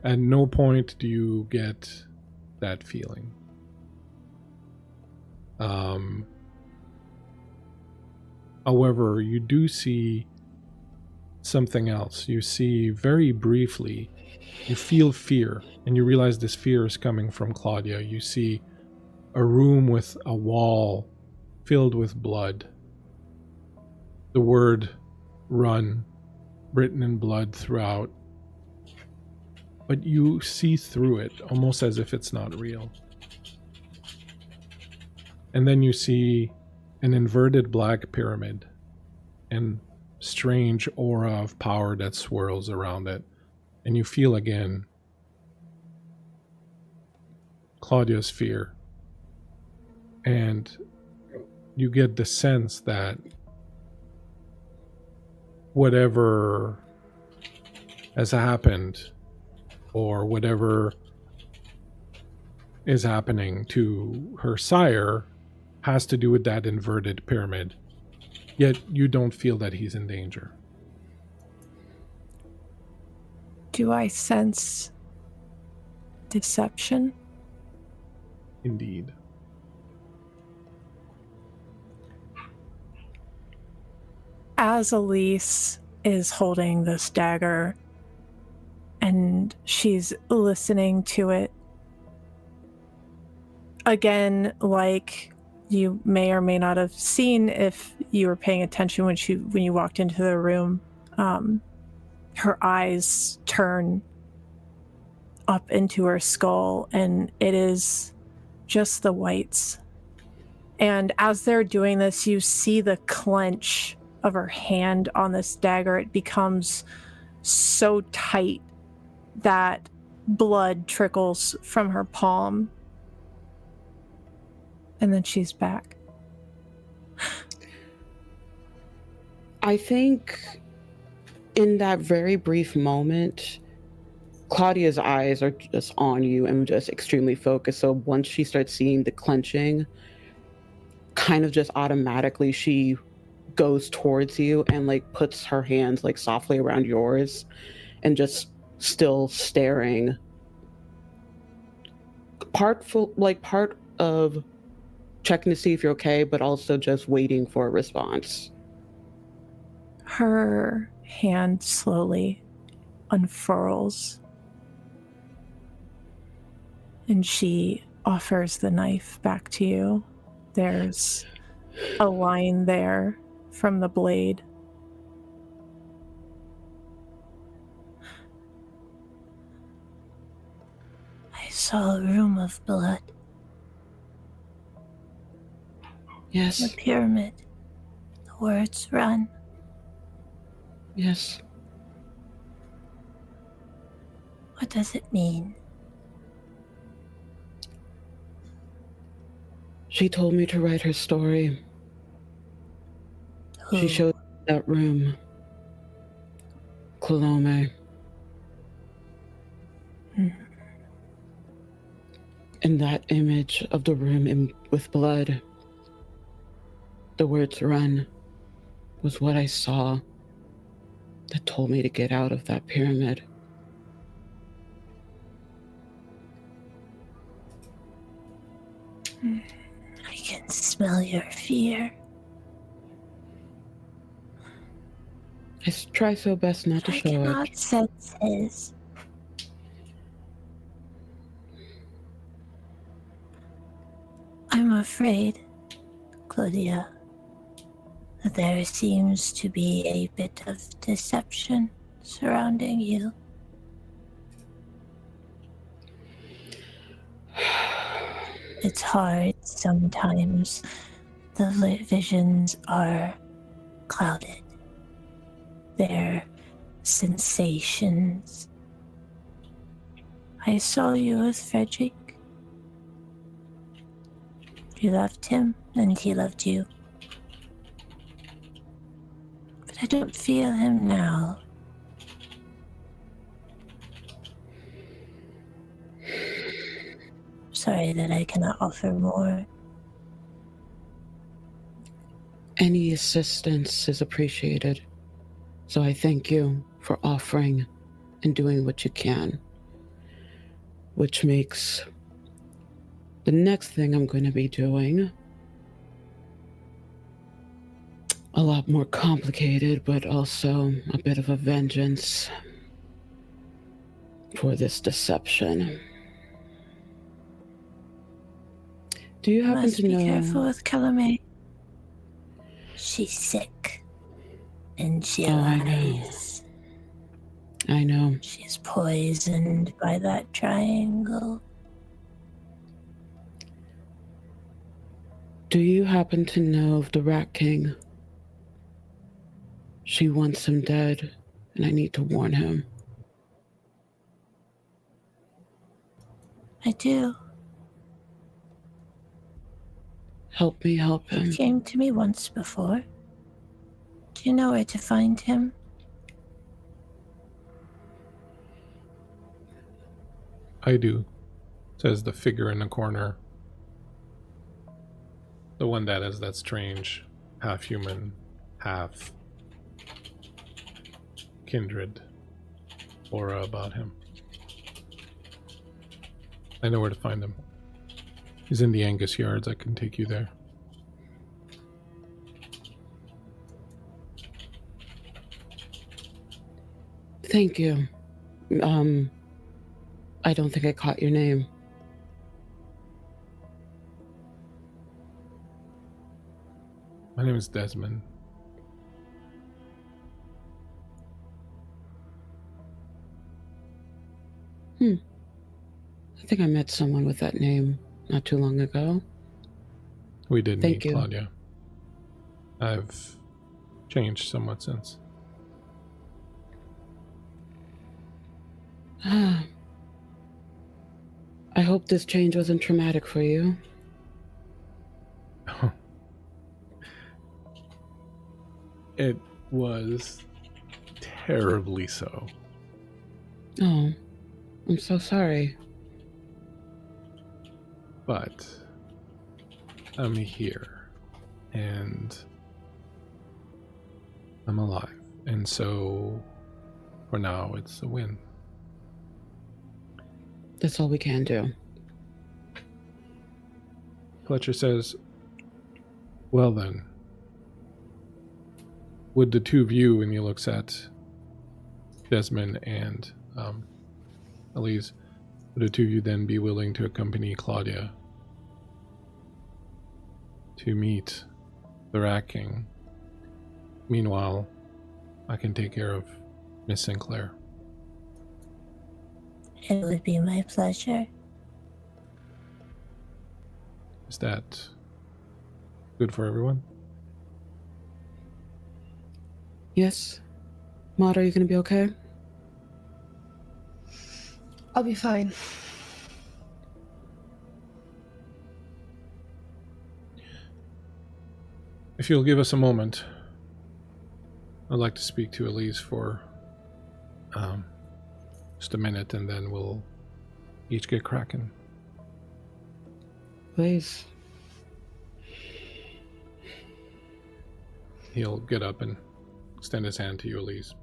At no point do you get that feeling. However, you do see something else. You see very briefly, you feel fear, and you realize this fear is coming from Claudia. You see a room with a wall filled with blood. The word "run" written in blood throughout. But you see through it, almost as if it's not real. And then you see an inverted black pyramid and strange aura of power that swirls around it. And you feel again Claudia's fear. And you get the sense that whatever has happened, or whatever is happening to her sire, has to do with that inverted pyramid. Yet you don't feel that he's in danger. Do I sense deception? Indeed. As Elise is holding this dagger and she's listening to it, again, like you may or may not have seen if you were paying attention when you walked into the room, her eyes turn up into her skull, and it is just the whites. And as they're doing this, you see the clench of her hand on this dagger. It becomes so tight that blood trickles from her palm. And then she's back. I think in that very brief moment, Claudia's eyes are just on you and just extremely focused. So once she starts seeing the clenching, kind of just automatically she goes towards you and like puts her hands like softly around yours and just still staring. Part of checking to see if you're okay, but also just waiting for a response. Her hand slowly unfurls and she offers the knife back to you. There's a line there from the blade. I saw a room of blood. Yes. The pyramid. The words run. Yes. What does it mean? She told me to write her story. Who? She showed me that room. Clolome. And that image of the room with blood, the words run, was what I saw that told me to get out of that pyramid. I can smell your fear. I try so best not to I show it. cannot sense his. I'm afraid, Claudia, that there seems to be a bit of deception surrounding you. It's hard sometimes. The visions are clouded. Their sensations. I saw you with Frederick. You loved him, and he loved you. But I don't feel him now. Sorry that I cannot offer more. Any assistance is appreciated. So I thank you for offering and doing what you can. Which makes the next thing I'm going to be doing a lot more complicated, but also a bit of a vengeance for this deception. Do you happen to know? Must be careful with Calumet. She's sick. And she lies. I know. She's poisoned by that triangle. Do you happen to know of the Rat King? She wants him dead, and I need to warn him. I do. Help me help him. He came to me once before. Do you know where to find him? I do, says the figure in the corner. The one that has that strange, half human, half kindred aura about him. I know where to find him. He's in the Angus Yards. I can take you there. Thank you. I don't think I caught your name. My name is Desmond. I think I met someone with that name not too long ago. We did Thank meet, you. Claudia. I've changed somewhat since. hope this change wasn't traumatic for you. It was terribly so. Oh, I'm so sorry. But I'm here and I'm alive. And so for now, it's a win. That's all we can do. Fletcher says, well then, would the two of you, and he looks at Desmond and Elise, would the two of you then be willing to accompany Claudia to meet the Rat King? Meanwhile, I can take care of Miss Sinclair. It would be my pleasure. Is that good for everyone? Yes. Maud, are you going to be okay? I'll be fine. If you'll give us a moment, I'd like to speak to Elise for just a minute, and then we'll each get cracking. Please. He'll get up and extend his hand to you, Elise.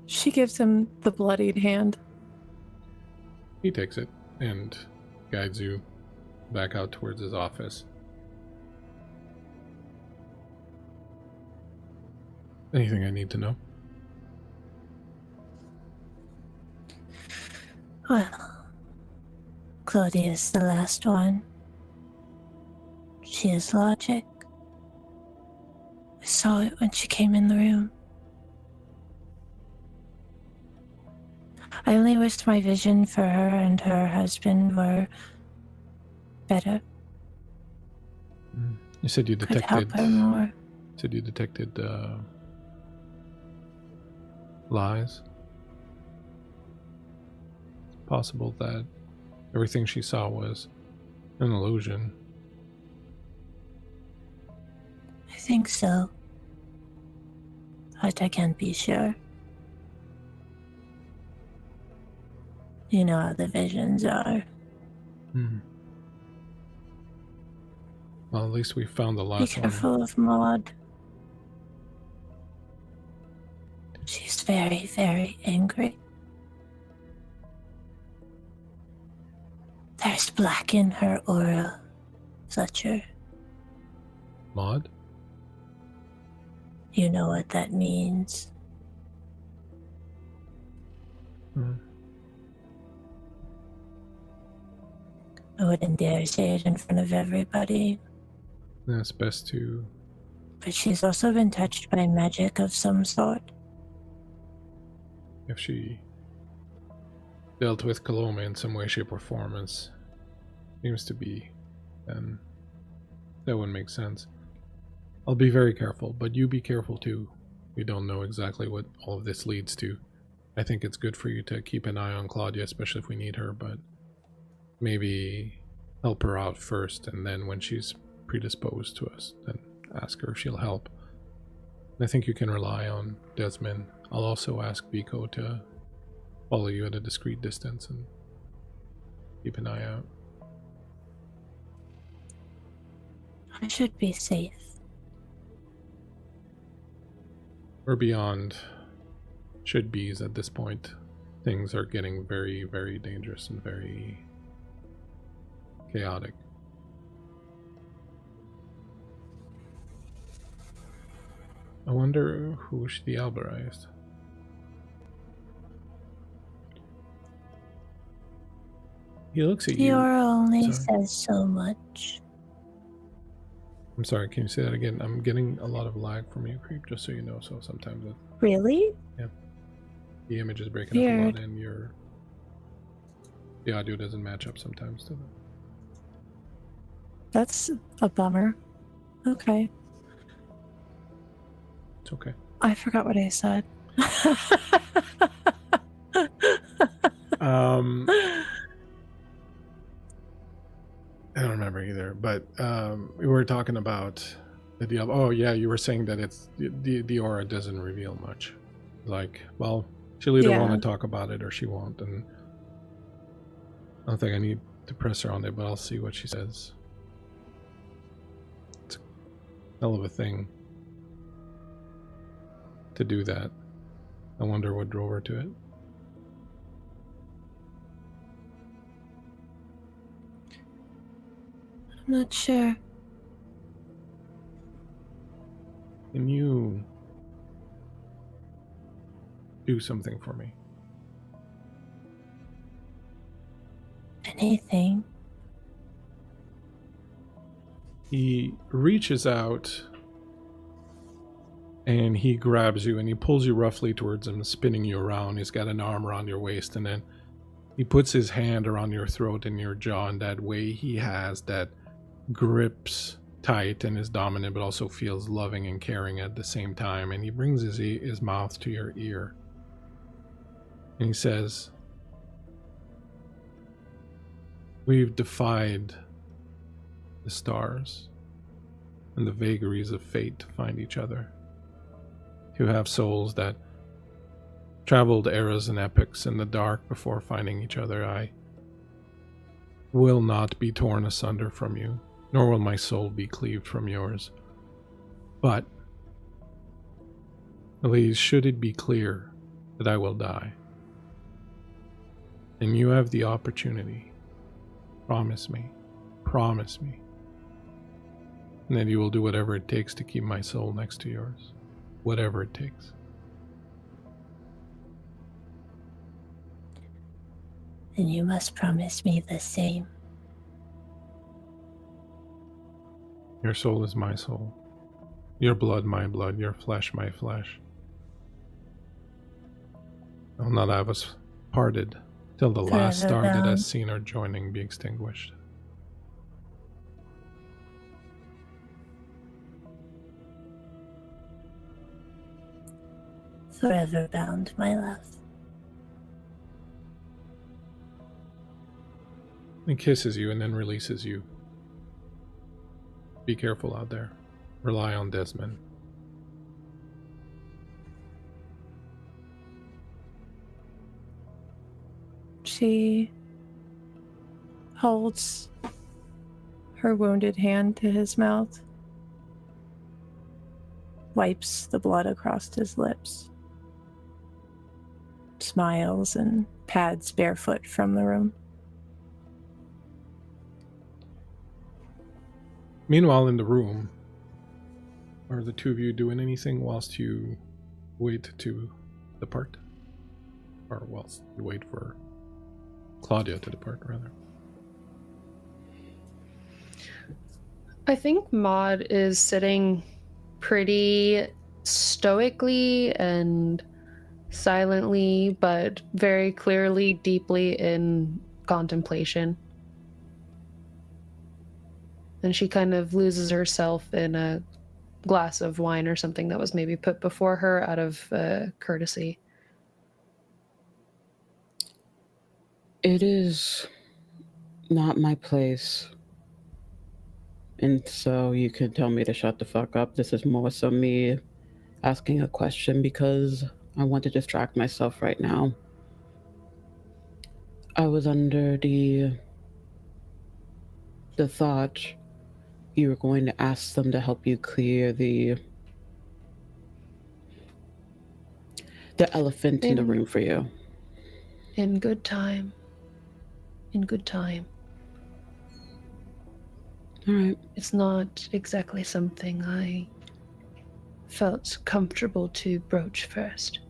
She gives him the bloodied hand. He takes it and guides you back out towards his office. Anything I need to know? Well, Claudia's the last one. She has logic. I saw it when she came in the room. I only wished my vision for her and her husband were better. You said you Could detected. help her more. Said you detected lies. It's possible that everything she saw was an illusion. I think so. But I can't be sure. You know how the visions are. Well, at least we found the Be last one. careful of Maud. She's very, very angry. There's black in her aura, Fletcher. Maud? You know what that means. I wouldn't dare say it in front of everybody, Yeah, it's best to. but she's also been touched by magic of some sort. If she dealt with Coloma in some way, shape, or form, as seems to be, then that would make sense. I'll be very careful, but you be careful too. We don't know exactly what all of this leads to. I think it's good for you to keep an eye on Claudia, especially if we need her, but maybe help her out first, and then when she's predisposed to us, then ask her if she'll help. I think you can rely on Desmond. I'll also ask Vico to follow you at a discreet distance and keep an eye out. I should be safe. We're beyond should be's at this point. Things are getting very, very dangerous and very chaotic. I wonder who should be albarized. He looks at you. Your only Sorry. says so much. I'm sorry, can you say that again? I'm getting a lot of lag from you, Creep, just so you know, so sometimes Really? the image is breaking up a lot Weird. and the audio doesn't match up sometimes to them. That's a bummer. Okay. It's okay. I forgot what I said. talking about the deal. Oh yeah, you were saying that it's the aura doesn't reveal much. Like, well, she'll either want to talk about it or she won't, and I don't think I need to press her on it, but I'll see what she says. It's a hell of a thing to do that. I wonder what drove her to it. I'm not sure. Can you do something for me? Anything. He reaches out and he grabs you and he pulls you roughly towards him, spinning you around. He's got an arm around your waist, and then he puts his hand around your throat and your jaw in that way he has that grips tight and is dominant, but also feels loving and caring at the same time. And he brings his mouth to your ear and he says, "We've defied the stars and the vagaries of fate to find each other, to have souls that traveled eras and epochs in the dark before finding each other. I will not be torn asunder from you, nor will my soul be cleaved from yours. But, Elise, should it be clear that I will die, and you have the opportunity, promise me, and that you will do whatever it takes to keep my soul next to yours, whatever it takes." Then you must promise me the same. Your soul is my soul. Your blood, my blood. Your flesh, my flesh. I will not have us parted till the last Forever star that bound. has seen our joining be extinguished. Forever bound, my love. He kisses you and then releases you. Be careful out there. Rely on Desmond. She holds her wounded hand to his mouth, wipes the blood across his lips, smiles, and pads barefoot from the room. Meanwhile, in the room, are the two of you doing anything whilst you wait to depart? Or whilst you wait for Claudia to depart, rather? I think Maud is sitting pretty stoically and silently, but very clearly, deeply in contemplation. And she kind of loses herself in a glass of wine or something that was maybe put before her out of courtesy. It is not my place. And so you can tell me to shut the fuck up. This is more so me asking a question because I want to distract myself right now. I was under the thought you were going to ask them to help you clear the elephant in the room for you. In good time. In good time. All right. It's not exactly something I felt comfortable to broach first.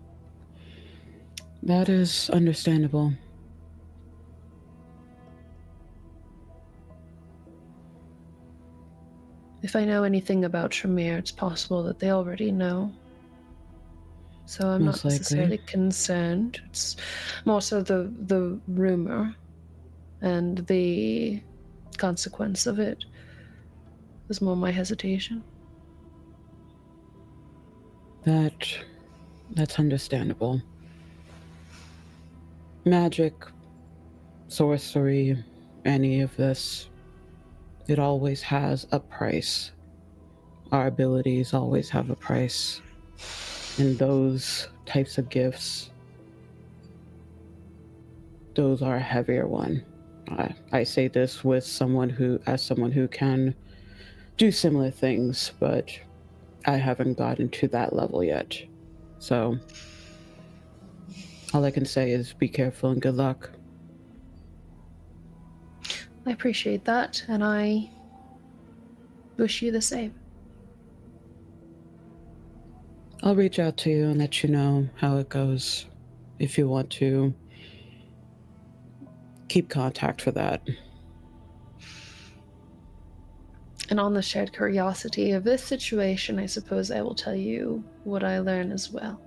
That is understandable. If I know anything about Tremere, it's possible that they already know. So I'm Most not likely. necessarily concerned. It's more so the rumor and the consequence of it was more my hesitation. That's understandable. Magic, sorcery, any of this, it always has a price our abilities always have a price. And those types of gifts, those are a heavier one. I say this with someone who can do similar things, but I haven't gotten to that level yet. So all I can say is be careful and good luck. I appreciate that, and I wish you the same. I'll reach out to you and let you know how it goes if you want to keep contact for that. And on the shared curiosity of this situation, I suppose I will tell you what I learn as well.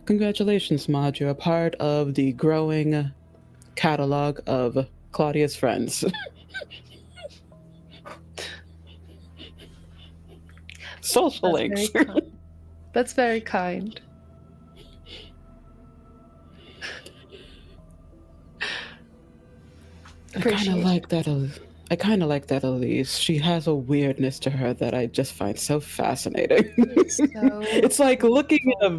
Congratulations, Maud. You're a part of the growing catalog of Claudia's friends. Social links. That's very kind. I kind of like that Elise. She has a weirdness to her that I just find so fascinating. It's like looking at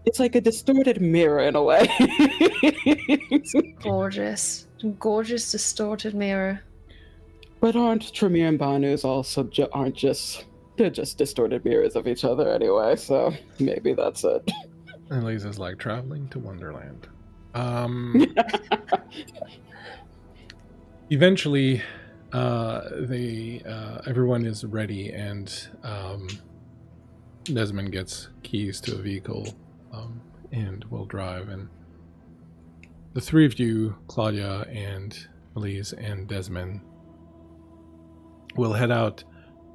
it's like a distorted mirror in a way. It's gorgeous. Gorgeous distorted mirror. But aren't Tremere and BANU's also they're just distorted mirrors of each other anyway, so maybe that's it. Elise is like traveling to Wonderland. Eventually, everyone is ready, and Desmond gets keys to a vehicle, and will drive. And the three of you, Claudia and Elise and Desmond, will head out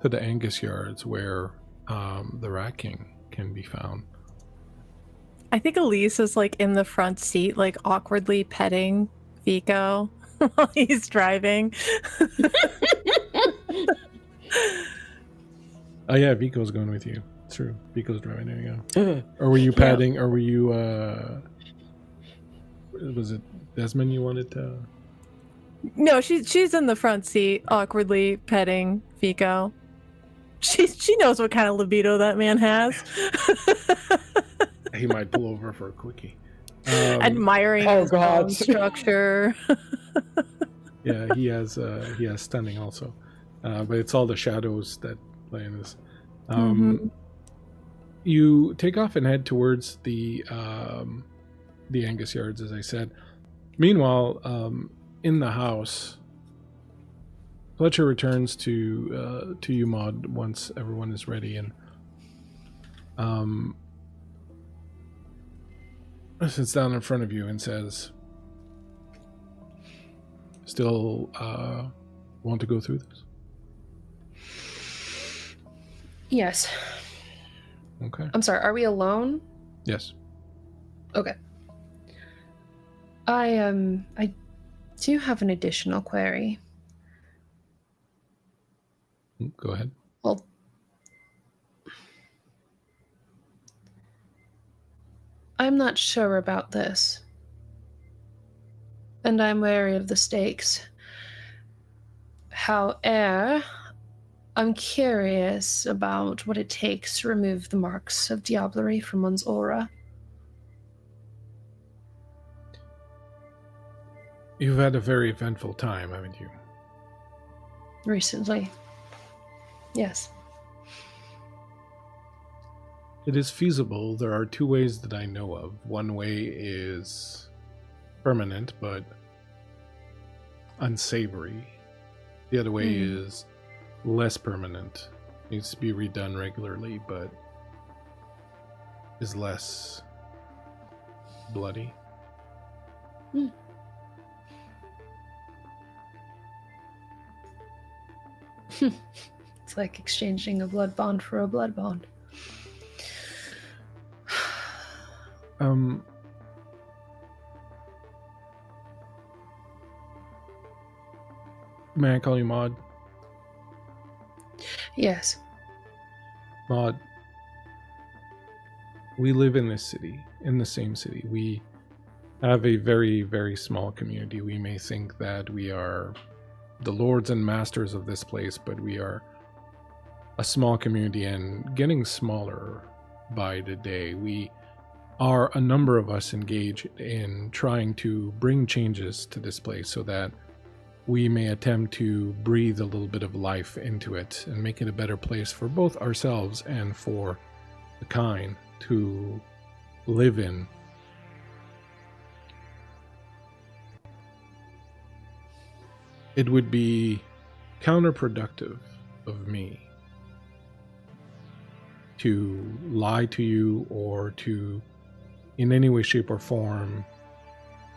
to the Angus Yards where the Rat King can be found. I think Elise is like in the front seat, like awkwardly petting Vico while he's driving. Oh yeah, Vico's going with you. It's true. Vico's driving. There you go. Or were you padding? Or were you? Was it Desmond you wanted to? No, she's in the front seat, awkwardly petting Vico. She knows what kind of libido that man has. He might pull over for a quickie. Admiring his bone structure. Yeah, he has stunning also, but it's all the shadows that play in this. You take off and head towards the Angus Yards, as I said. Meanwhile, in the house, Fletcher returns to you, Maud, once everyone is ready, and sits down in front of you and says, "Still want to go through this?" Yes. Okay. I'm sorry, are we alone? Yes. Okay. I do have an additional query. Go ahead. Well, I'm not sure about this, and I'm wary of the stakes. However, I'm curious about what it takes to remove the marks of diablerie from one's aura. You've had a very eventful time, haven't you? Recently. Yes. It is feasible. There are two ways that I know of. One way is permanent, but unsavory. The other way is less permanent. Needs to be redone regularly, but is less bloody. It's like exchanging a blood bond for a blood bond. May I call you Maud? Yes. Maud, we live in this city, in the same city. We have a very, very small community. We may think that we are the lords and masters of this place, but we are a small community and getting smaller by the day. We are a number of us engaged in trying to bring changes to this place so that we may attempt to breathe a little bit of life into it and make it a better place for both ourselves and for the kind to live in. It would be counterproductive of me to lie to you or to, in any way, shape, or form,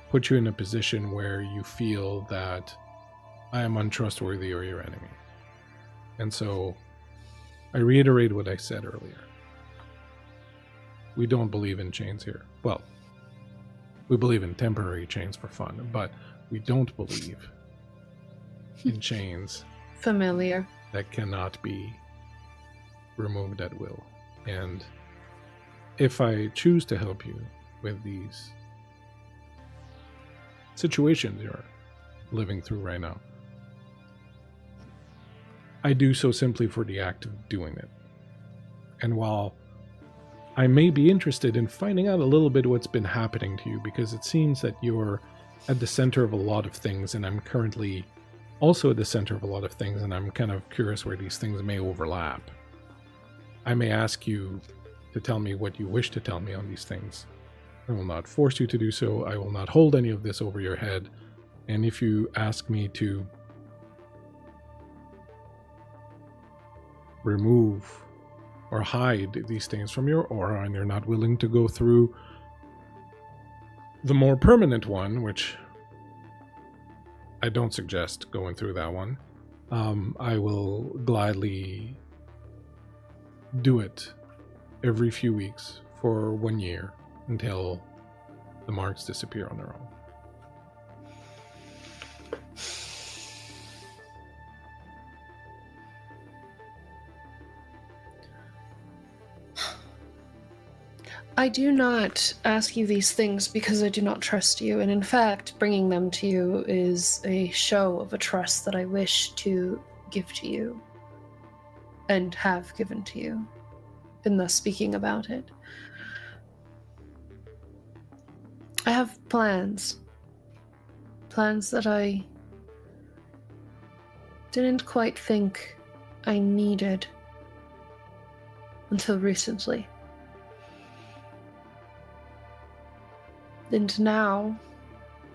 put you in a position where you feel that I am untrustworthy or your enemy. And so I reiterate what I said earlier. We don't believe in chains here. Well, we believe in temporary chains for fun, but we don't believe in chains Familiar. that cannot be removed at will. And if I choose to help you with these situations you're living through right now, I do so simply for the act of doing it. And while I may be interested in finding out a little bit what's been happening to you, because it seems that you're at the center of a lot of things, and I'm currently also at the center of a lot of things, and I'm kind of curious where these things may overlap. I may ask you to tell me what you wish to tell me on these things. I will not force you to do so. I will not hold any of this over your head. And if you ask me to remove or hide these things from your aura, and you're not willing to go through the more permanent one, which I don't suggest going through that one, I will gladly do it every few weeks for 1 year until the marks disappear on their own. I do not ask you these things because I do not trust you, and in fact, bringing them to you is a show of a trust that I wish to give to you and have given to you, in thus speaking about it. I have plans that I didn't quite think I needed until recently. And now,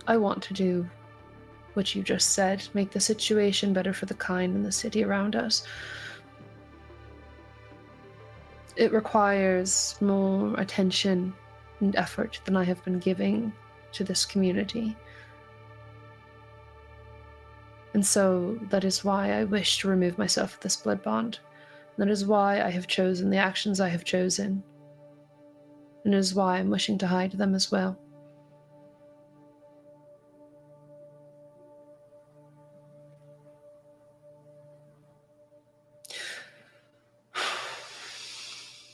I want to do what you just said, make the situation better for the kind and the city around us. It requires more attention and effort than I have been giving to this community. And so that is why I wish to remove myself from this blood bond. That is why I have chosen the actions I have chosen. And it is why I'm wishing to hide them as well.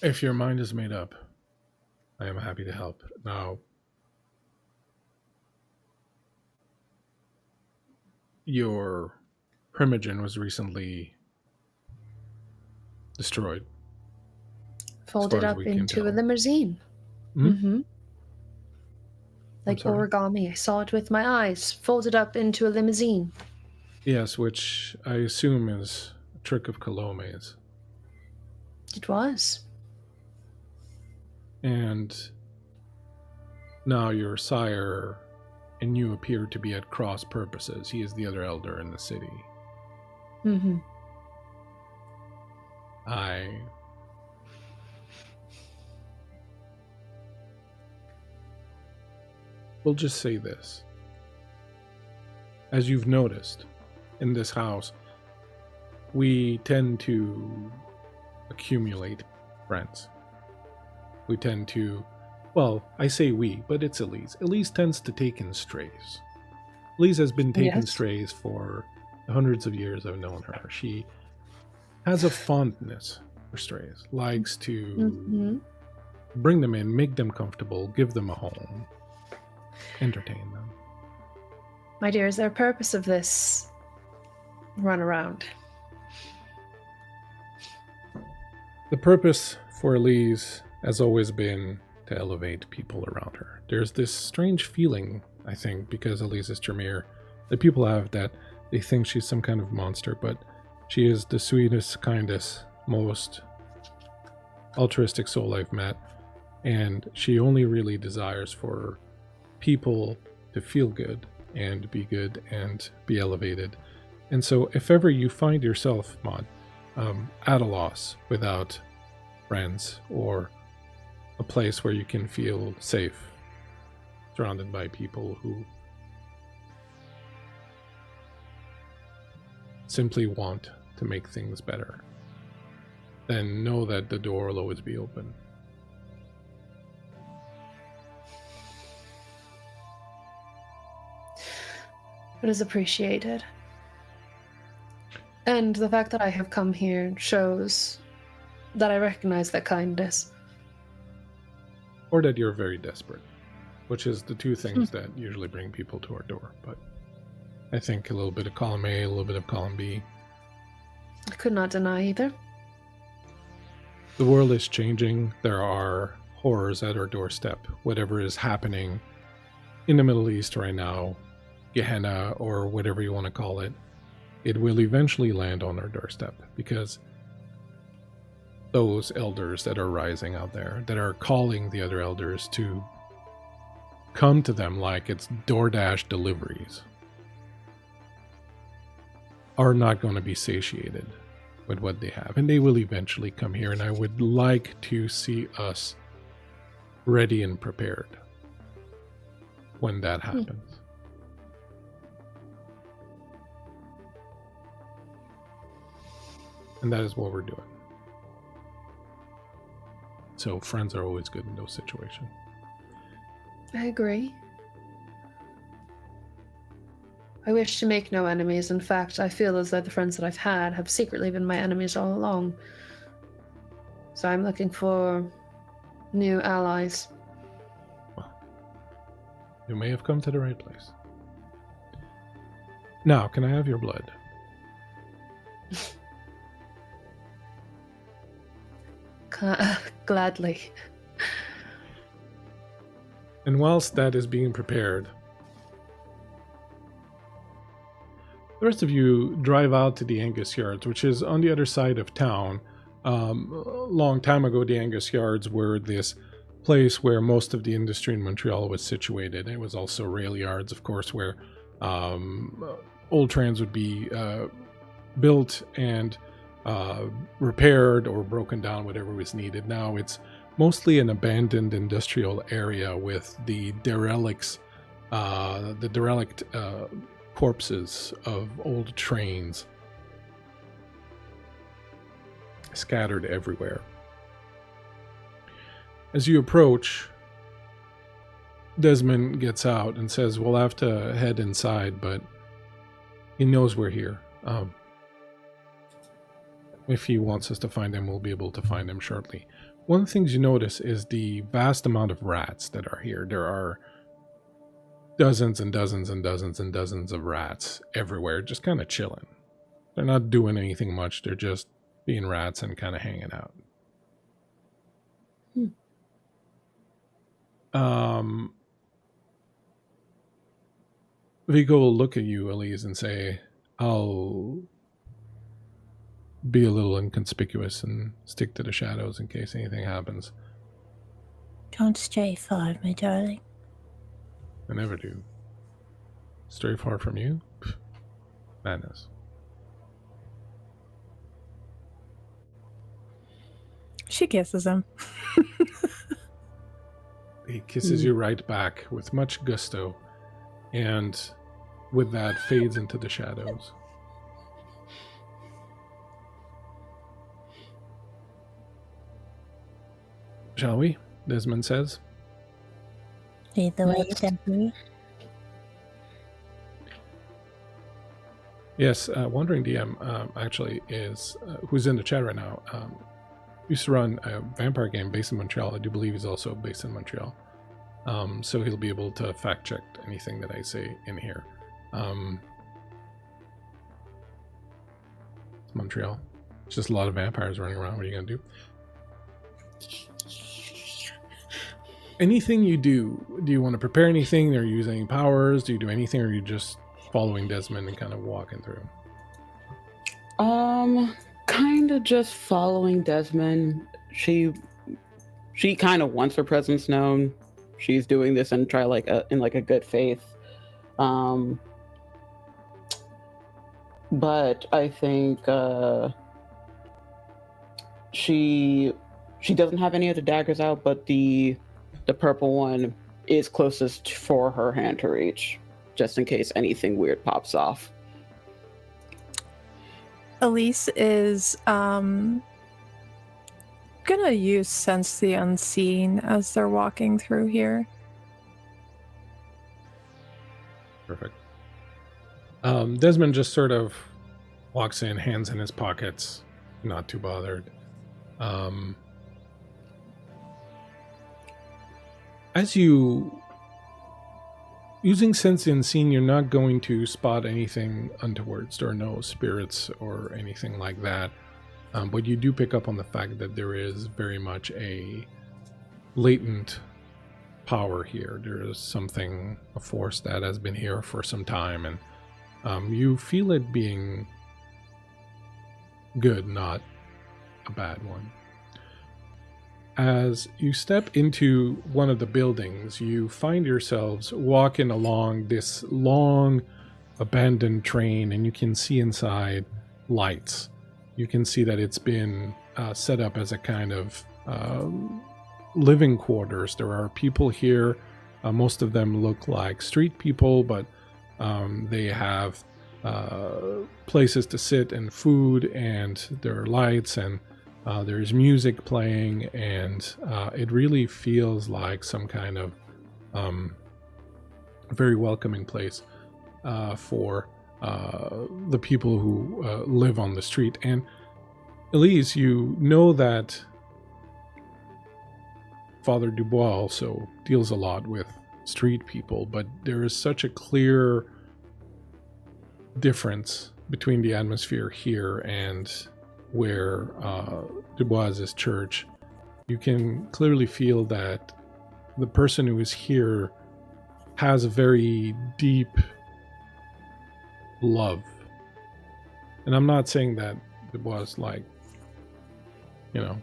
If your mind is made up, I am happy to help. Now, your primogen was recently destroyed. Folded up into a limousine. Hmm? Mm-hmm. Like sorry? origami. I saw it with my eyes. Folded up into a limousine. Yes, which I assume is a trick of Kalome's. It was. And now your sire and you appear to be at cross purposes. He is the other elder in the city. Mm-hmm. I will just say this. As you've noticed, in this house, we tend to accumulate friends. We tend to, well, I say we, but it's Elise. Elise tends to take in strays. Elise has been taking strays for the hundreds of years I've known her. She has a fondness for strays, likes to bring them in, make them comfortable, give them a home, entertain them. My dear, is there a purpose of this run around. The purpose for Elise has always been to elevate people around her. There's this strange feeling, I think, because Elise is Tremere, that people have that they think she's some kind of monster, but she is the sweetest, kindest, most altruistic soul I've met, and she only really desires for people to feel good and be good and be elevated. And so if ever you find yourself, Maud, at a loss without friends or a place where you can feel safe, surrounded by people who simply want to make things better, then know that the door will always be open. It is appreciated. And the fact that I have come here shows that I recognize that kindness. Or that you're very desperate, which is the two things that usually bring people to our door. But I think a little bit of column A, a little bit of column B. I could not deny either. The world is changing. There are horrors at our doorstep. Whatever is happening in the Middle East right now, Gehenna or whatever you want to call it, it will eventually land on our doorstep, because those elders that are rising out there, that are calling the other elders to come to them like it's DoorDash deliveries, are not going to be satiated with what they have. And they will eventually come here, and I would like to see us ready and prepared when that happens. And that is what we're doing. So friends are always good in those situations. I agree. I wish to make no enemies. In fact, I feel as though the friends that I've had have secretly been my enemies all along. So I'm looking for new allies. Well, you may have come to the right place. Now, can I have your blood? Gladly. And whilst that is being prepared, the rest of you drive out to the Angus Yards, which is on the other side of town. A long time ago, the Angus Yards were this place where most of the industry in Montreal was situated. It was also rail yards, of course, where old trains would be built and repaired or broken down, whatever was needed. Now it's mostly an abandoned industrial area with the derelict corpses of old trains scattered everywhere. As you approach, Desmond gets out and says, we'll have to head inside, but he knows we're here. If he wants us to find him, we'll be able to find him shortly. One of the things you notice is the vast amount of rats that are here. There are dozens and dozens and dozens and dozens of rats everywhere, just kind of chilling. They're not doing anything much. They're just being rats and kind of hanging out. Vigo will look at you, Elise, and say, I'll be a little inconspicuous and stick to the shadows in case anything happens. Don't stray far, my darling. I never do. Stray far from you? Pfft, madness. She kisses him. He kisses you right back with much gusto, and with that fades into the shadows. Shall we? Desmond says. Lead the way, Temporary. Yes, Wandering DM actually is, who's in the chat right now, used to run a vampire game based in Montreal. I do believe he's also based in Montreal. So he'll be able to fact check anything that I say in here. Montreal. It's just a lot of vampires running around. What are you gonna do? Anything you do you want to prepare anything? Are you using any powers? Do you do anything, or are you just following Desmond and kind of walking through? Kind of just following Desmond. She kind of wants her presence known. She's doing this in a good faith. But I think she doesn't have any of the daggers out, but the purple one is closest for her hand to reach, just in case anything weird pops off. Elise is gonna use Sense the Unseen as they're walking through here. Perfect. Desmond just sort of walks in, hands in his pockets, not too bothered. As you using Sense the Unseen, you're not going to spot anything untowards. There are no spirits or anything like that. But you do pick up on the fact that there is very much a latent power here. There is something, a force that has been here for some time, and you feel it being good, not a bad one. As you step into one of the buildings, you find yourselves walking along this long abandoned train, and you can see inside lights. You can see that it's been set up as a kind of living quarters. There are people here. Most of them look like street people, but they have places to sit and food, and there are lights, and there's music playing, and it really feels like some kind of very welcoming place for the people who live on the street. And Elise, you know that Father Dubois also deals a lot with street people, but there is such a clear difference between the atmosphere here and where Dubois' church. You can clearly feel that the person who is here has a very deep love. And I'm not saying that Dubois, like, you know,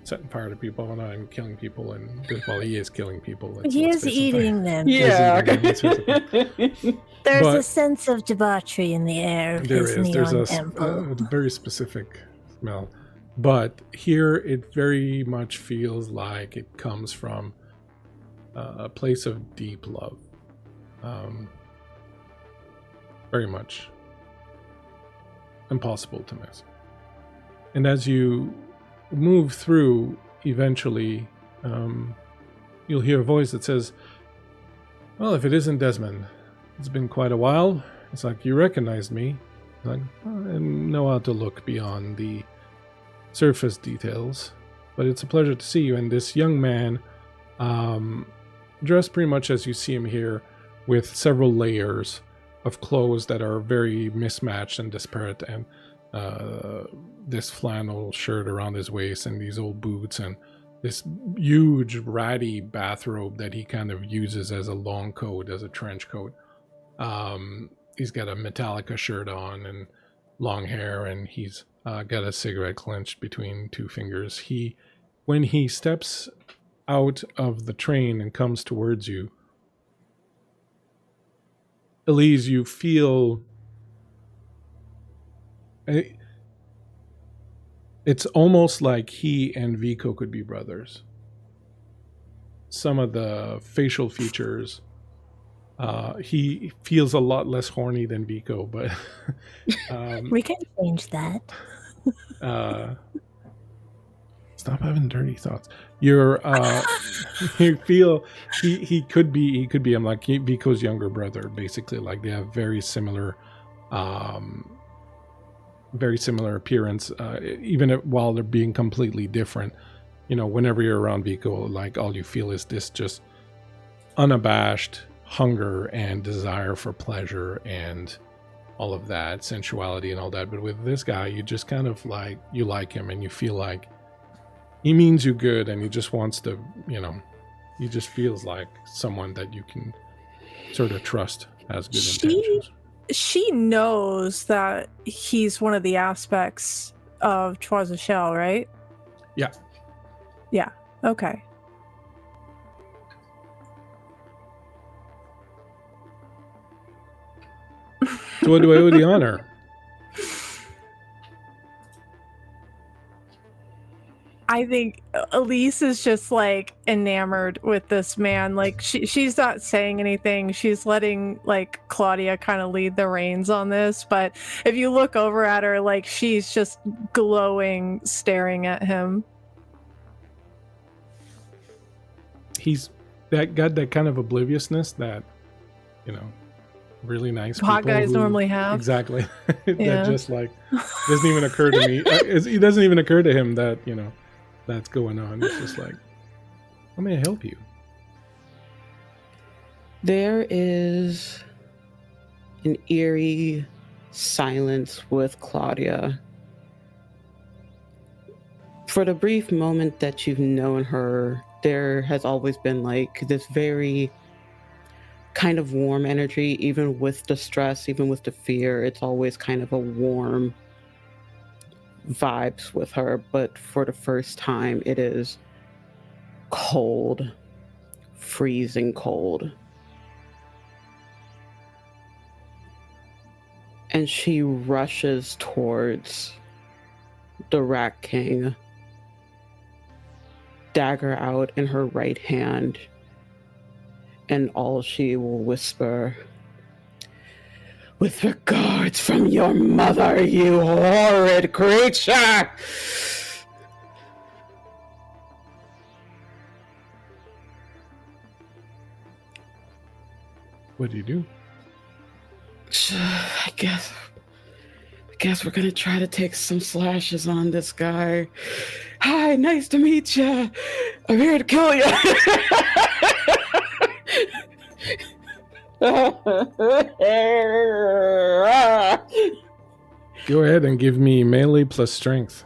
setting fire to people and I'm killing people, and well, he is killing people. He is eating them. Yeah. There's But a sense of debauchery in the air of his there's neon a temple. very specific smell. But here it very much feels like it comes from a place of deep love. Very much impossible to miss. And as you move through, eventually you'll hear a voice that says, well, if it isn't Desmond, it's been quite a while. It's like, you recognized me. Like, I know how to look beyond the surface details, but it's a pleasure to see you. And this young man, dressed pretty much as you see him here, with several layers of clothes that are very mismatched and disparate, and this flannel shirt around his waist, and these old boots, and this huge ratty bathrobe that he kind of uses as a long coat, as a trench coat. He's got a Metallica shirt on and long hair, and he's got a cigarette clenched between two fingers. When he steps out of the train and comes towards you, Elise, you feel it's almost like he and Vico could be brothers. Some of the facial features, he feels a lot less horny than Vico, but We can change that. stop having dirty thoughts. You feel he could be him, like Vico's younger brother, basically. Like they have very similar appearance, even while they're being completely different. You know, whenever you're around Vico, like all you feel is this just unabashed hunger and desire for pleasure and all of that sensuality and all that. But with this guy, you just kind of like, you like him and you feel like he means you good, and he just wants to, you know, he just feels like someone that you can sort of trust has good intentions. She knows that he's one of the aspects of Trois Shell, right? Yeah. Yeah. Okay. So what do I owe the honor? I think Elise is just like enamored with this man. Like she's not saying anything. She's letting like Claudia kind of lead the reins on this. But if you look over at her, like she's just glowing, staring at him. He's got that kind of obliviousness that, you know, really nice Hot people guys who, normally have. exactly. Yeah. That just like doesn't even occur to me. It doesn't even occur to him that, you know, that's going on. It's just like, how may I help you? There is an eerie silence with Claudia. For the brief moment that you've known her, there has always been like this very kind of warm energy, even with the stress, even with the fear. It's always kind of a warm vibes with her, but for the first time it is cold, freezing cold. And she rushes towards the Rat King, dagger out in her right hand, and all she will whisper, "With regards from your mother, you horrid creature!" What do you do? I guess we're gonna try to take some slashes on this guy. Hi, nice to meet you. I'm here to kill you. Go ahead and give me melee plus strength.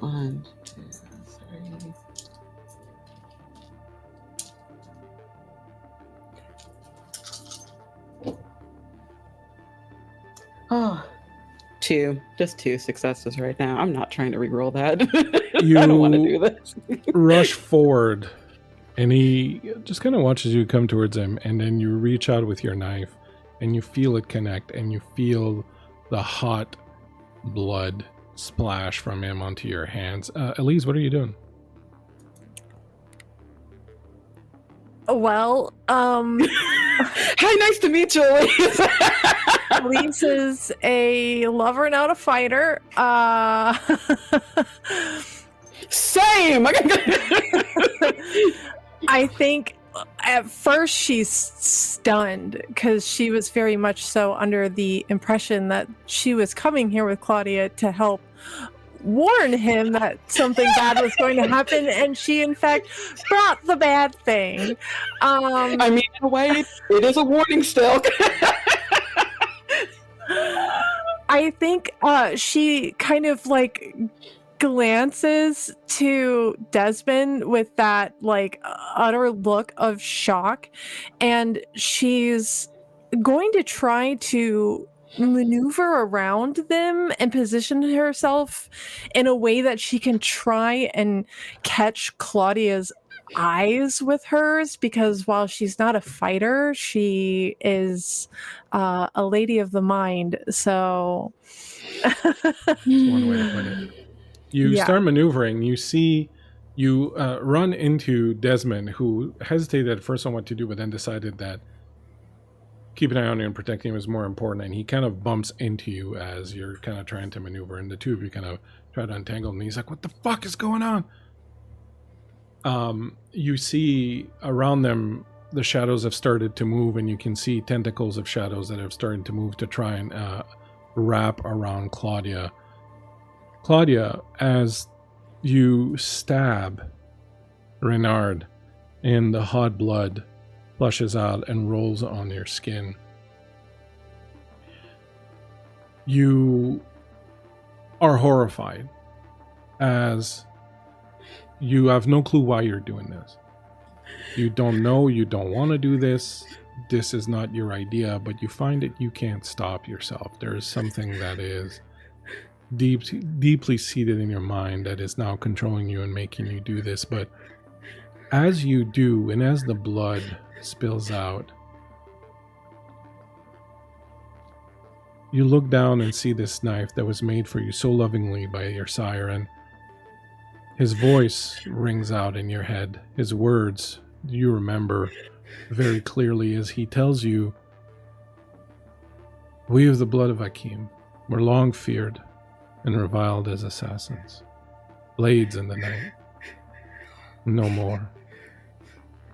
One, two, three. Oh, two. Just 2 successes right now. I'm not trying to re-roll that. I don't want to do this. Rush forward, and he just kind of watches you come towards him, and then you reach out with your knife, and you feel it connect, and you feel the hot blood splash from him onto your hands. Elise, what are you doing? Well, Hi, nice to meet you, Elise. Elise is a lover, not a fighter. Same. I think at first she's stunned because she was very much so under the impression that she was coming here with Claudia to help warn him that something bad was going to happen, and she in fact brought the bad thing. I mean, in a way, it is a warning still. I think she kind of like glances to Desmond with that like utter look of shock, and she's going to try to maneuver around them and position herself in a way that she can try and catch Claudia's eyes with hers, because while she's not a fighter, she is a lady of the mind. So That's one way to put it. You start maneuvering. You see, you run into Desmond, who hesitated at first on what to do, but then decided that keep an eye on you and protecting him is more important, and he kind of bumps into you as you're kind of trying to maneuver, and the two of you kind of try to untangle him, and he's like, "What the fuck is going on?" You see around them, the shadows have started to move, and you can see tentacles of shadows that have started to move to try and wrap around Claudia. Claudia, as you stab Renard and the hot blood flushes out and rolls on your skin, you are horrified as you have no clue why you're doing this. You don't know, you don't want to do this. This is not your idea, but you find that you can't stop yourself. There is something that is deeply seated in your mind that is now controlling you and making you do this. But as you do, and as the blood spills out, you look down and see this knife that was made for you so lovingly by your sire, and his voice rings out in your head. His words you remember very clearly as he tells you, "We of the blood of Haqim were long feared and reviled as assassins, blades in the night. No more.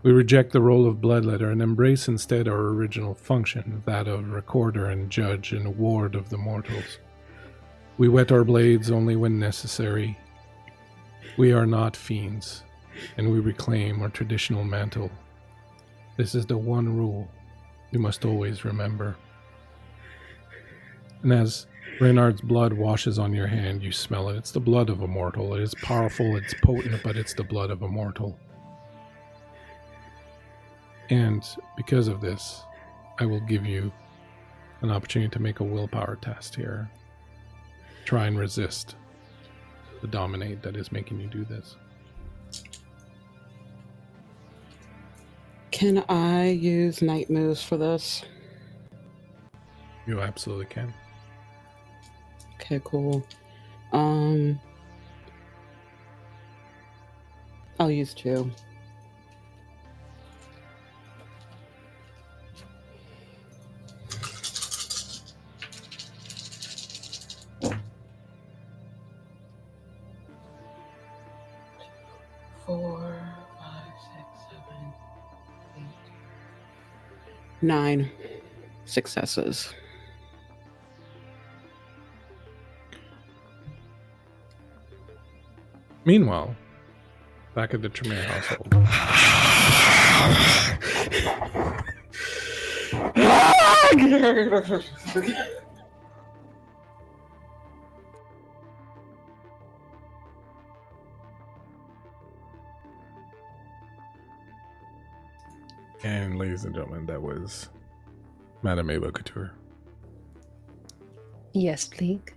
We reject the role of bloodletter and embrace instead our original function, that of recorder and judge and ward of the mortals. We whet our blades only when necessary. We are not fiends, and we reclaim our traditional mantle. This is the one rule you must always remember." And as Renard's blood washes on your hand, you smell it. It's the blood of a mortal. It is powerful, it's potent, but it's the blood of a mortal. And because of this, I will give you an opportunity to make a willpower test here. Try and resist the dominate that is making you do this. Can I use night moves for this? You absolutely can. Okay, cool. I'll use 2. Nine successes. Meanwhile, back at the Tremere household. And ladies and gentlemen, that was Madamava Couture. Yes, Bleak.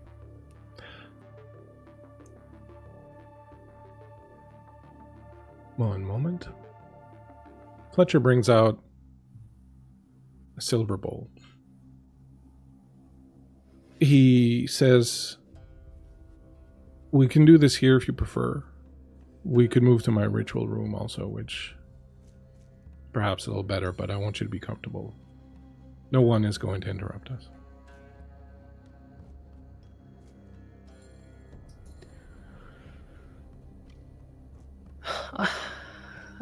One moment. Fletcher brings out a silver bowl. He says, "We can do this here if you prefer. We could move to my ritual room also, which perhaps a little better, but I want you to be comfortable. No one is going to interrupt us."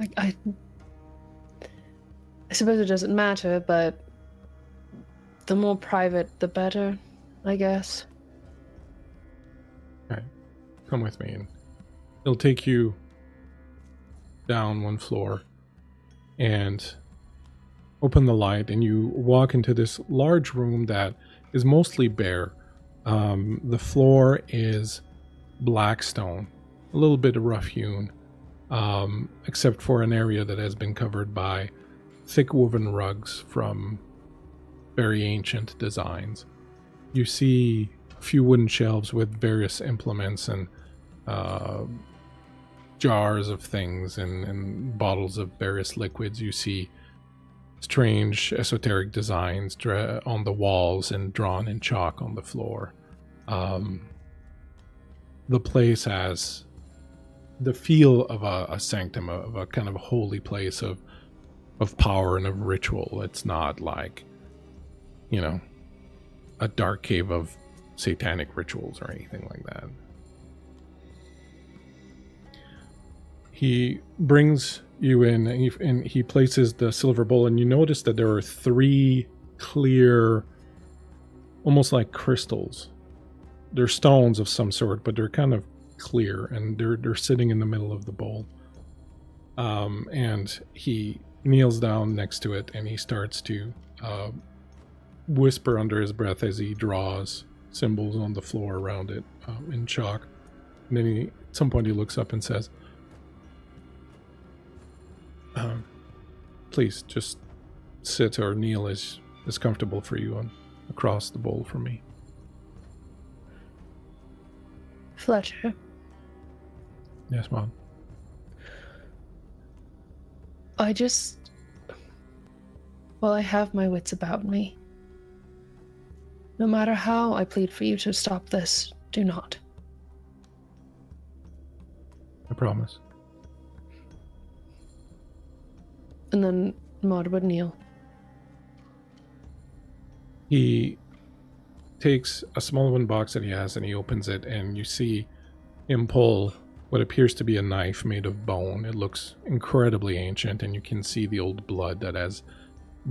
I suppose it doesn't matter, but the more private, the better, I guess. Okay, come with me, and it'll take you down one floor and open the light, and you walk into this large room that is mostly bare. The floor is black stone, a little bit rough hewn, except for an area that has been covered by thick woven rugs from very ancient designs. You see a few wooden shelves with various implements and jars of things and bottles of various liquids. You see strange esoteric designs on the walls and drawn in chalk on the floor. The place has the feel of a sanctum, of a kind of holy place of power and of ritual. It's not like, a dark cave of satanic rituals or anything like that. He brings you in, and he places the silver bowl, and you notice that there are 3 clear, almost like crystals, they're stones of some sort, but they're kind of clear, and they're sitting in the middle of the bowl. And he kneels down next to it, and he starts to whisper under his breath as he draws symbols on the floor around it in chalk. And then at some point he looks up and says, please just sit or kneel as comfortable for you across the bowl from me. Fletcher, Yes, Mom. I have my wits about me. No matter how I plead for you to stop this, do not. I promise. And then Maud would kneel. He takes a small wooden box that he has, and he opens it, and you see him pull what appears to be a knife made of bone. It looks incredibly ancient, and you can see the old blood that has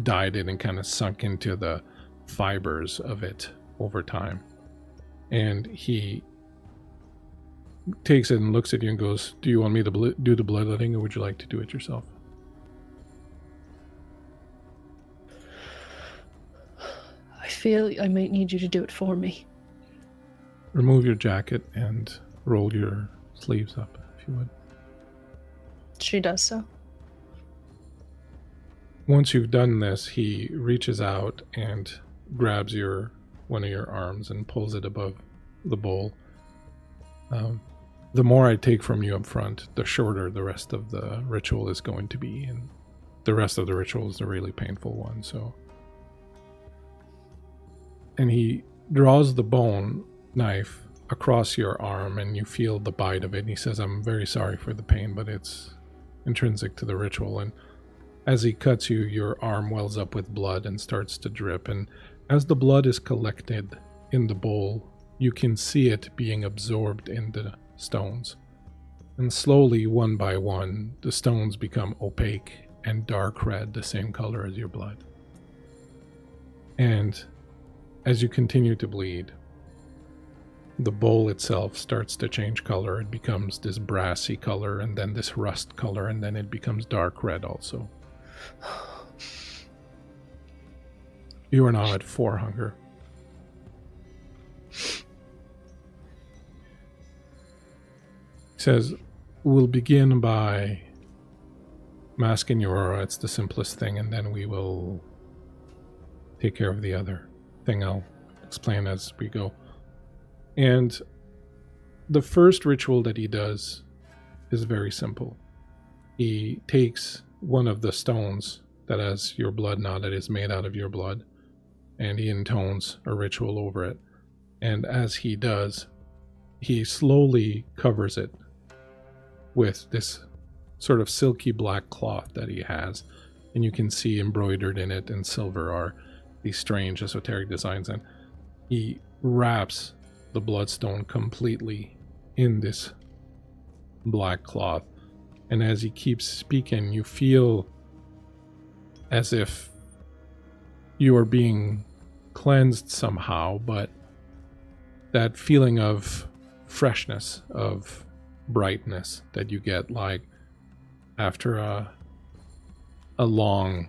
dyed it and kind of sunk into the fibers of it over time. And he takes it and looks at you and goes, do you want me to do the bloodletting, or would you like to do it yourself? I feel I might need you to do it for me. Remove your jacket and roll your sleeves up, if you would. She does so. Once you've done this, he reaches out and grabs one of your arms and pulls it above the bowl. The more I take from you up front, the shorter the rest of the ritual is going to be, and the rest of the ritual is a really painful one. And he draws the bone knife across your arm, and you feel the bite of it, and he says, I'm very sorry for the pain, but it's intrinsic to the ritual. And as he cuts you, your arm wells up with blood and starts to drip, and as the blood is collected in the bowl, you can see it being absorbed in the stones. And slowly, one by one, the stones become opaque and dark red, the same color as your blood. And as you continue to bleed, the bowl itself starts to change color. It becomes this brassy color, and then this rust color, and then it becomes dark red also. You are now at 4 hunger. He says, we'll begin by masking your aura. It's the simplest thing, and then we will take care of the other thing. I'll explain as we go. And the first ritual that he does is very simple. He takes one of the stones that has your blood now, that is made out of your blood, and he intones a ritual over it. And as he does, he slowly covers it with this sort of silky black cloth that he has, and you can see embroidered in it in silver are these strange esoteric designs, and he wraps the bloodstone completely in this black cloth. And as he keeps speaking, you feel as if you are being cleansed somehow, but that feeling of freshness, of brightness that you get like after a long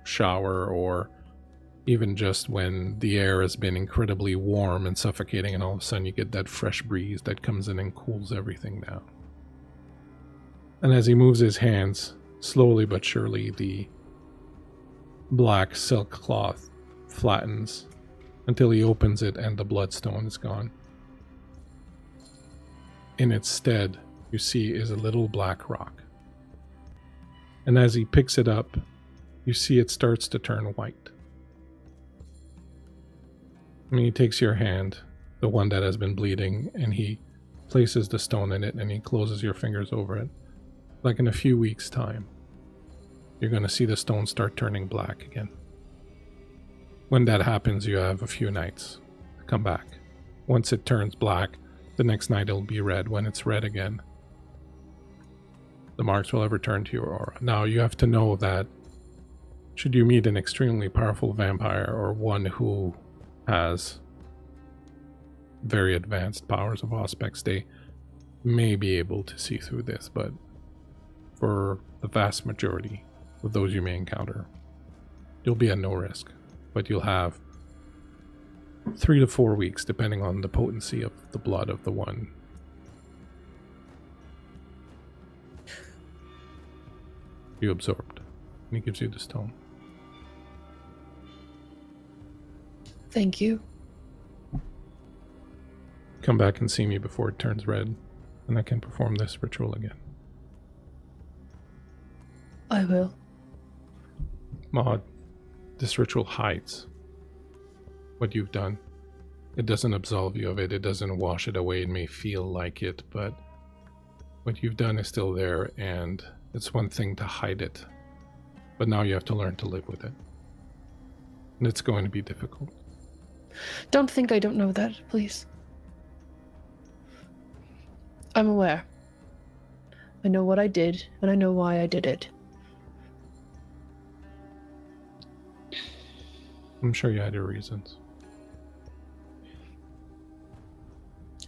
shower, or even just when the air has been incredibly warm and suffocating, and all of a sudden you get that fresh breeze that comes in and cools everything down. And as he moves his hands, slowly but surely, the black silk cloth flattens until he opens it and the bloodstone is gone. In its stead, you see is a little black rock. And as he picks it up, you see it starts to turn white. And he takes your hand, the one that has been bleeding, and he places the stone in it, and he closes your fingers over it. Like in a few weeks' time, you're going to see the stone start turning black again. When that happens, you have a few nights to come back. Once it turns black, the next night it'll be red. When it's red again, the marks will ever return to your aura. Now, you have to know that should you meet an extremely powerful vampire, or one who has very advanced powers of Auspex, they may be able to see through this, but for the vast majority of those you may encounter, you'll be at no risk, but you'll have 3 to 4 weeks, depending on the potency of the blood of the one you absorbed. And he gives you the stone. Thank you. Come back and see me before it turns red, and I can perform this ritual again. I will. Maud, this ritual hides what you've done. It doesn't absolve you of it. It doesn't wash it away. It may feel like it, but what you've done is still there, and it's one thing to hide it, but now you have to learn to live with it. And it's going to be difficult. Don't think I don't know that, please. I'm aware. I know what I did, and I know why I did it. I'm sure you had your reasons.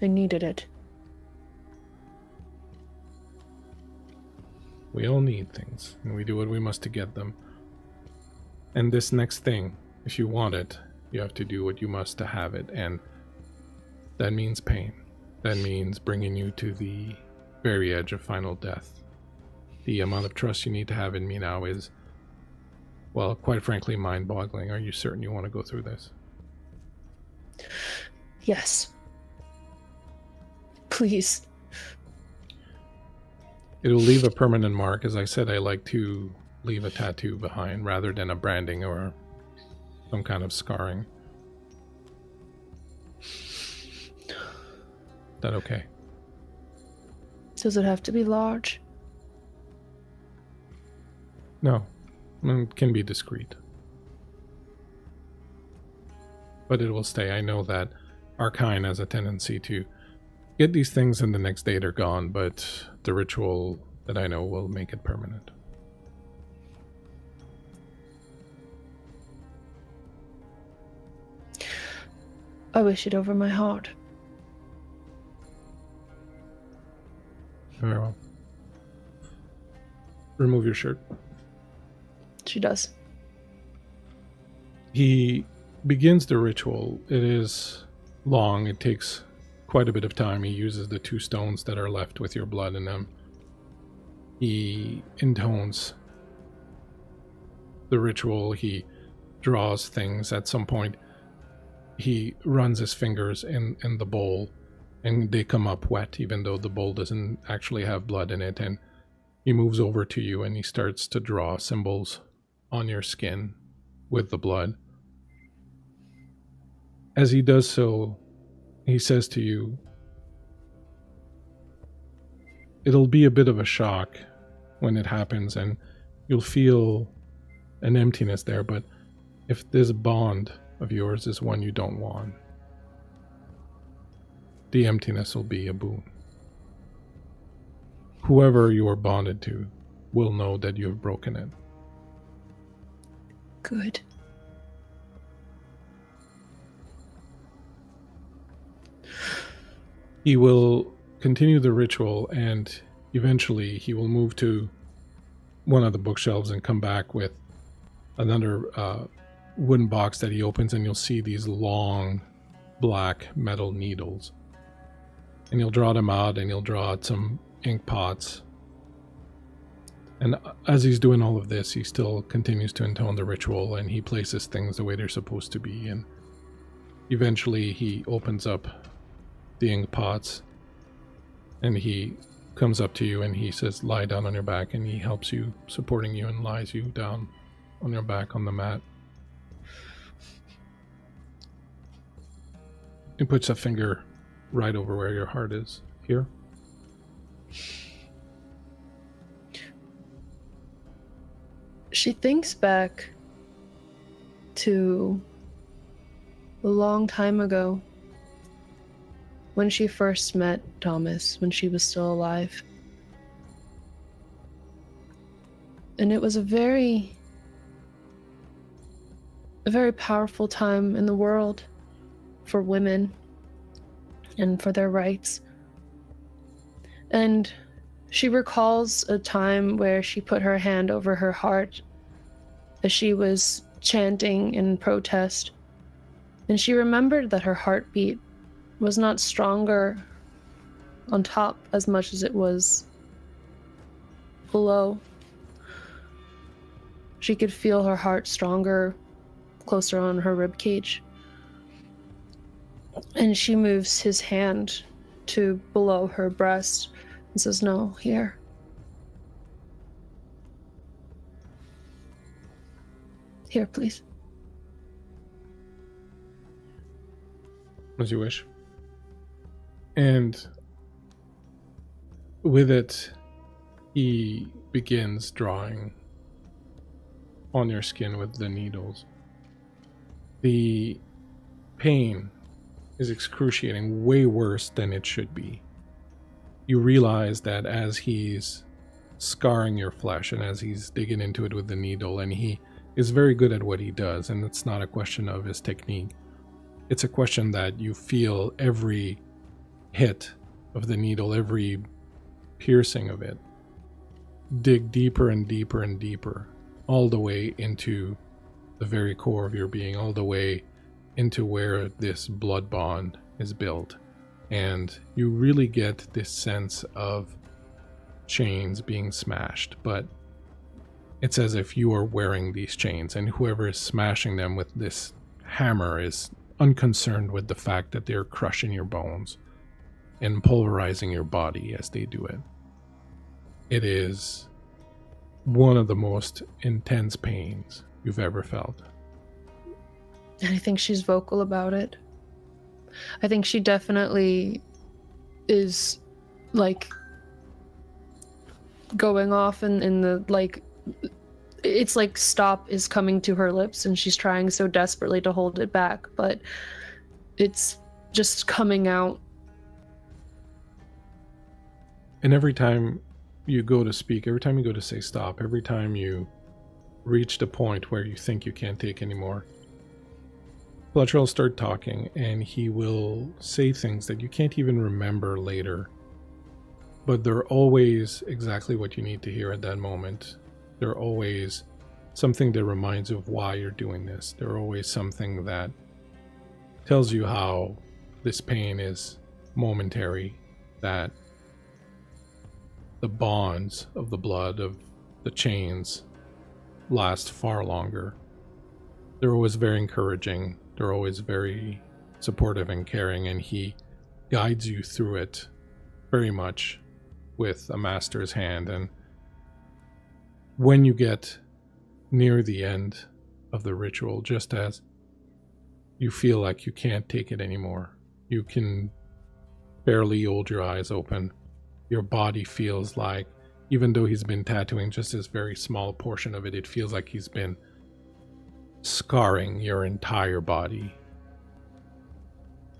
I needed it. We all need things, and we do what we must to get them. And this next thing, if you want it, you have to do what you must to have it, and that means pain. That means bringing you to the very edge of final death. The amount of trust you need to have in me now is, well, quite frankly, mind-boggling. Are you certain you want to go through this? Yes. Please. It'll leave a permanent mark. As I said, I like to leave a tattoo behind rather than a branding or some kind of scarring. Is that okay? Does it have to be large? No. It can be discreet. But it will stay. I know that Arcane has a tendency to get these things and the next day they're gone, but the ritual that I know will make it permanent. I wish it over my heart. Very well. Remove your shirt. She does. He begins the ritual. It is long. It takes quite a bit of time. He uses the 2 stones that are left with your blood in them. He intones the ritual. He draws things. At some point, he runs his fingers in the bowl, and they come up wet, even though the bowl doesn't actually have blood in it. And he moves over to you, and he starts to draw symbols on your skin with the blood. As he does so, he says to you, it'll be a bit of a shock when it happens, and you'll feel an emptiness there, but if this bond of yours is one you don't want, the emptiness will be a boon. Whoever you are bonded to will know that you have broken it. Good. He will continue the ritual, and eventually he will move to one of the bookshelves and come back with another wooden box that he opens, and you'll see these long black metal needles. And he'll draw them out, and he'll draw out some ink pots. And as he's doing all of this, he still continues to intone the ritual, and he places things the way they're supposed to be. And eventually he opens up the ink pots, and he comes up to you and he says, lie down on your back, and he helps you, supporting you, and lies you down on your back on the mat. He puts a finger right over where your heart is. Here. She thinks back to a long time ago when she first met Thomas, when she was still alive. And it was a very powerful time in the world for women. and for their rights. And she recalls a time where she put her hand over her heart as she was chanting in protest, and she remembered that her heartbeat was not stronger on top as much as it was below. She could feel her heart stronger closer on her ribcage. And she moves his hand to below her breast and says, "No, here." Here, please. As you wish. And with it, he begins drawing on your skin with the needles. The pain is excruciating, way worse than it should be. You realize that as he's scarring your flesh and as he's digging into it with the needle, and he is very good at what he does, and it's not a question of his technique. It's a question that you feel every hit of the needle, every piercing of it, dig deeper and deeper and deeper, all the way into the very core of your being, all the way into where this blood bond is built. And you really get this sense of chains being smashed, but it's as if you are wearing these chains, and whoever is smashing them with this hammer is unconcerned with the fact that they're crushing your bones and pulverizing your body as they do it. It is one of the most intense pains you've ever felt. And I think she's vocal about it. I think she definitely is, like, going off in the, like, it's like stop is coming to her lips, and she's trying so desperately to hold it back, but it's just coming out. And every time you go to speak, every time you go to say stop, every time you reach the point where you think you can't take anymore, Fletcher will start talking, and he will say things that you can't even remember later, but they're always exactly what you need to hear at that moment. They're always something that reminds you of why you're doing this. They're always something that tells you how this pain is momentary, that the bonds of the blood, of the chains, last far longer. They're always very encouraging. They're always very supportive and caring, and he guides you through it very much with a master's hand. And when you get near the end of the ritual, just as you feel like you can't take it anymore, you can barely hold your eyes open. Your body feels like, even though he's been tattooing just this very small portion of it, it feels like he's been scarring your entire body.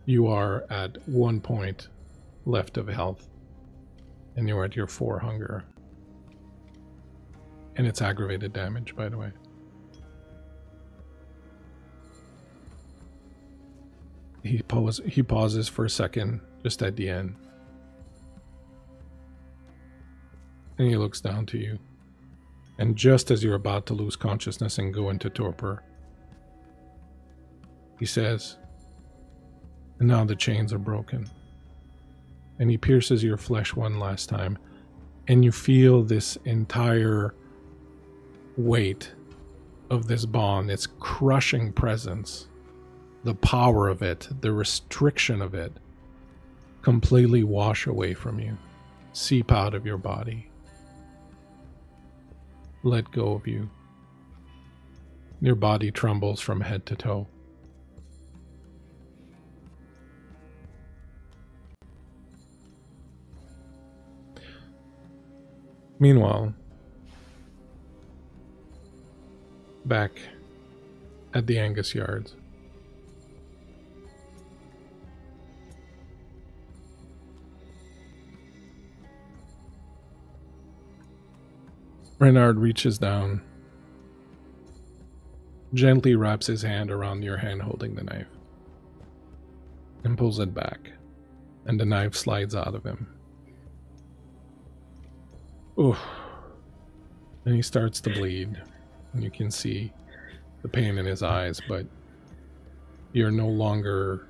You are at 1 point left of health, and you're at your 4 hunger. And it's aggravated damage, by the way. He pauses for a second, just at the end. And he looks down to you. And just as you're about to lose consciousness and go into torpor, he says, "And now the chains are broken." And he pierces your flesh one last time. And you feel this entire weight of this bond, its crushing presence, the power of it, the restriction of it, completely wash away from you, seep out of your body, let go of you. Your body trembles from head to toe. Meanwhile, back at the Angus Yards, Renard reaches down, gently wraps his hand around your hand holding the knife, and pulls it back. and the knife slides out of him. Oof. And he starts to bleed, and you can see the pain in his eyes, but you're no longer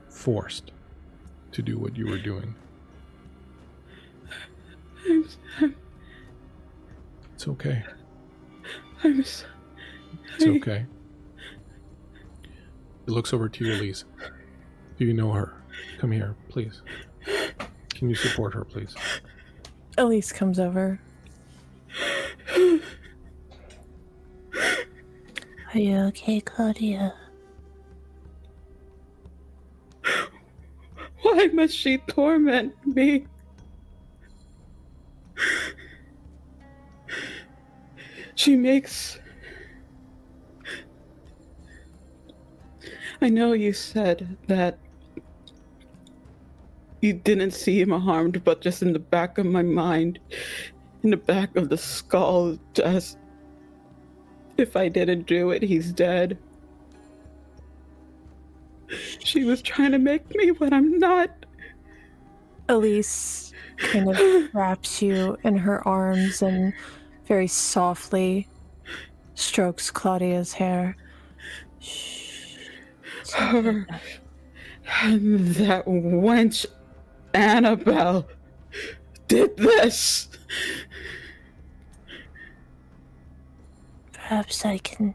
forced to do what you were doing. It's okay. It's okay. He looks over to you, Elise. Do you know her? Come here, please. Can you support her, please? Elise comes over. Are you okay, Claudia? Why must she torment me? She makes... I know you said that you didn't see him harmed, but just in the back of my mind, in the back of the skull, just... If I didn't do it, he's dead. She was trying to make me what I'm not. Elise kind of wraps you in her arms and very softly strokes Claudia's hair. Shh. Her and that wench Annabelle did this. Perhaps I can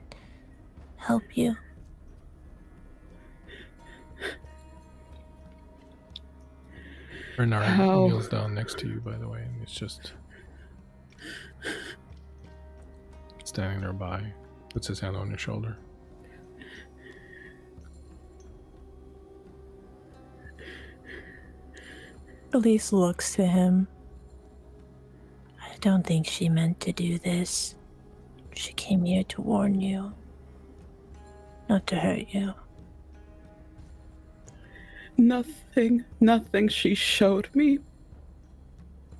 help you. Bernard kneels down next to you, by the way, and it's just standing nearby, puts his hand on your shoulder. Elise looks to him. I don't think she meant to do this. She came here to warn you, not to hurt you. Nothing she showed me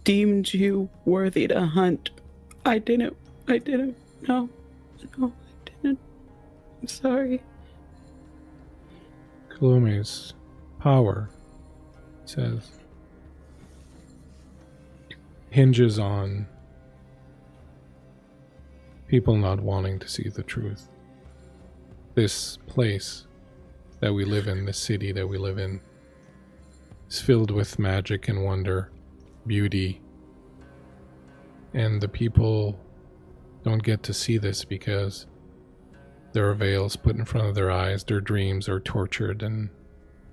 deemed you worthy to hunt. I didn't. No, I didn't. I'm sorry. Kalome's power, says, hinges on people not wanting to see the truth. This place that we live in, this city that we live in, is filled with magic and wonder, beauty, and the people don't get to see this because there are veils put in front of their eyes, their dreams are tortured and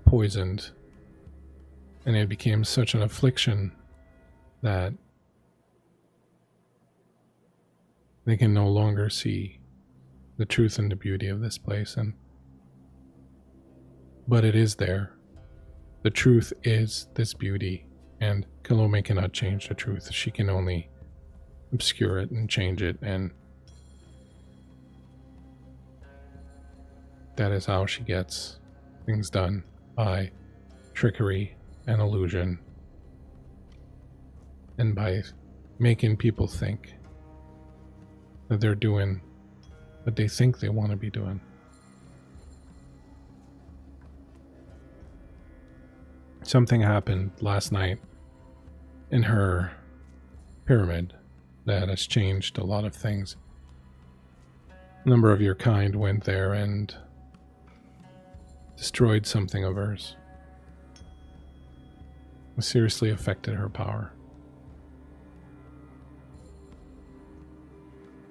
poisoned, and it became such an affliction that they can no longer see the truth and the beauty of this place. But it is there. The truth is this beauty, and Kalome cannot change the truth. She can only obscure it and change it, and that is how she gets things done, by trickery and illusion, and by making people think that they're doing what they think they want to be doing. Something happened last night in her pyramid that has changed a lot of things. A number of your kind went there and destroyed something of hers. It seriously affected her power.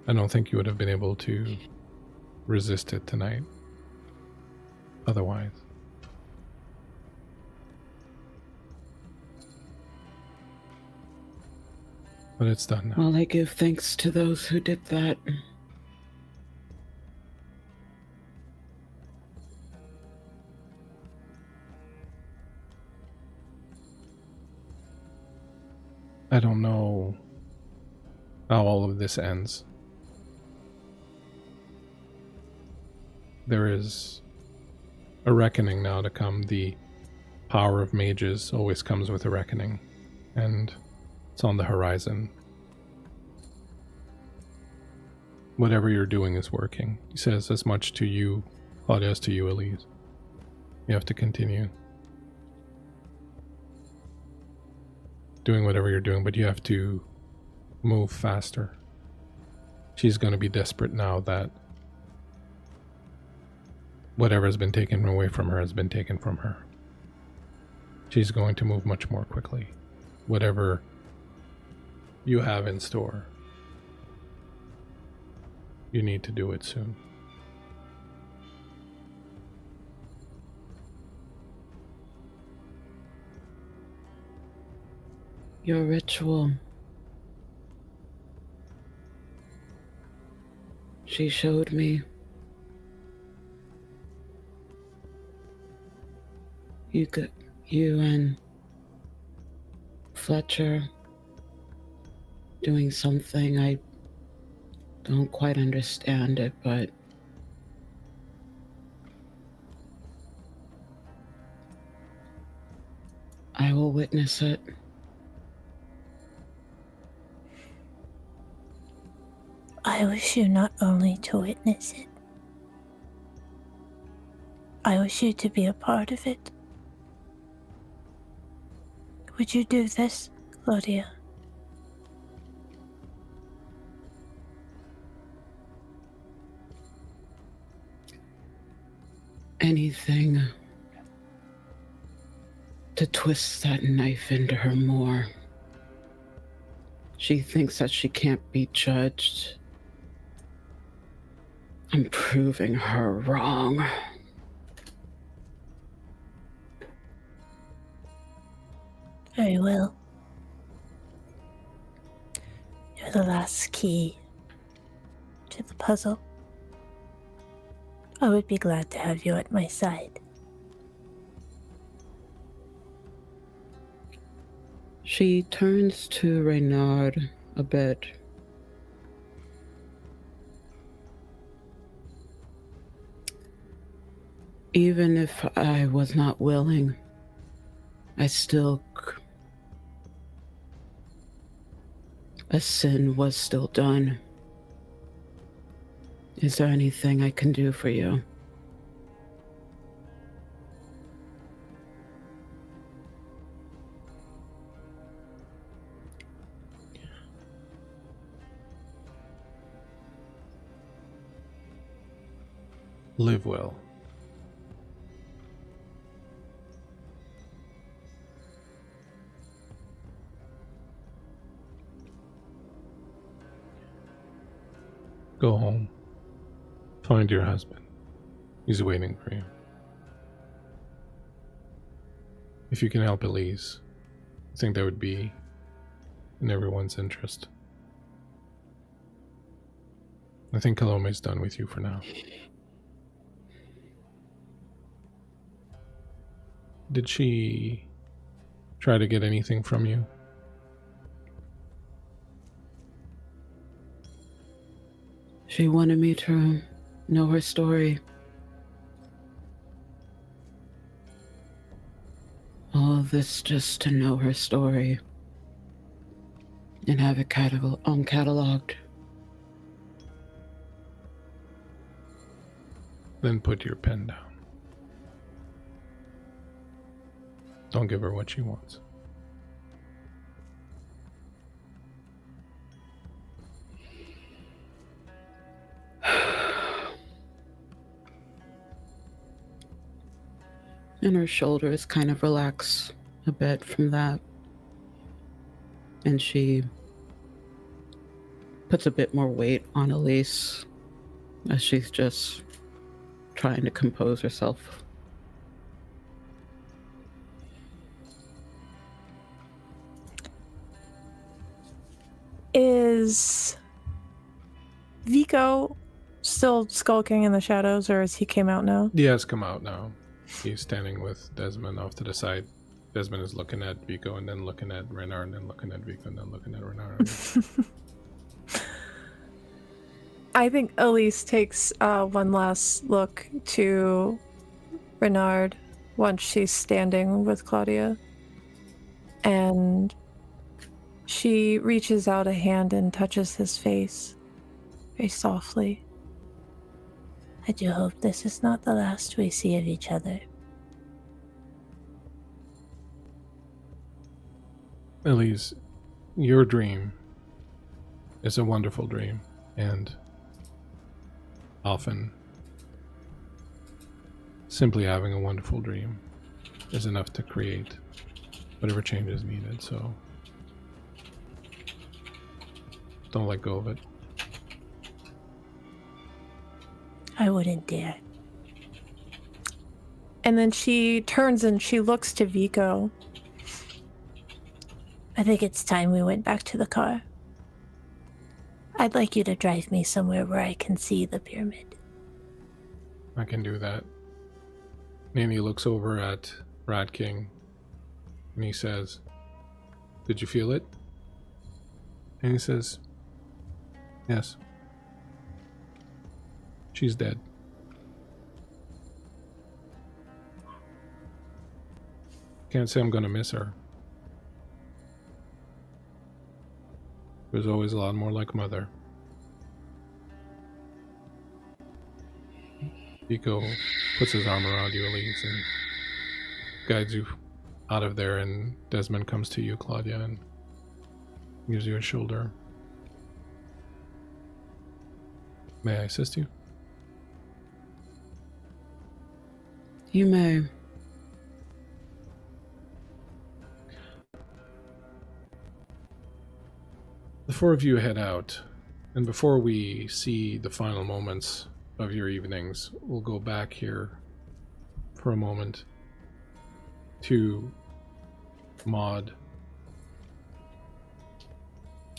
I don't think you would have been able to resist it tonight otherwise. But it's done now. Well, I give thanks to those who did that. I don't know how all of this ends. There is a reckoning now to come. The power of mages always comes with a reckoning, and it's on the horizon. Whatever you're doing is working. He says as much to you, Claudia, as to you, Elise. You have to continue doing whatever you're doing, but you have to move faster. She's going to be desperate now that whatever has been taken away from her has been taken from her. She's going to move much more quickly. Whatever you have in store, you need to do it soon. Your ritual. She showed me. You and Fletcher doing something. I don't quite understand it, but I will witness it. I wish you not only to witness it, I wish you to be a part of it. Would you do this, Claudia? Anything to twist that knife into her more. She thinks that she can't be judged. I'm proving her wrong. Very well. You're the last key to the puzzle. I would be glad to have you at my side. She turns to Reynard a bit. Even if I was not willing, I still... A sin was still done. Is there anything I can do for you? Live well. Go home. Find your husband. He's waiting for you. If you can help Elise, I think that would be in everyone's interest. I think Kalome's done with you for now. Did she try to get anything from you? She wanted me to know her story. All of this just to know her story and have it cataloged. Then put your pen down. Don't give her what she wants. And her shoulders kind of relax a bit from that. And she puts a bit more weight on Elise as she's just trying to compose herself. Is Vico still skulking in the shadows, or has he came out now? He has come out now. He's standing with Desmond off to the side. Desmond is looking at Vico and then looking at Renard and then looking at Vico and then looking at Renard. I think Elise takes one last look to Renard once she's standing with Claudia. And she reaches out a hand and touches his face very softly. I do hope this is not the last we see of each other. Elise, your dream is a wonderful dream, and often simply having a wonderful dream is enough to create whatever change is needed, so don't let go of it. I wouldn't dare. And then she turns and she looks to Vico. I think it's time we went back to the car. I'd like you to drive me somewhere where I can see the pyramid. I can do that. Nanny looks over at Rat King and he says, "Did you feel it?" And he says, "Yes. She's dead." Can't say I'm gonna miss her. It was always a lot more like Mother. Vico puts his arm around you, Elise, and guides you out of there, and Desmond comes to you, Claudia, and gives you a shoulder. May I assist you? You may. The four of you head out, and before we see the final moments of your evenings, we'll go back here for a moment to Maud.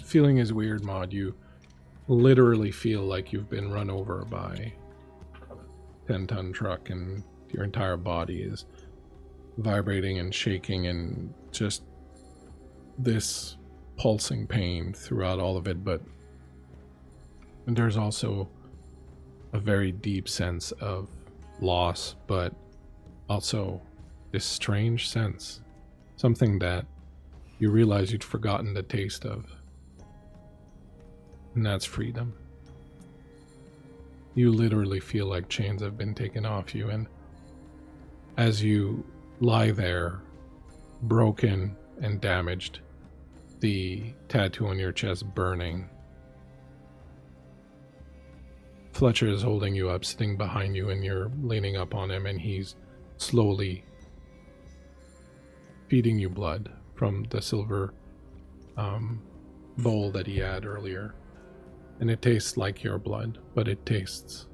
Feeling is weird, Maud. You literally feel like you've been run over by a 10-ton truck, and your entire body is vibrating and shaking, and just this pulsing pain throughout all of it. But there's also a very deep sense of loss, but also this strange sense, something that you realize you'd forgotten the taste of, and that's freedom. You literally feel like chains have been taken off you, and as you lie there, broken and damaged, the tattoo on your chest burning, Fletcher is holding you up, sitting behind you, and you're leaning up on him, and he's slowly feeding you blood from the silver bowl that he had earlier. And it tastes like your blood, but it tastes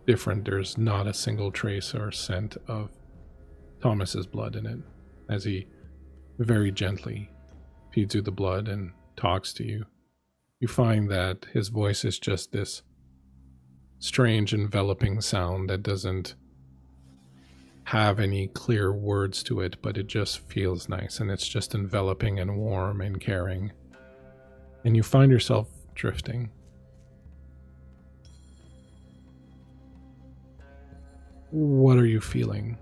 different. There's not a single trace or scent of Thomas's blood in it, as he very gently feeds you the blood and talks to you. You find that his voice is just this strange enveloping sound that doesn't have any clear words to it, but it just feels nice, and it's just enveloping and warm and caring. And you find yourself drifting. What are you feeling?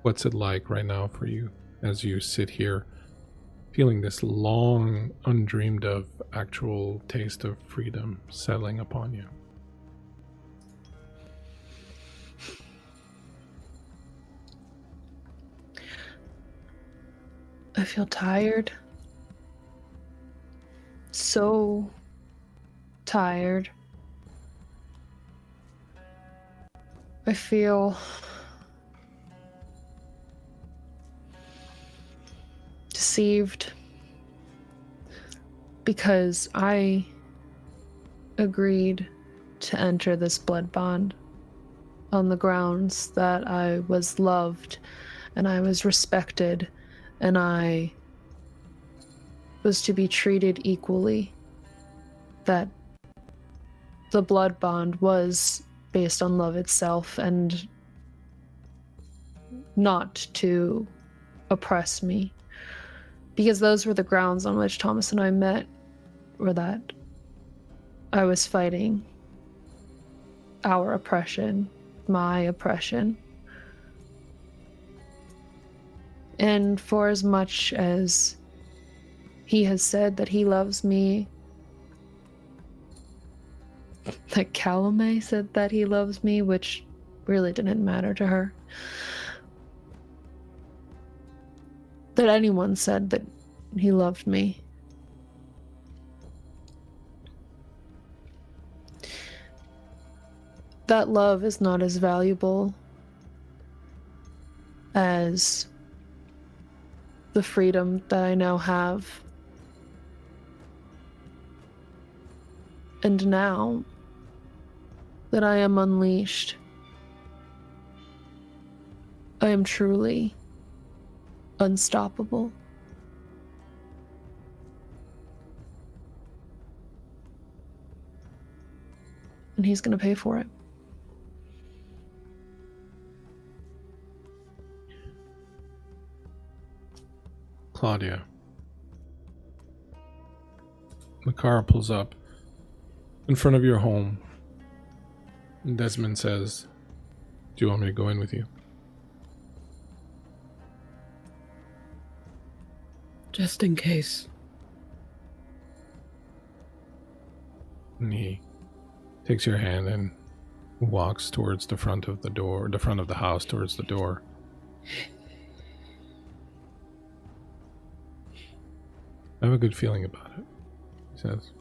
What's it like right now for you as you sit here feeling this long, undreamed of actual taste of freedom settling upon you? I feel tired. So tired. I feel deceived because I agreed to enter this blood bond on the grounds that I was loved and I was respected and I was to be treated equally. That the blood bond was based on love itself and not to oppress me. Because those were the grounds on which Thomas and I met, were that I was fighting our oppression, my oppression. And for as much as he has said that he loves me, that Calame said that he loves me, which really didn't matter to her, that anyone said that He loved me. That love is not as valuable as the freedom that I now have. And now that I am unleashed, I am truly unstoppable. And he's gonna pay for it. Claudia. The car pulls up in front of your home. And Desmond says, "Do you want me to go in with you?" Just in case. And he takes your hand and walks towards the front of the door, the front of the house, towards the door. I have a good feeling about it, he says.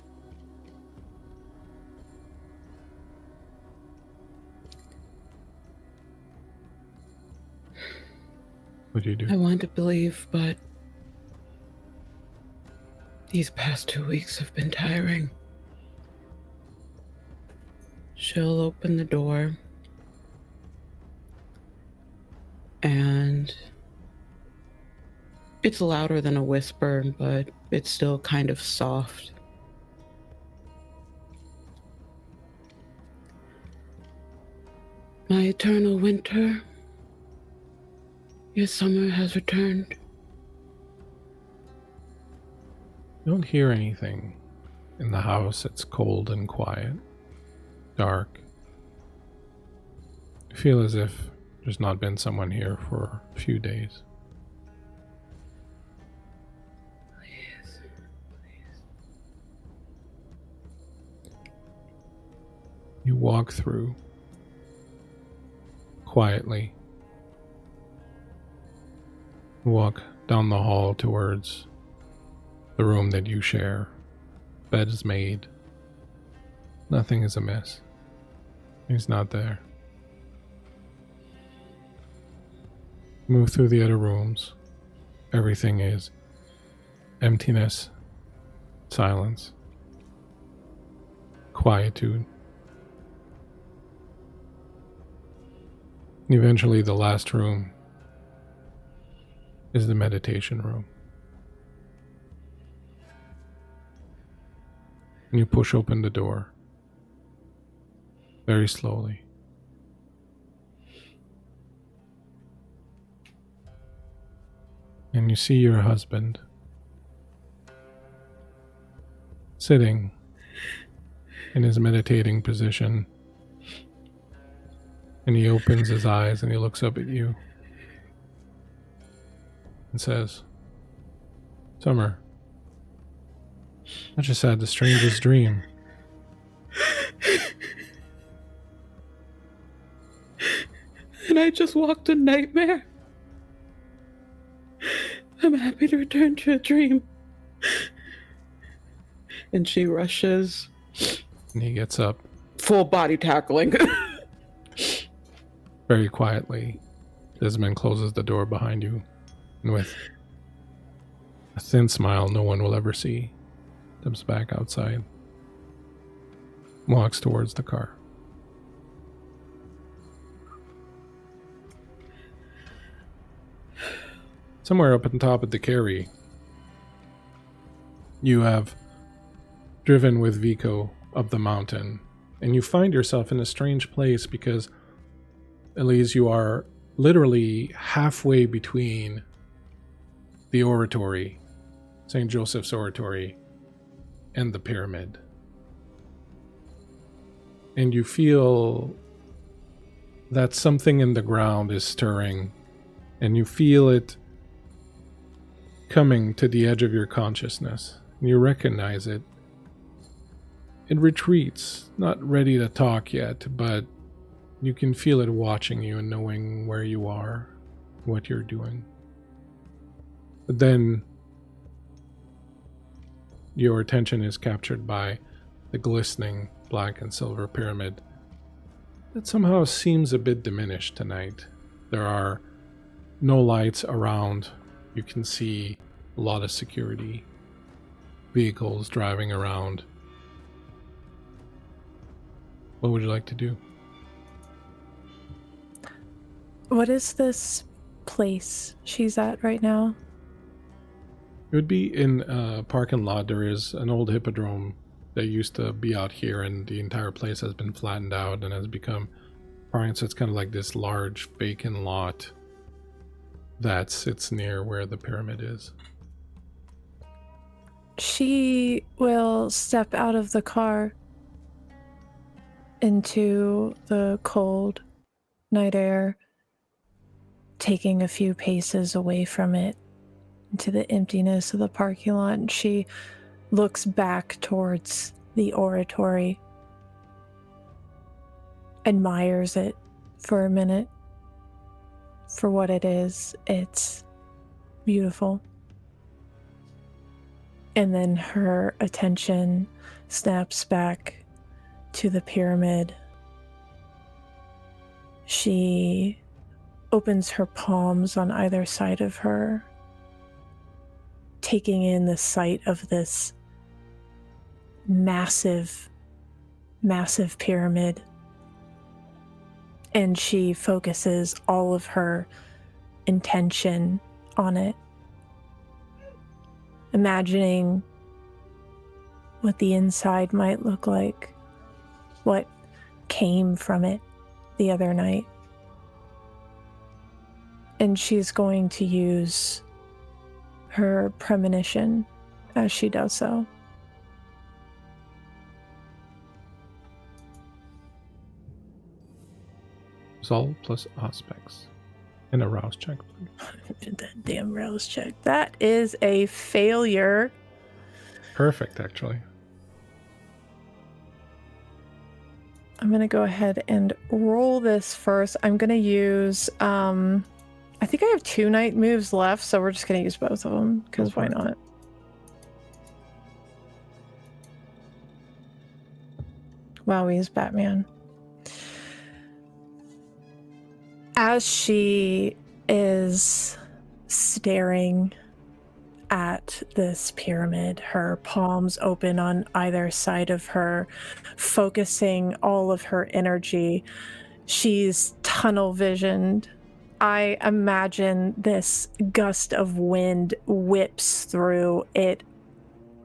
What do you do? I want to believe, but these past 2 weeks have been tiring. She'll open the door, and it's louder than a whisper, but it's still kind of soft. My eternal winter, your summer has returned. You don't hear anything in the house. It's cold and quiet, dark. You feel as if there's not been someone here for a few days. Please. You walk through quietly. Walk down the hall towards the room that you share. Bed is made. Nothing is amiss. He's not there. Move through the other rooms. Everything is emptiness, silence, quietude. Eventually, the last room is the meditation room. And you push open the door very slowly. And you see your husband sitting in his meditating position. And he opens his eyes and he looks up at you and says, "Summer, I just had the strangest dream." And I just walked a nightmare. I'm happy to return to a dream. And she rushes. And he gets up Full body tackling. very quietly. Desmond closes the door behind you, and with a thin smile no one will ever see, steps back outside, walks towards the car. Somewhere up on top of the carry, you have driven with Vico up the mountain, and you find yourself in a strange place because, Elise, you are literally halfway between the oratory, St. Joseph's Oratory, and the pyramid. And you feel that something in the ground is stirring, and you feel it coming to the edge of your consciousness. And you recognize it. It retreats, not ready to talk yet, but you can feel it watching you and knowing where you are, what you're doing. But then your attention is captured by the glistening black and silver pyramid that somehow seems a bit diminished tonight. There are no lights around. You can see a lot of security vehicles driving around. What would you like to do? What is this place she's at right now? It would be in a parking lot. There is an old hippodrome that used to be out here, and the entire place has been flattened out and has become parking. So it's kind of like this large vacant lot that sits near where the pyramid is. She will step out of the car into the cold night air, taking a few paces away from it into the emptiness of the parking lot, and she looks back towards the oratory, admires it for a minute for what it is. It's beautiful. And then her attention snaps back to the pyramid. She opens her palms on either side of her, taking in the sight of this massive, massive pyramid. And she focuses all of her intention on it, imagining what the inside might look like, what came from it the other night. And she's going to use her premonition as she does so. Resolve plus aspects. And a rouse check, please. That damn rouse check. That is a failure. Perfect, actually. I'm going to go ahead and roll this first. I'm going to use, I think I have 2 night moves left, so we're just going to use both of them, because why not? Wow, he's Batman. As she is staring at this pyramid, her palms open on either side of her, focusing all of her energy, she's tunnel visioned. I imagine this gust of wind whips through. It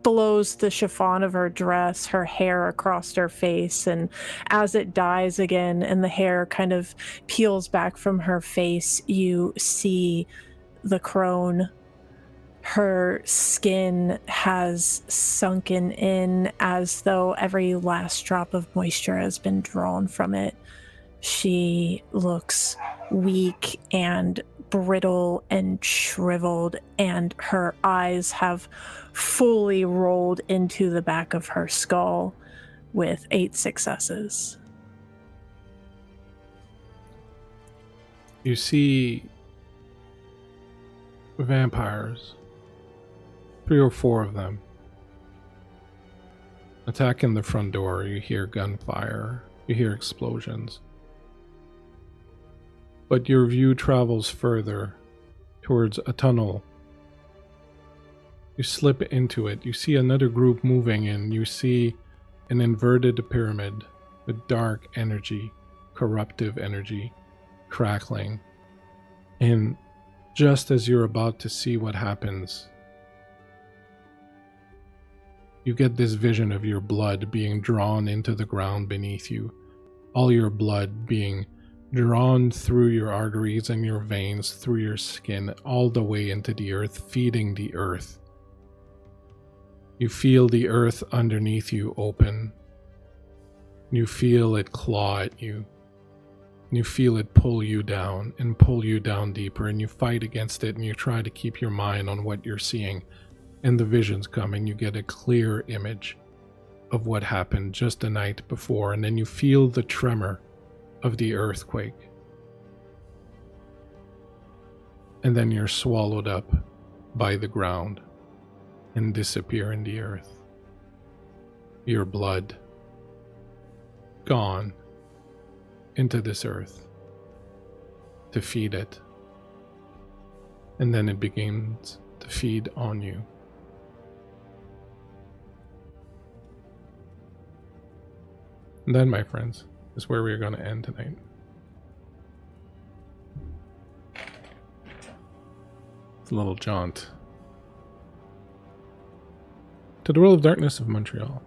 blows the chiffon of her dress, her hair across her face, and as it dies again and the hair kind of peels back from her face, you see the crone. Her skin has sunken in as though every last drop of moisture has been drawn from it. She looks weak and brittle and shriveled, and her eyes have fully rolled into the back of her skull with 8 successes. You see vampires, 3 or 4 of them, attacking the front door. You hear gunfire, you hear explosions. But your view travels further towards a tunnel. You slip into it. You see another group moving in. You see an inverted pyramid with dark energy, corruptive energy, crackling. And just as you're about to see what happens, you get this vision of your blood being drawn into the ground beneath you. All your blood being drawn through your arteries and your veins, through your skin, all the way into the earth, feeding the earth. You feel the earth underneath you open. You feel it claw at you. You feel it pull you down and pull you down deeper, and you fight against it and you try to keep your mind on what you're seeing. And the visions come and you get a clear image of what happened just the night before, and then you feel the tremor of the earthquake. And then you're swallowed up by the ground and disappear in the earth. your blood gone into this earth to feed it. And then it begins to feed on you. And that, my friends, is where we're going to end tonight. It's a little jaunt to the world of darkness of Montreal.